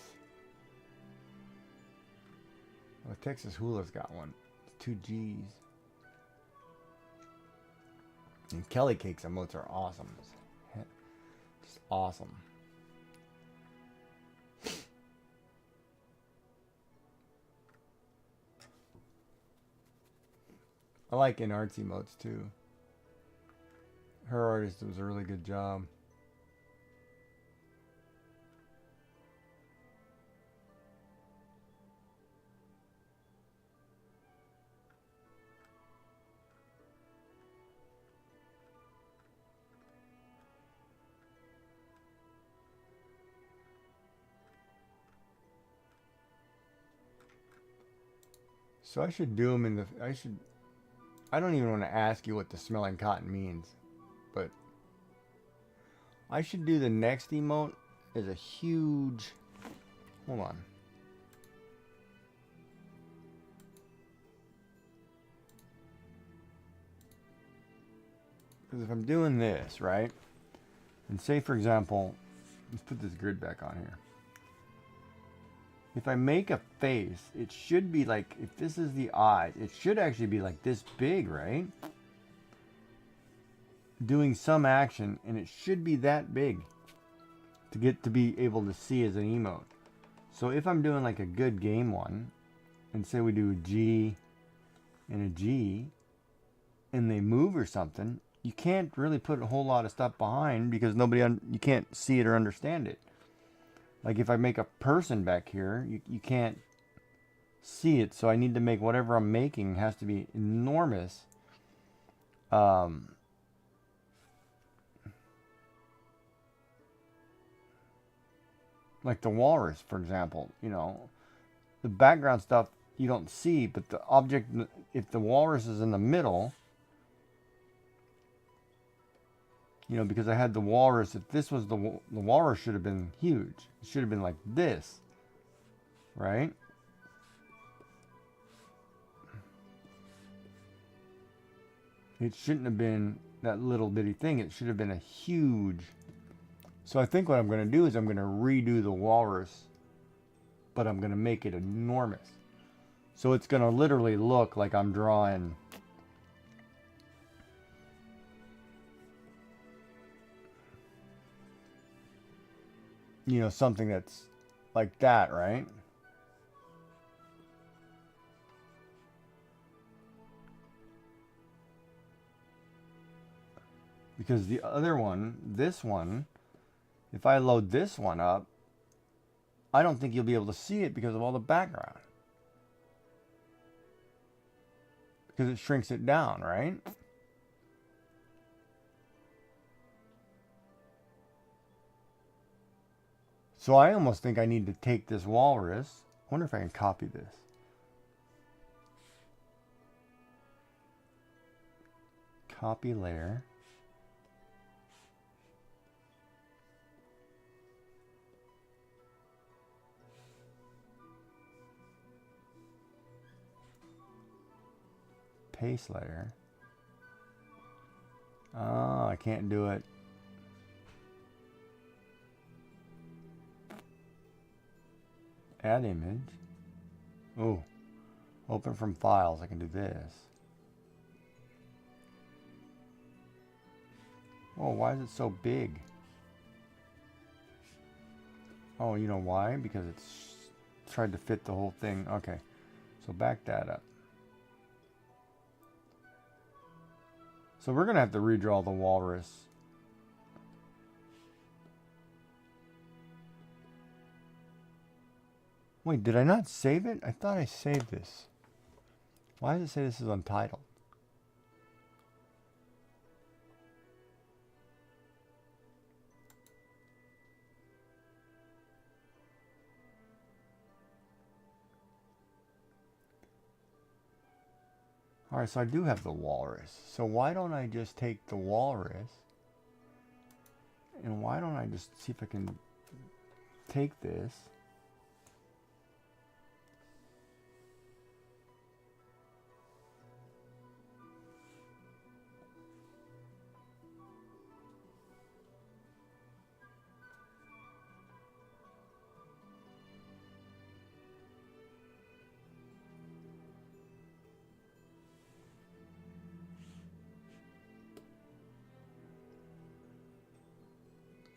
Well, Texas Hula's got one. It's 2 G's. And Kelly Cake's emotes are awesome. Just awesome. I like In Arts emotes too. Her artist does a really good job. So I should do them in the, I don't even want to ask you what the smelling cotton means, but I should do the next emote as a huge, hold on. Because if I'm doing this, right, and say for example, let's put this grid back on here. If I make a face, it should be like, if this is the eyes, it should actually be like this big, right? Doing some action, and it should be that big to get to be able to see as an emote. So if I'm doing like a good game one, and say we do a G and a G, and they move or something, you can't really put a whole lot of stuff behind because you can't see it or understand it. Like if I make a person back here, you can't see it, so I need to make whatever I'm making has to be enormous. Like the walrus, for example, you know, the background stuff you don't see, but the object, if the walrus is in the middle, you know, because I had the walrus, if this was the walrus should have been huge. It should have been like this, right? It shouldn't have been that little bitty thing. It should have been a huge. So I think what I'm going to do is I'm going to redo the walrus, but I'm going to make it enormous. So it's going to literally look like I'm drawing, you know, something that's like that, right? Because the other one, this one, if I load this one up, I don't think you'll be able to see it because of all the background. Because it shrinks it down, right? So I almost think I need to take this walrus. I wonder if I can copy this. Copy layer. Paste layer. Oh, I can't do it. Add image. Oh, open from files. I can do this. Oh, why is it so big? Oh, you know why? Because it's tried to fit the whole thing. Okay, so back that up. So we're gonna have to redraw the walrus. Wait, did I not save it? I thought I saved this. Why does it say this is untitled? Alright, so I do have the walrus. So why don't I just take the walrus, and why don't I just see if I can take this,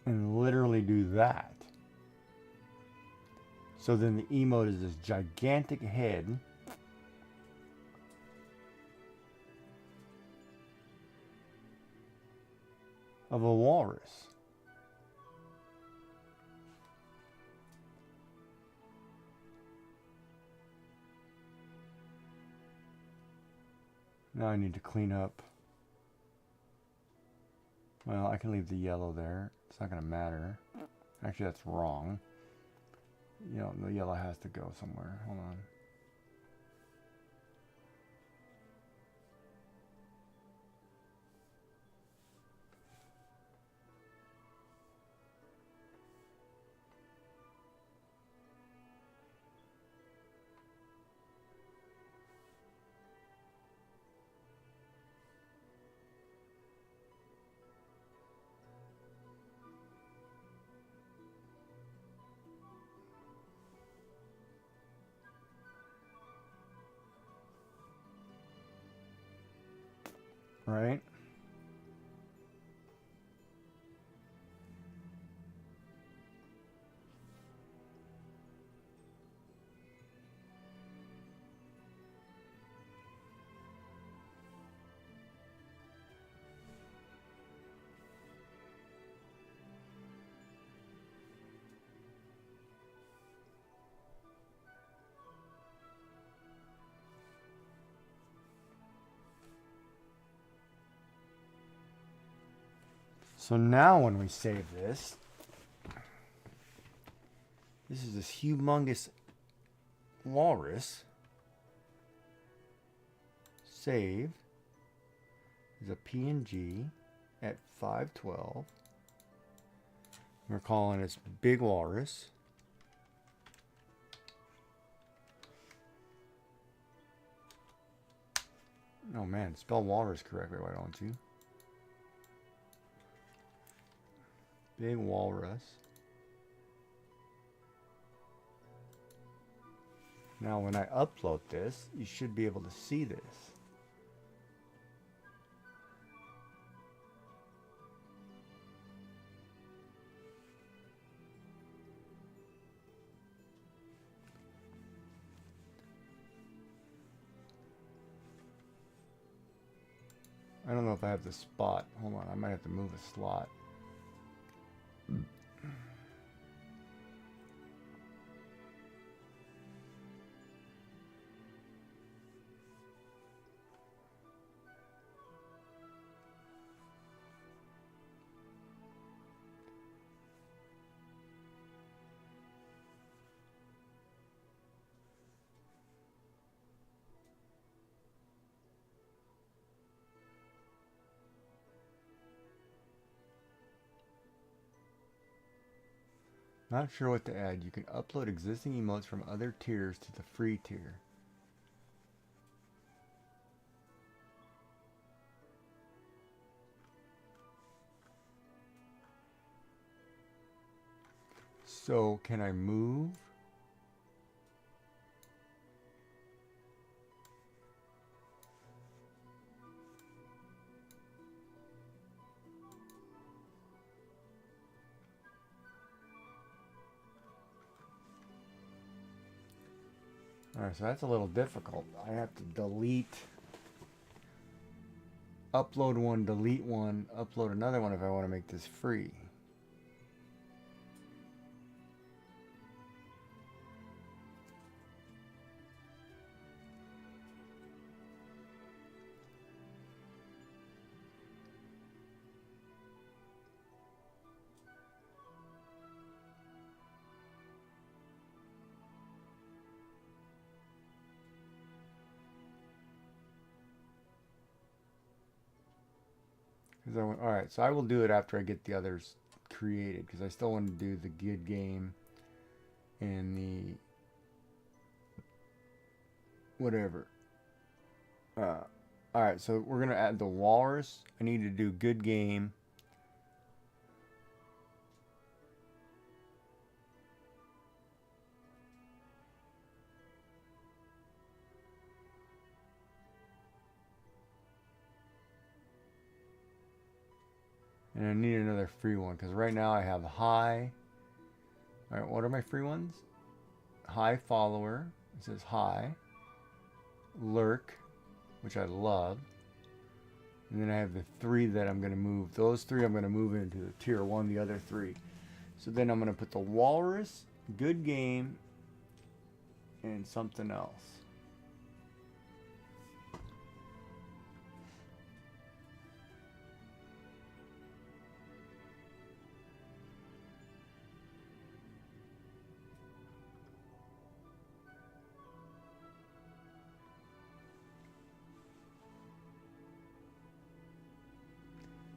and literally do that. So then the emote is this gigantic head of a walrus. Now I need to clean up. Well, I can leave the yellow there. It's not going to matter. Actually, that's wrong. You know, the yellow has to go somewhere. Hold on. Right? So now when we save this, this is this humongous walrus. Save is a PNG at 512. We're calling this Big Walrus. Oh man, spell walrus correctly, why don't you? Big Walrus. Now when I upload this, you should be able to see this. I don't know if I have the spot. Hold on, I might have to move a slot. Not sure what to add. You can upload existing emotes from other tiers to the free tier. So can I move? Alright, so that's a little difficult. I have to delete, upload one, delete one, upload another one if I want to make this free. Alright, so I will do it after I get the others created, because I still want to do the good game and the whatever. Alright, so we're going to add the walrus. I need to do good game. And I need another free one, because right now I have high. Alright, what are my free ones? High follower. It says high. Lurk, which I love. And then I have the 3 that I'm going to move. Those 3 I'm going to move into the tier 1, the other 3. So then I'm going to put the walrus, good game, and something else.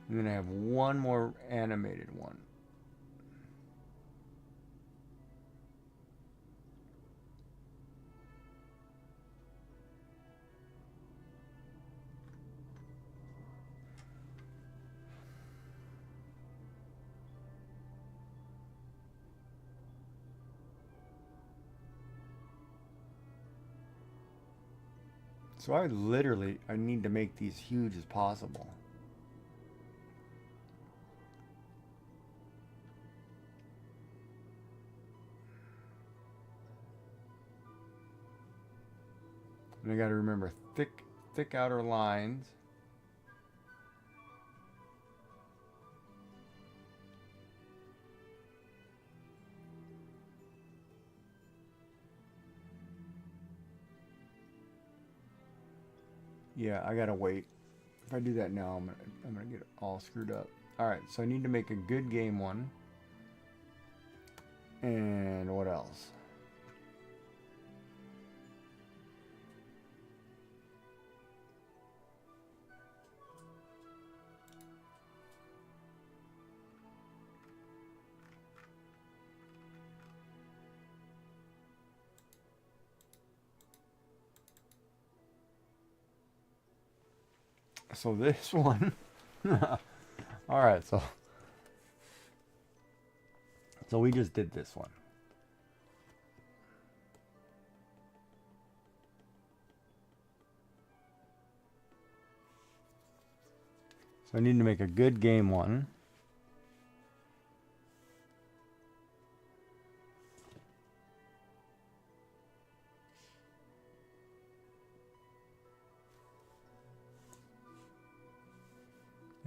And then I have one more animated one. So I need to make these huge as possible. And I got to remember thick outer lines. Yeah, I gotta wait. If I do that now, I'm gonna get it all screwed up. All right, so I need to make a good game one. And what else? So this one. All right, so we just did this one. So I need to make a good game one.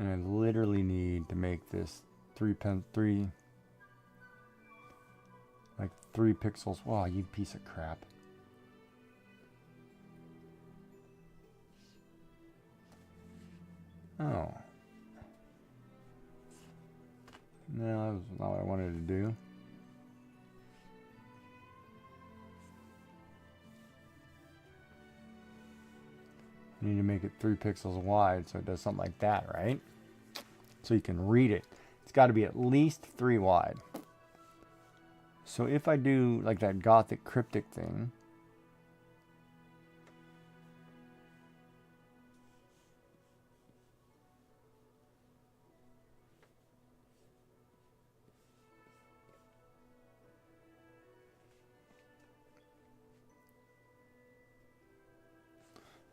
And I literally need to make this 3 pixels. Wow, you piece of crap. Oh. No, that was not what I wanted to do. I need to make it 3 pixels wide so it does something like that, right? So you can read it. It's got to be at least 3 wide. So if I do like that gothic cryptic thing,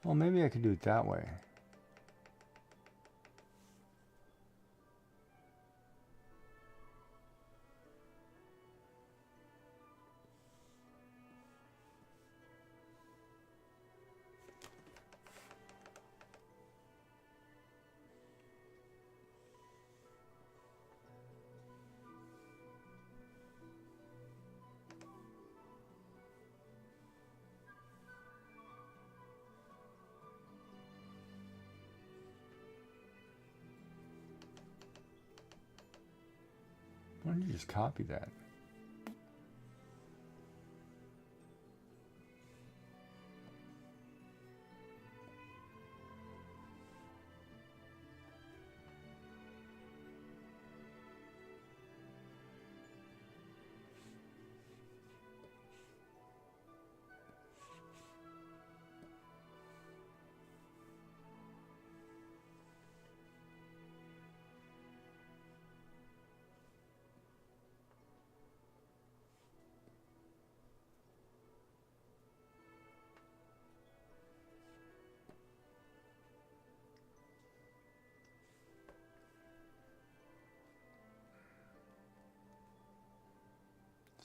well, maybe I could do it that way. don't you just copy that?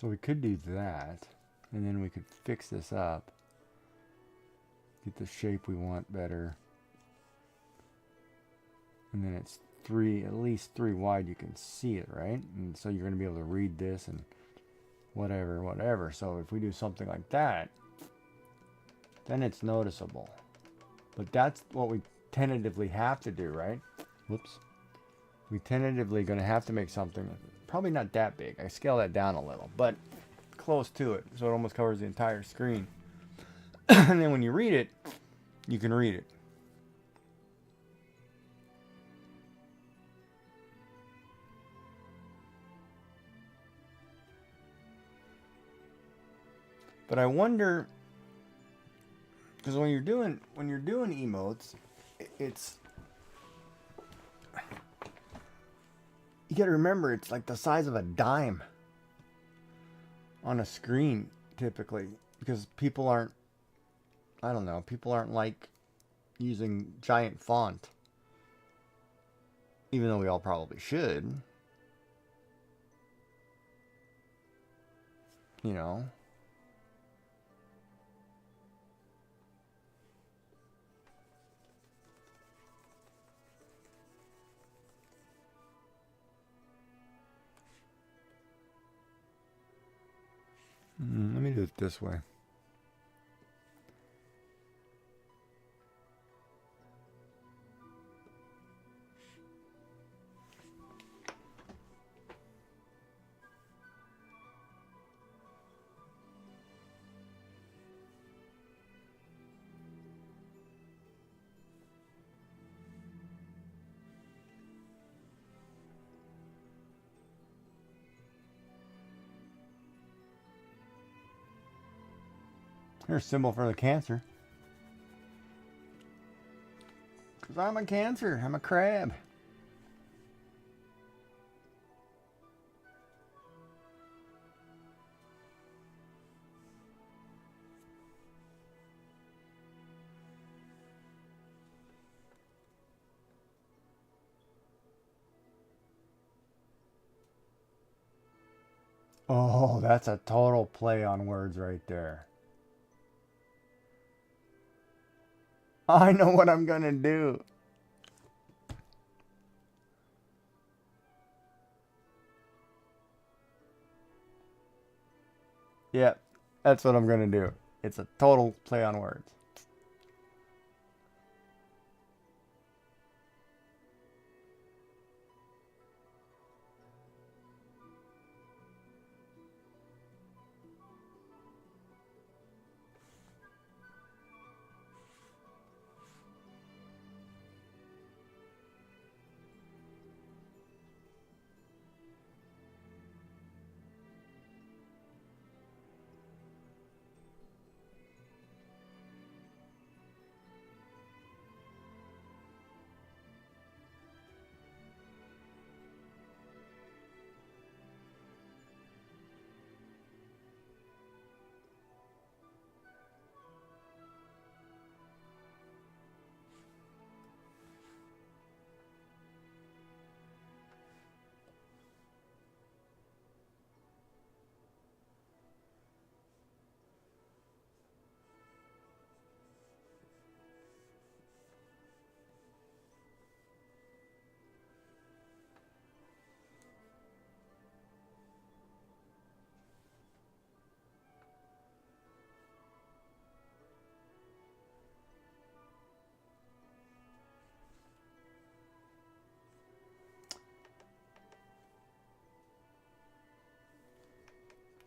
So we could do that, and then we could fix this up, get the shape we want better, and then it's at least three wide. You can see it, right? And so you're going to be able to read this and whatever. So if we do something like that, then it's noticeable. But that's what we tentatively have to do, right? Whoops. We tentatively going to have to make something probably not that big. I scale that down a little, but close to it, so it almost covers the entire screen. And then when you read it, you can read it. But I wonder, because when you're doing emotes, it's, you got to remember, it's like the size of a dime on a screen typically, because people aren't, I don't know, people aren't like using giant font, even though we all probably should, you know. Let me do it this way. Here's a symbol for the cancer. Because I'm a cancer. I'm a crab. Oh, that's a total play on words right there. I know what I'm going to do. Yeah, that's what I'm going to do. It's a total play on words.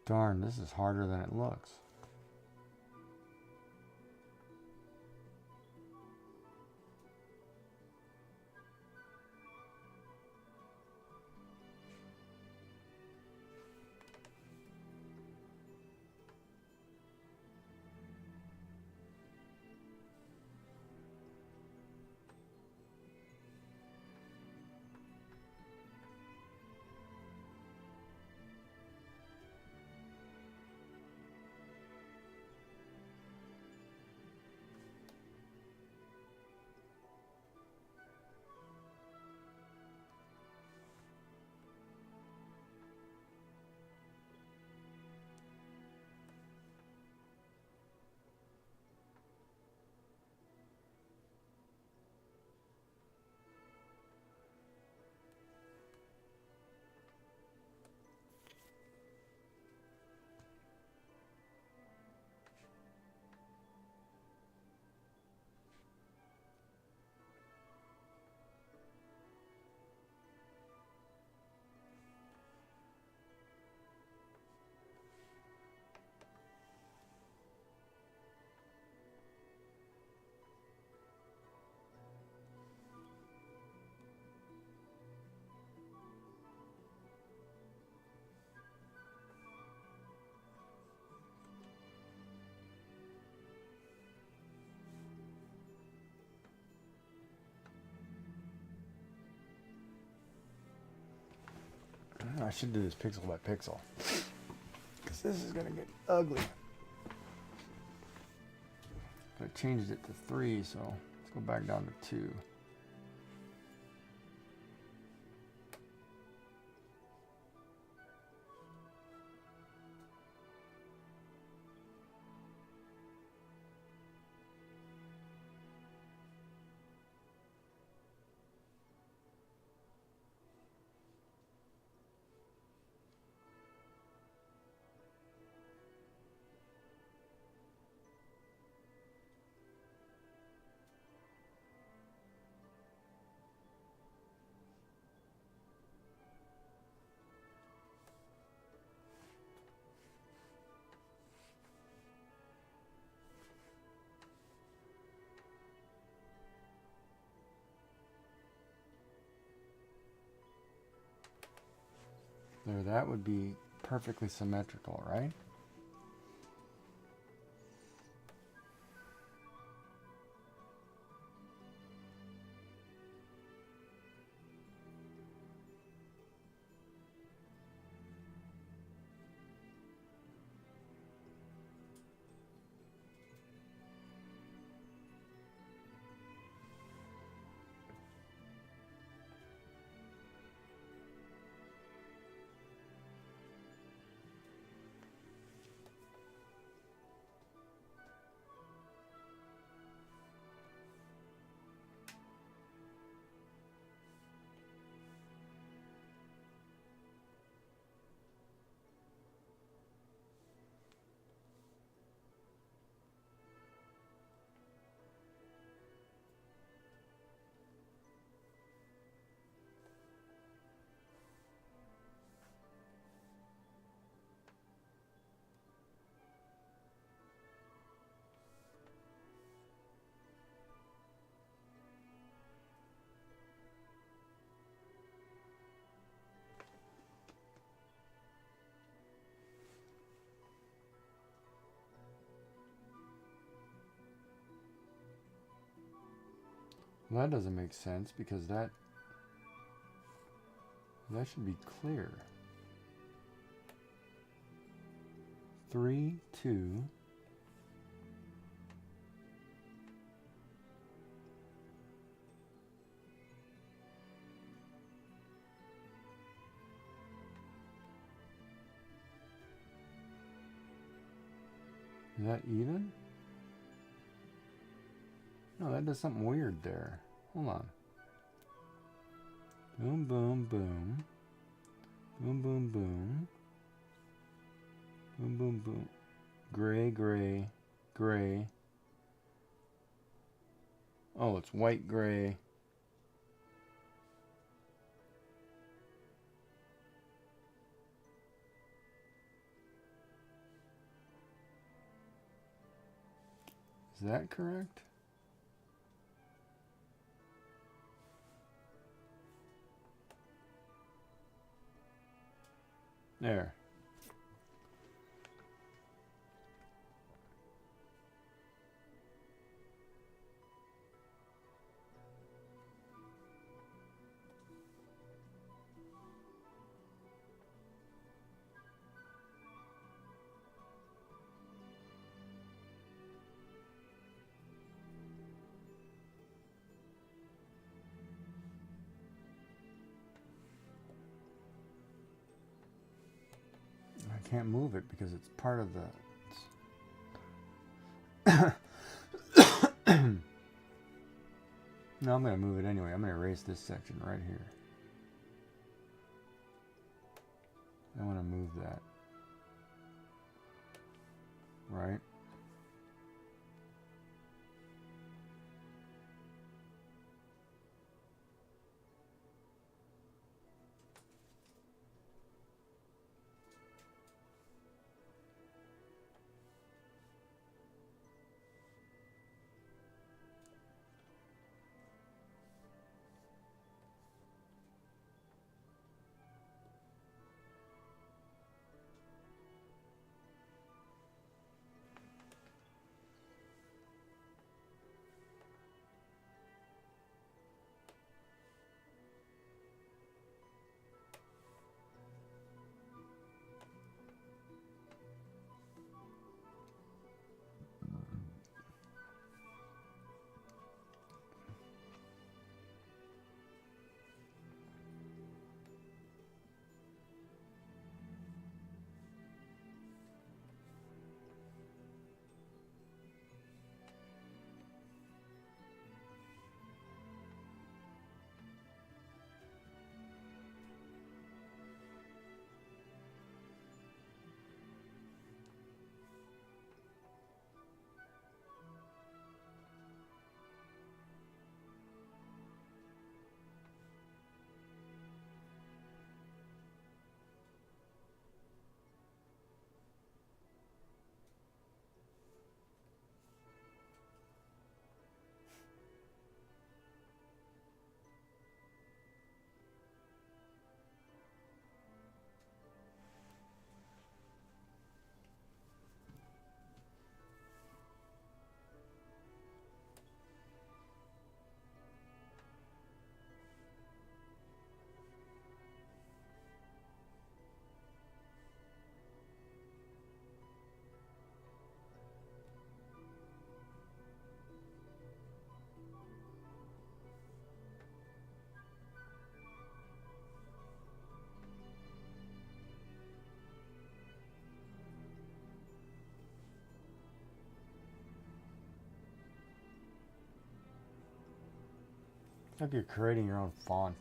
Darn, this is harder than it looks. I should do this pixel by pixel, because this is going to get ugly. I changed it to 3, so let's go back down to 2. There, that would be perfectly symmetrical, right? Well, that doesn't make sense, because that should be clear. 3, 2. Is that even? No, that does something weird there. Hold on. Boom, boom, boom. Boom, boom, boom. Boom, boom, boom. Gray, gray, gray. Oh, it's white, gray. that correct? There. I can't move it because it's part of the... No, I'm going to move it anyway. I'm going to erase this section right here. I want to move that. Right? It's like you're creating your own font.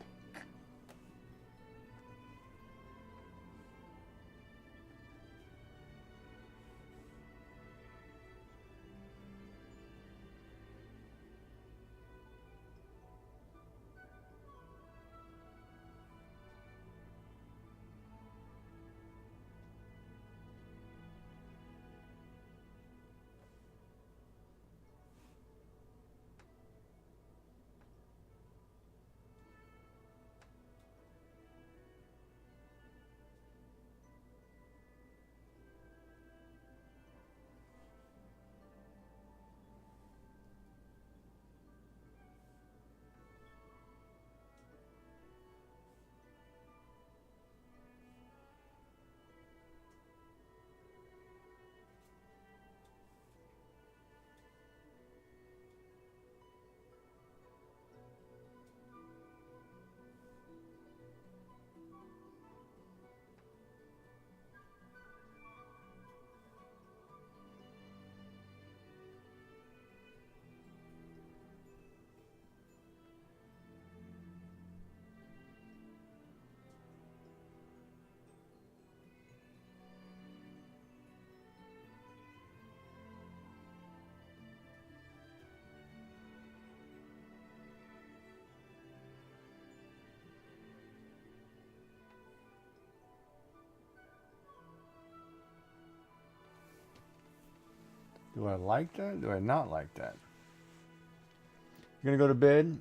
Do I like that? Do I not like that? You're gonna go to bed?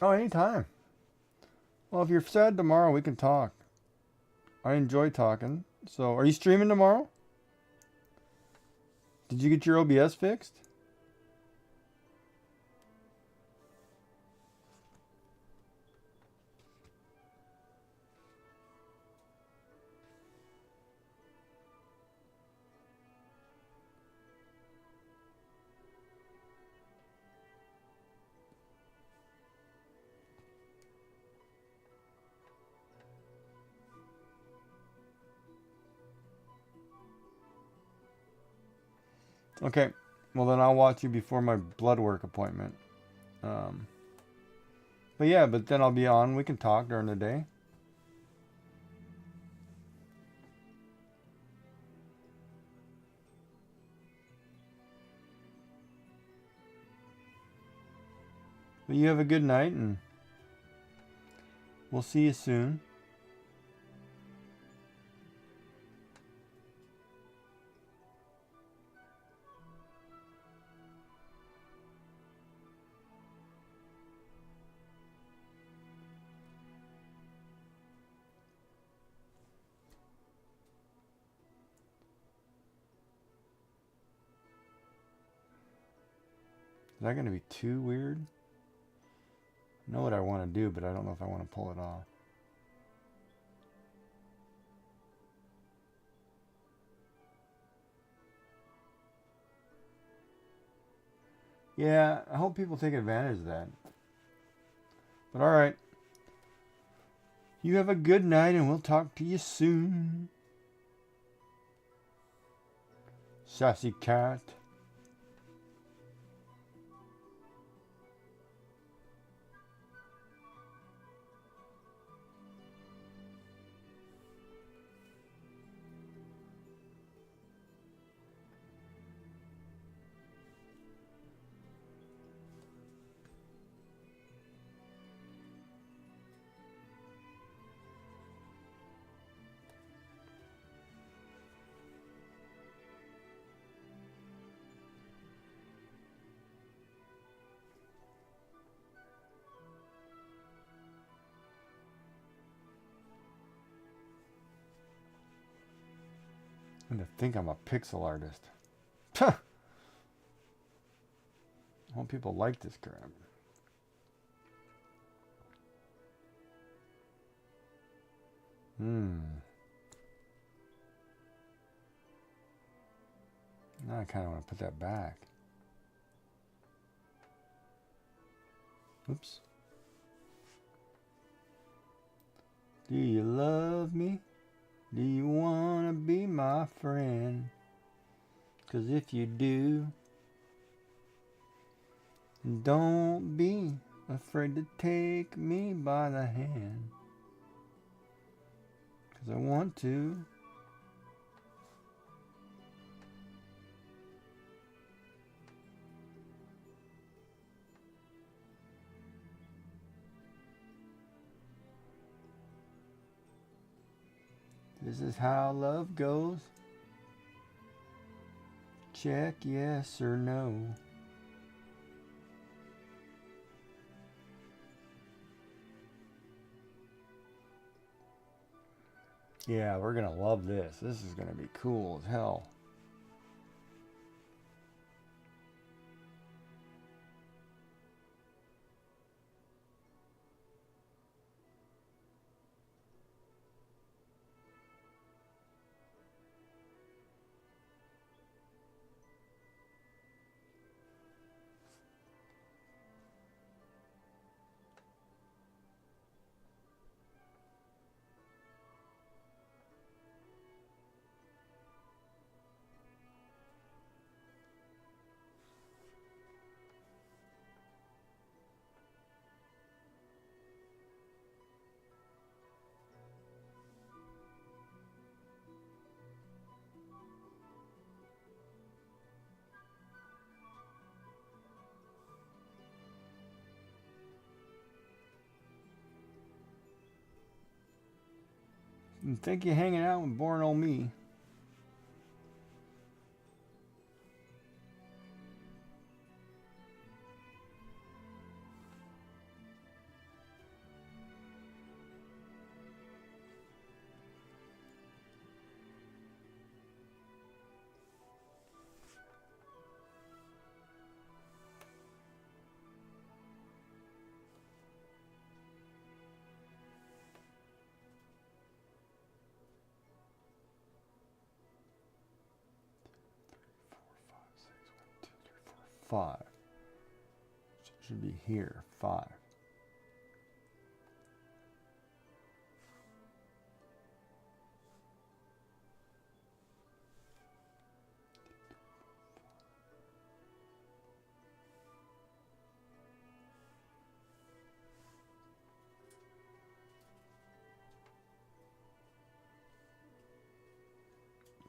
Oh, anytime. Well, if you're sad tomorrow, we can talk. I enjoy talking. So, are you streaming tomorrow? Did you get your OBS fixed? Okay. Well, then I'll watch you before my blood work appointment. But yeah, but then I'll be on. We can talk during the day. But you have a good night, and we'll see you soon. Is that going to be too weird? I know what I want to do, but I don't know if I want to pull it off. Yeah, I hope people take advantage of that. But alright. You have a good night, and we'll talk to you soon. Sassy cat. And to think I'm a pixel artist. I hope people like this crap. Now I kind of want to put that back. Oops. Do you love me? Do you want to be my friend? 'Cause if you do, don't be afraid to take me by the hand. 'Cause I want to. This is how love goes. Check yes or no. Yeah, we're gonna love this. This is gonna be cool as hell. And thank you hanging out with boring old me. 5. So it should be here, 5.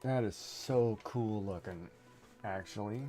That is so cool looking, actually.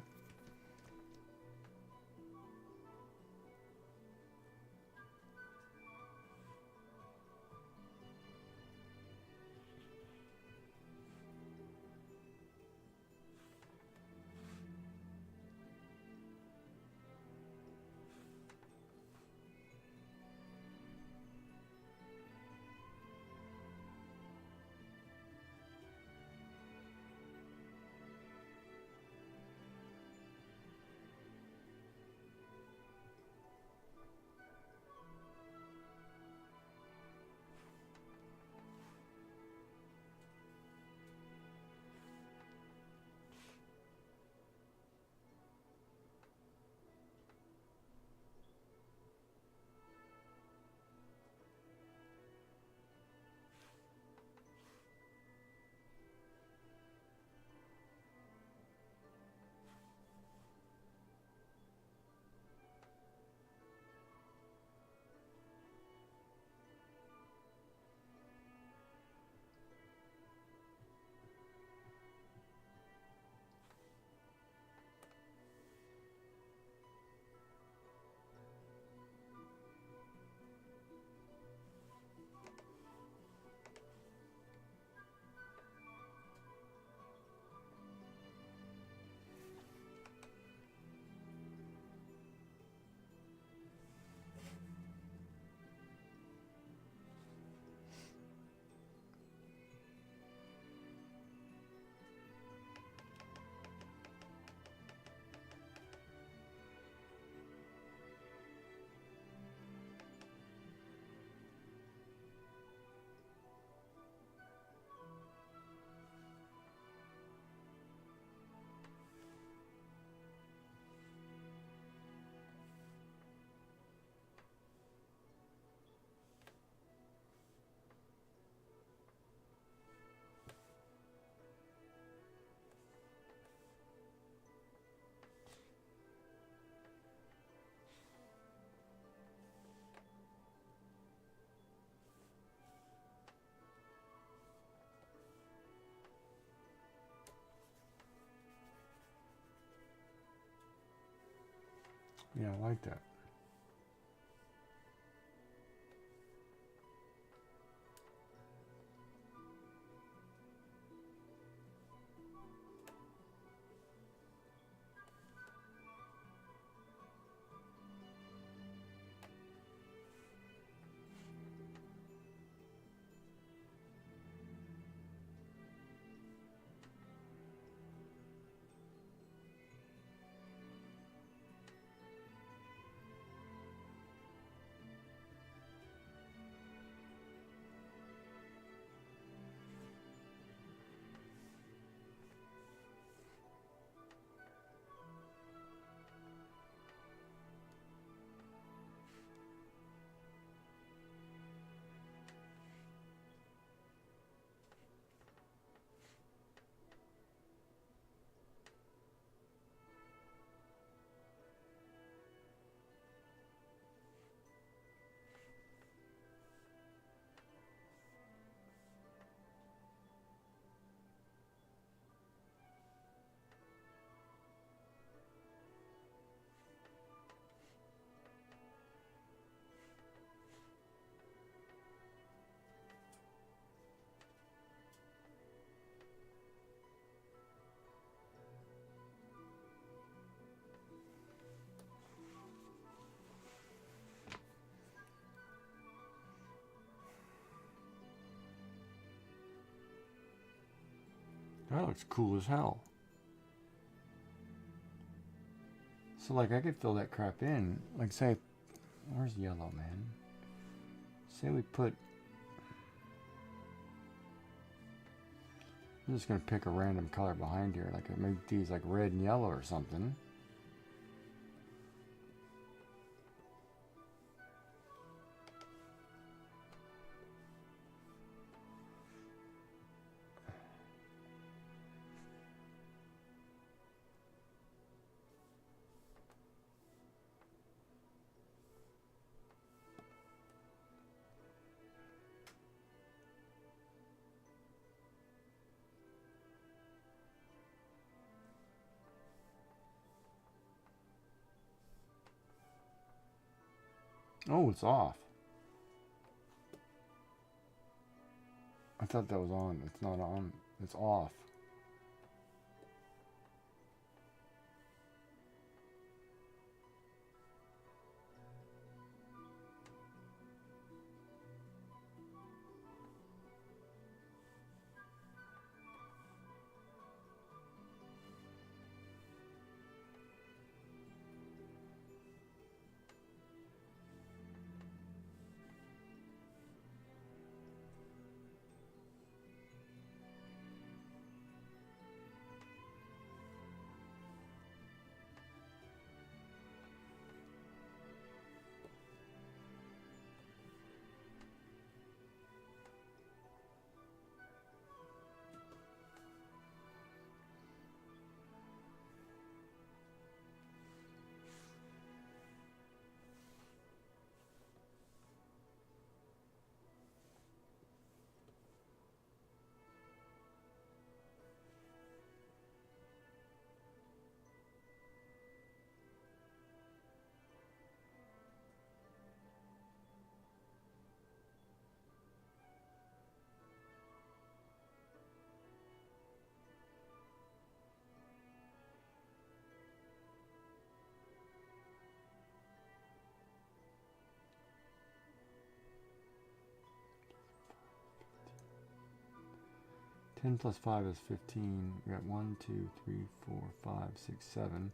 Yeah, I like that. That looks cool as hell. So like I could fill that crap in. Like say, where's yellow, man? Say we put, I'm just gonna pick a random color behind here. Like make these like red and yellow or something. Oh, it's off. I thought that was on. It's not on. It's off. Ten plus 5 is 15. We got 1, 2, 3, 4, 5, 6, 7,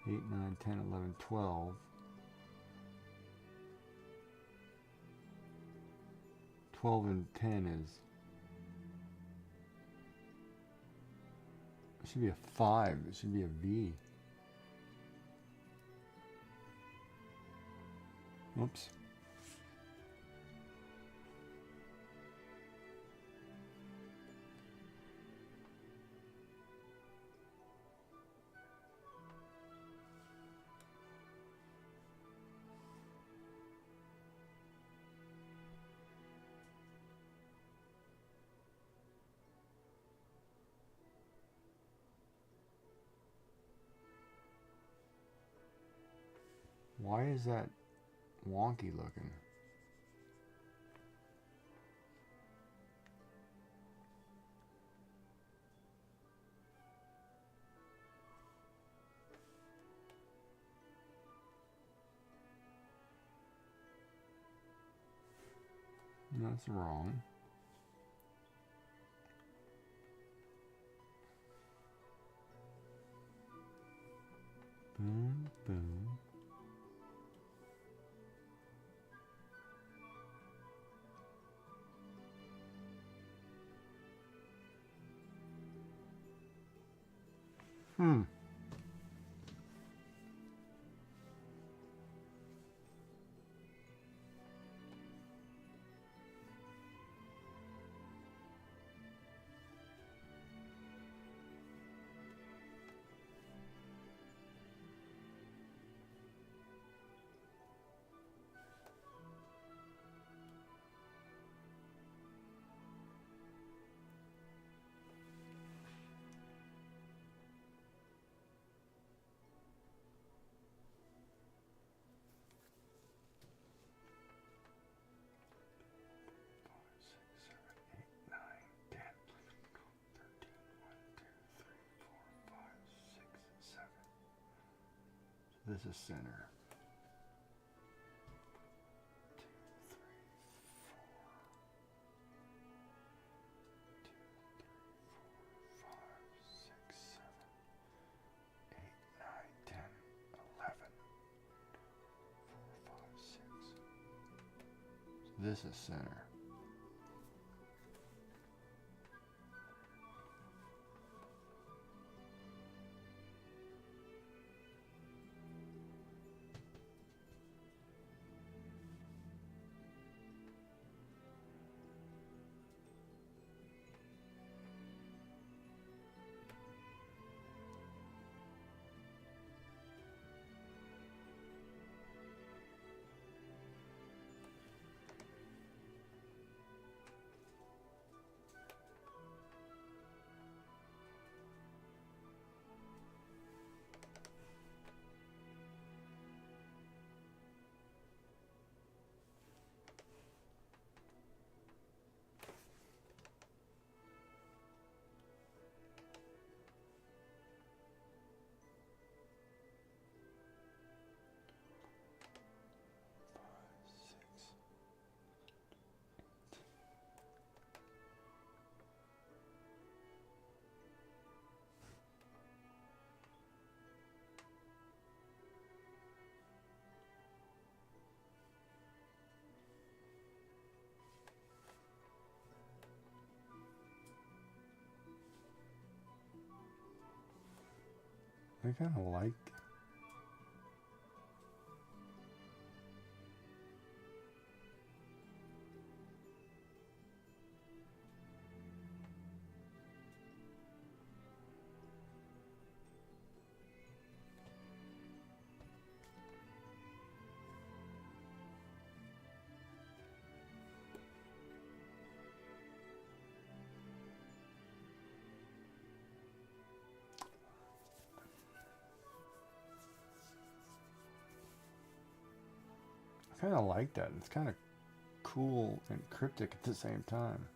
8, 9, 10, 11, 12. 12 and 10 is... It should be a 5. It should be a V. Oops. Why is that wonky looking? That's wrong. Boom, boom. Hmm. This is center. 2, 3, 4, 5, 6, 7, 8, 9, 10, 11, 4, 5, 6. This is center. I kind of like. I kind of like that. It's kind of cool and cryptic at the same time.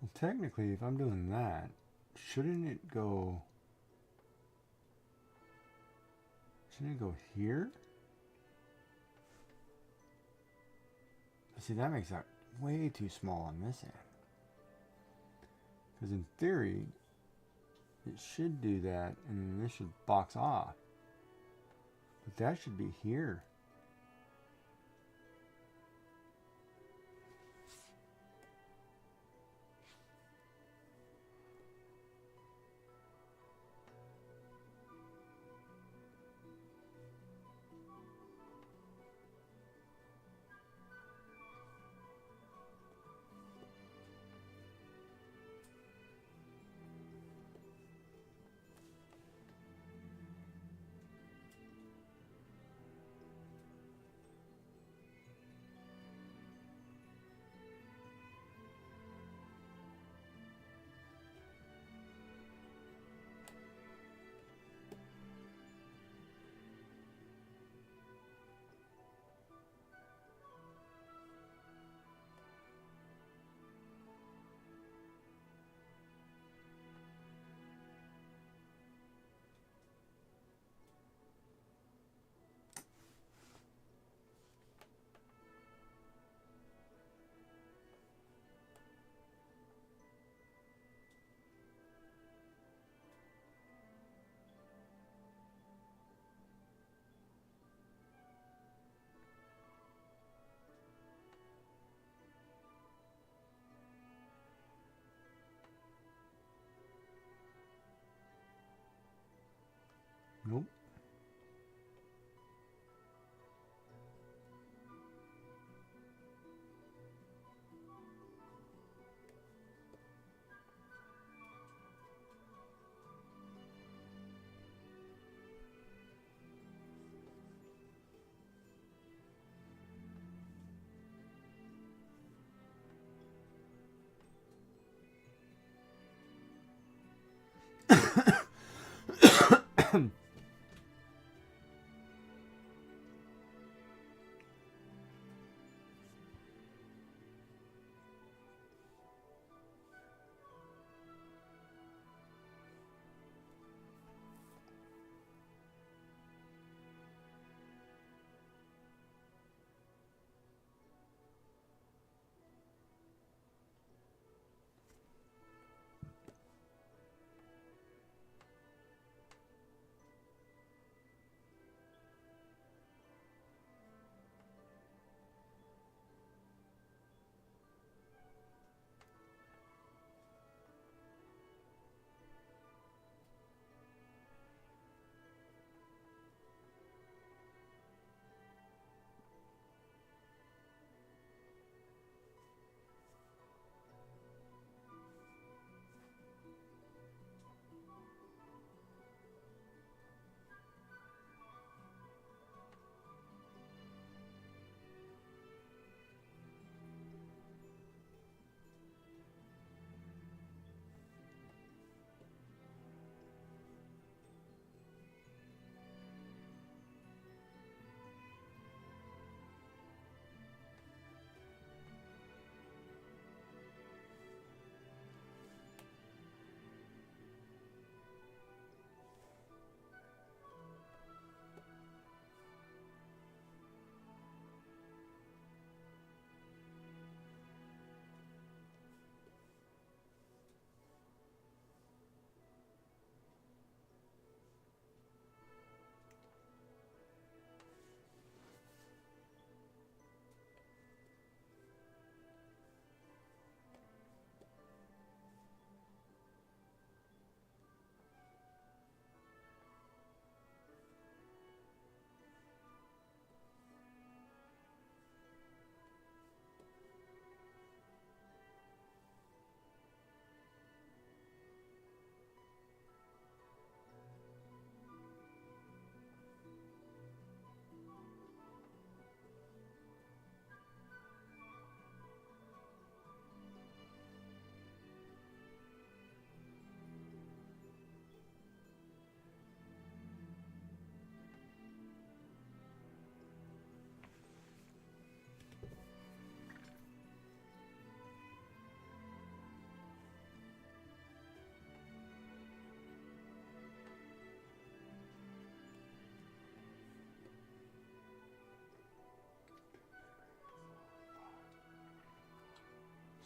Well, technically, if I'm doing that, shouldn't it go? Shouldn't it go here? See, that makes that way too small on this end. Because in theory, it should do that, and then this should box off. But that should be here. Nope.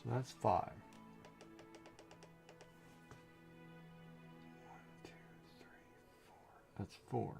So that's 5. 1, 2, 3, 4. That's 4.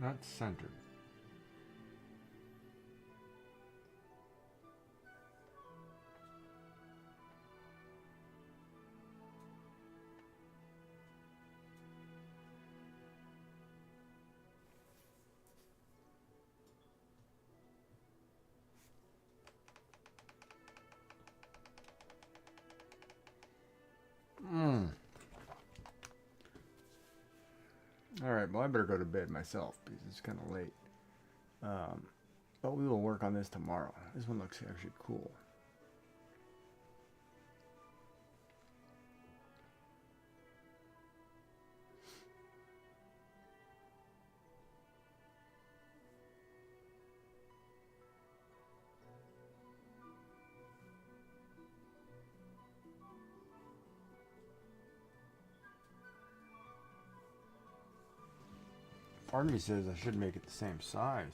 That's centered. Alright, well I better go to bed myself because it's kind of late. But we will work on this tomorrow. This one looks actually cool. Part of me says I should make it the same size.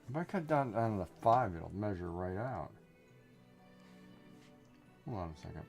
If I cut down to 5, it'll measure right out. Hold on a second.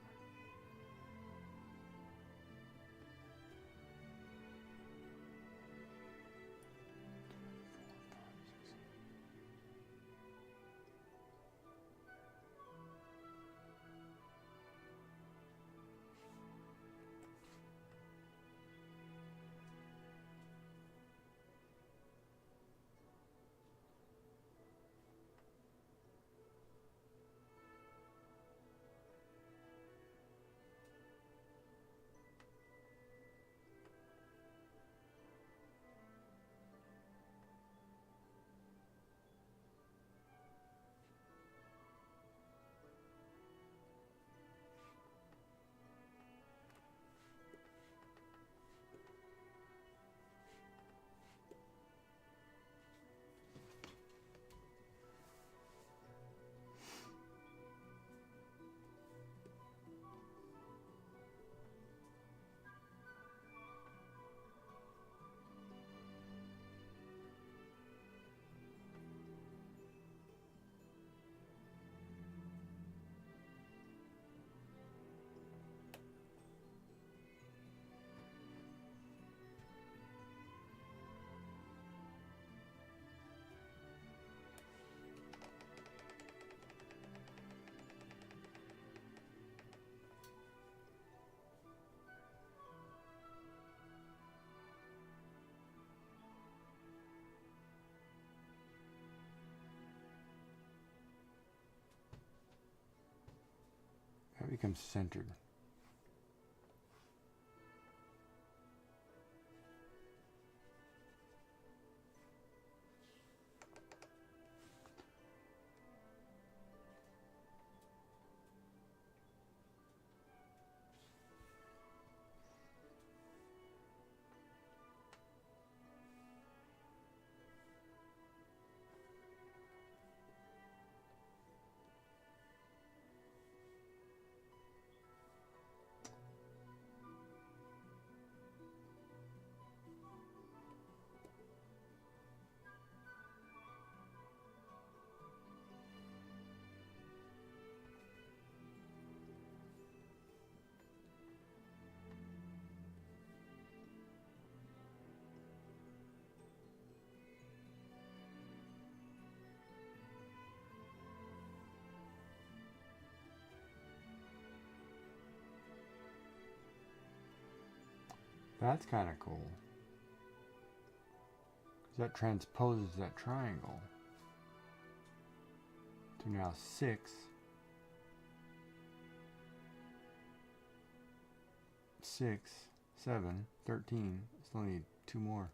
That becomes centered. That's kind of cool. That transposes that triangle to now 6, 6, 7, 13. Still need 2 more.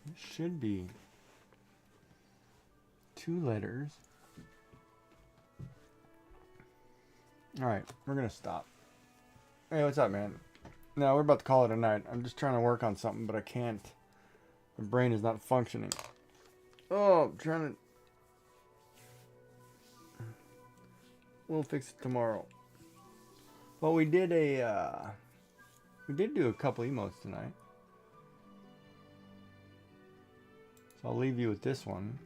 It should be 2 letters. Alright, we're going to stop. Hey, what's up, man? No, we're about to call it a night. I'm just trying to work on something, but I can't. My brain is not functioning. Oh, I'm trying to... We'll fix it tomorrow. Well, we did do a couple emotes tonight. So I'll leave you with this one.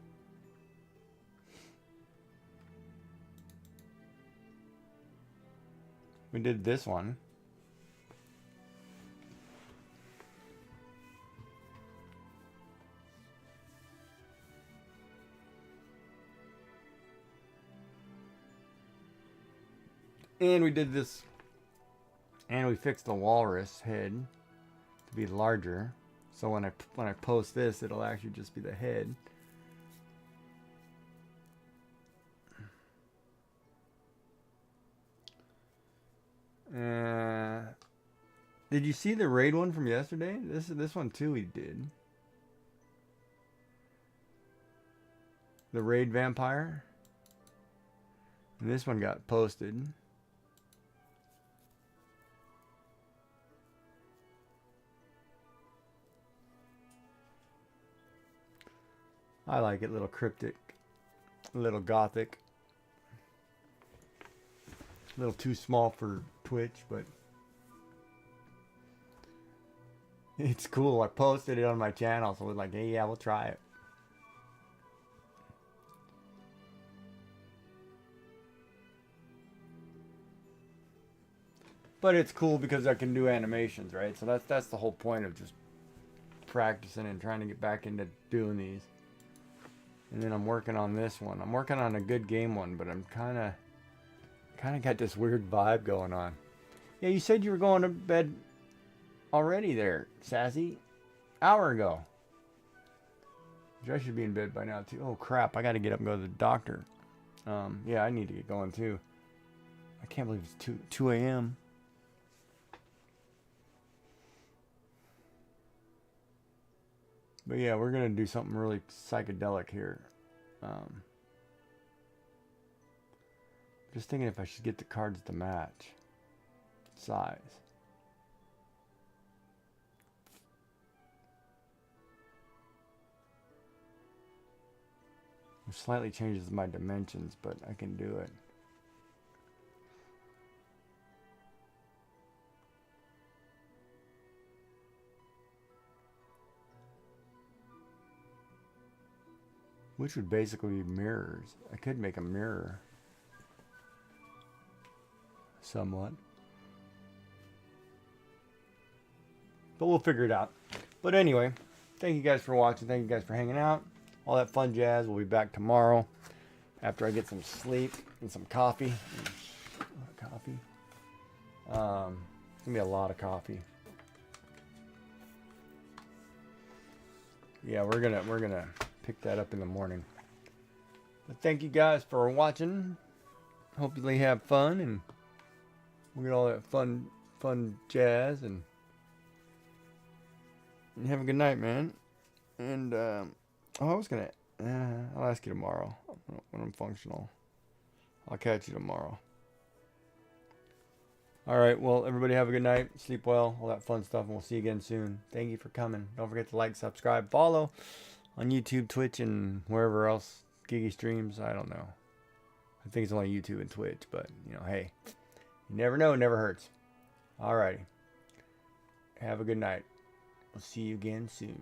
We did this one. And we did this. And we fixed the walrus head to be larger. So when I post this, it'll actually just be the head. Did you see the raid one from yesterday? This one too we did. The raid vampire. And this one got posted. I like it, a little cryptic, a little gothic. A little too small for Twitch, but it's cool. I posted it on my channel, so I was like, hey, yeah, we'll try it. But it's cool because I can do animations, right? So that's the whole point of just practicing and trying to get back into doing these. And then I'm working on this one. I'm working on a good game one, but I'm kind of got this weird vibe going on. Yeah, you said you were going to bed already there, Sassy. Hour ago. I should be in bed by now, too. Oh, crap. I got to get up and go to the doctor. Yeah, I need to get going, too. I can't believe it's 2 a.m. But yeah, we're going to do something really psychedelic here. Just thinking if I should get the cards to match size. It slightly changes my dimensions, but I can do it. Which would basically be mirrors. I could make a mirror. Somewhat. But we'll figure it out. But anyway, thank you guys for watching. Thank you guys for hanging out. All that fun jazz. We'll be back tomorrow after I get some sleep and some coffee. Coffee. It's gonna be a lot of coffee. Yeah, we're gonna pick that up in the morning. But thank you guys for watching. Hopefully you have fun and we get all that fun jazz and have a good night, man. And I was gonna I'll ask you tomorrow when I'm functional. I'll catch you tomorrow. Alright, well, everybody have a good night. Sleep well, all that fun stuff, and we'll see you again soon. Thank you for coming. Don't forget to like, subscribe, follow on YouTube, Twitch, and wherever else. Giggy streams, I don't know. I think it's only YouTube and Twitch, but, you know, hey. You never know, it never hurts. Alrighty. Have a good night. We'll see you again soon.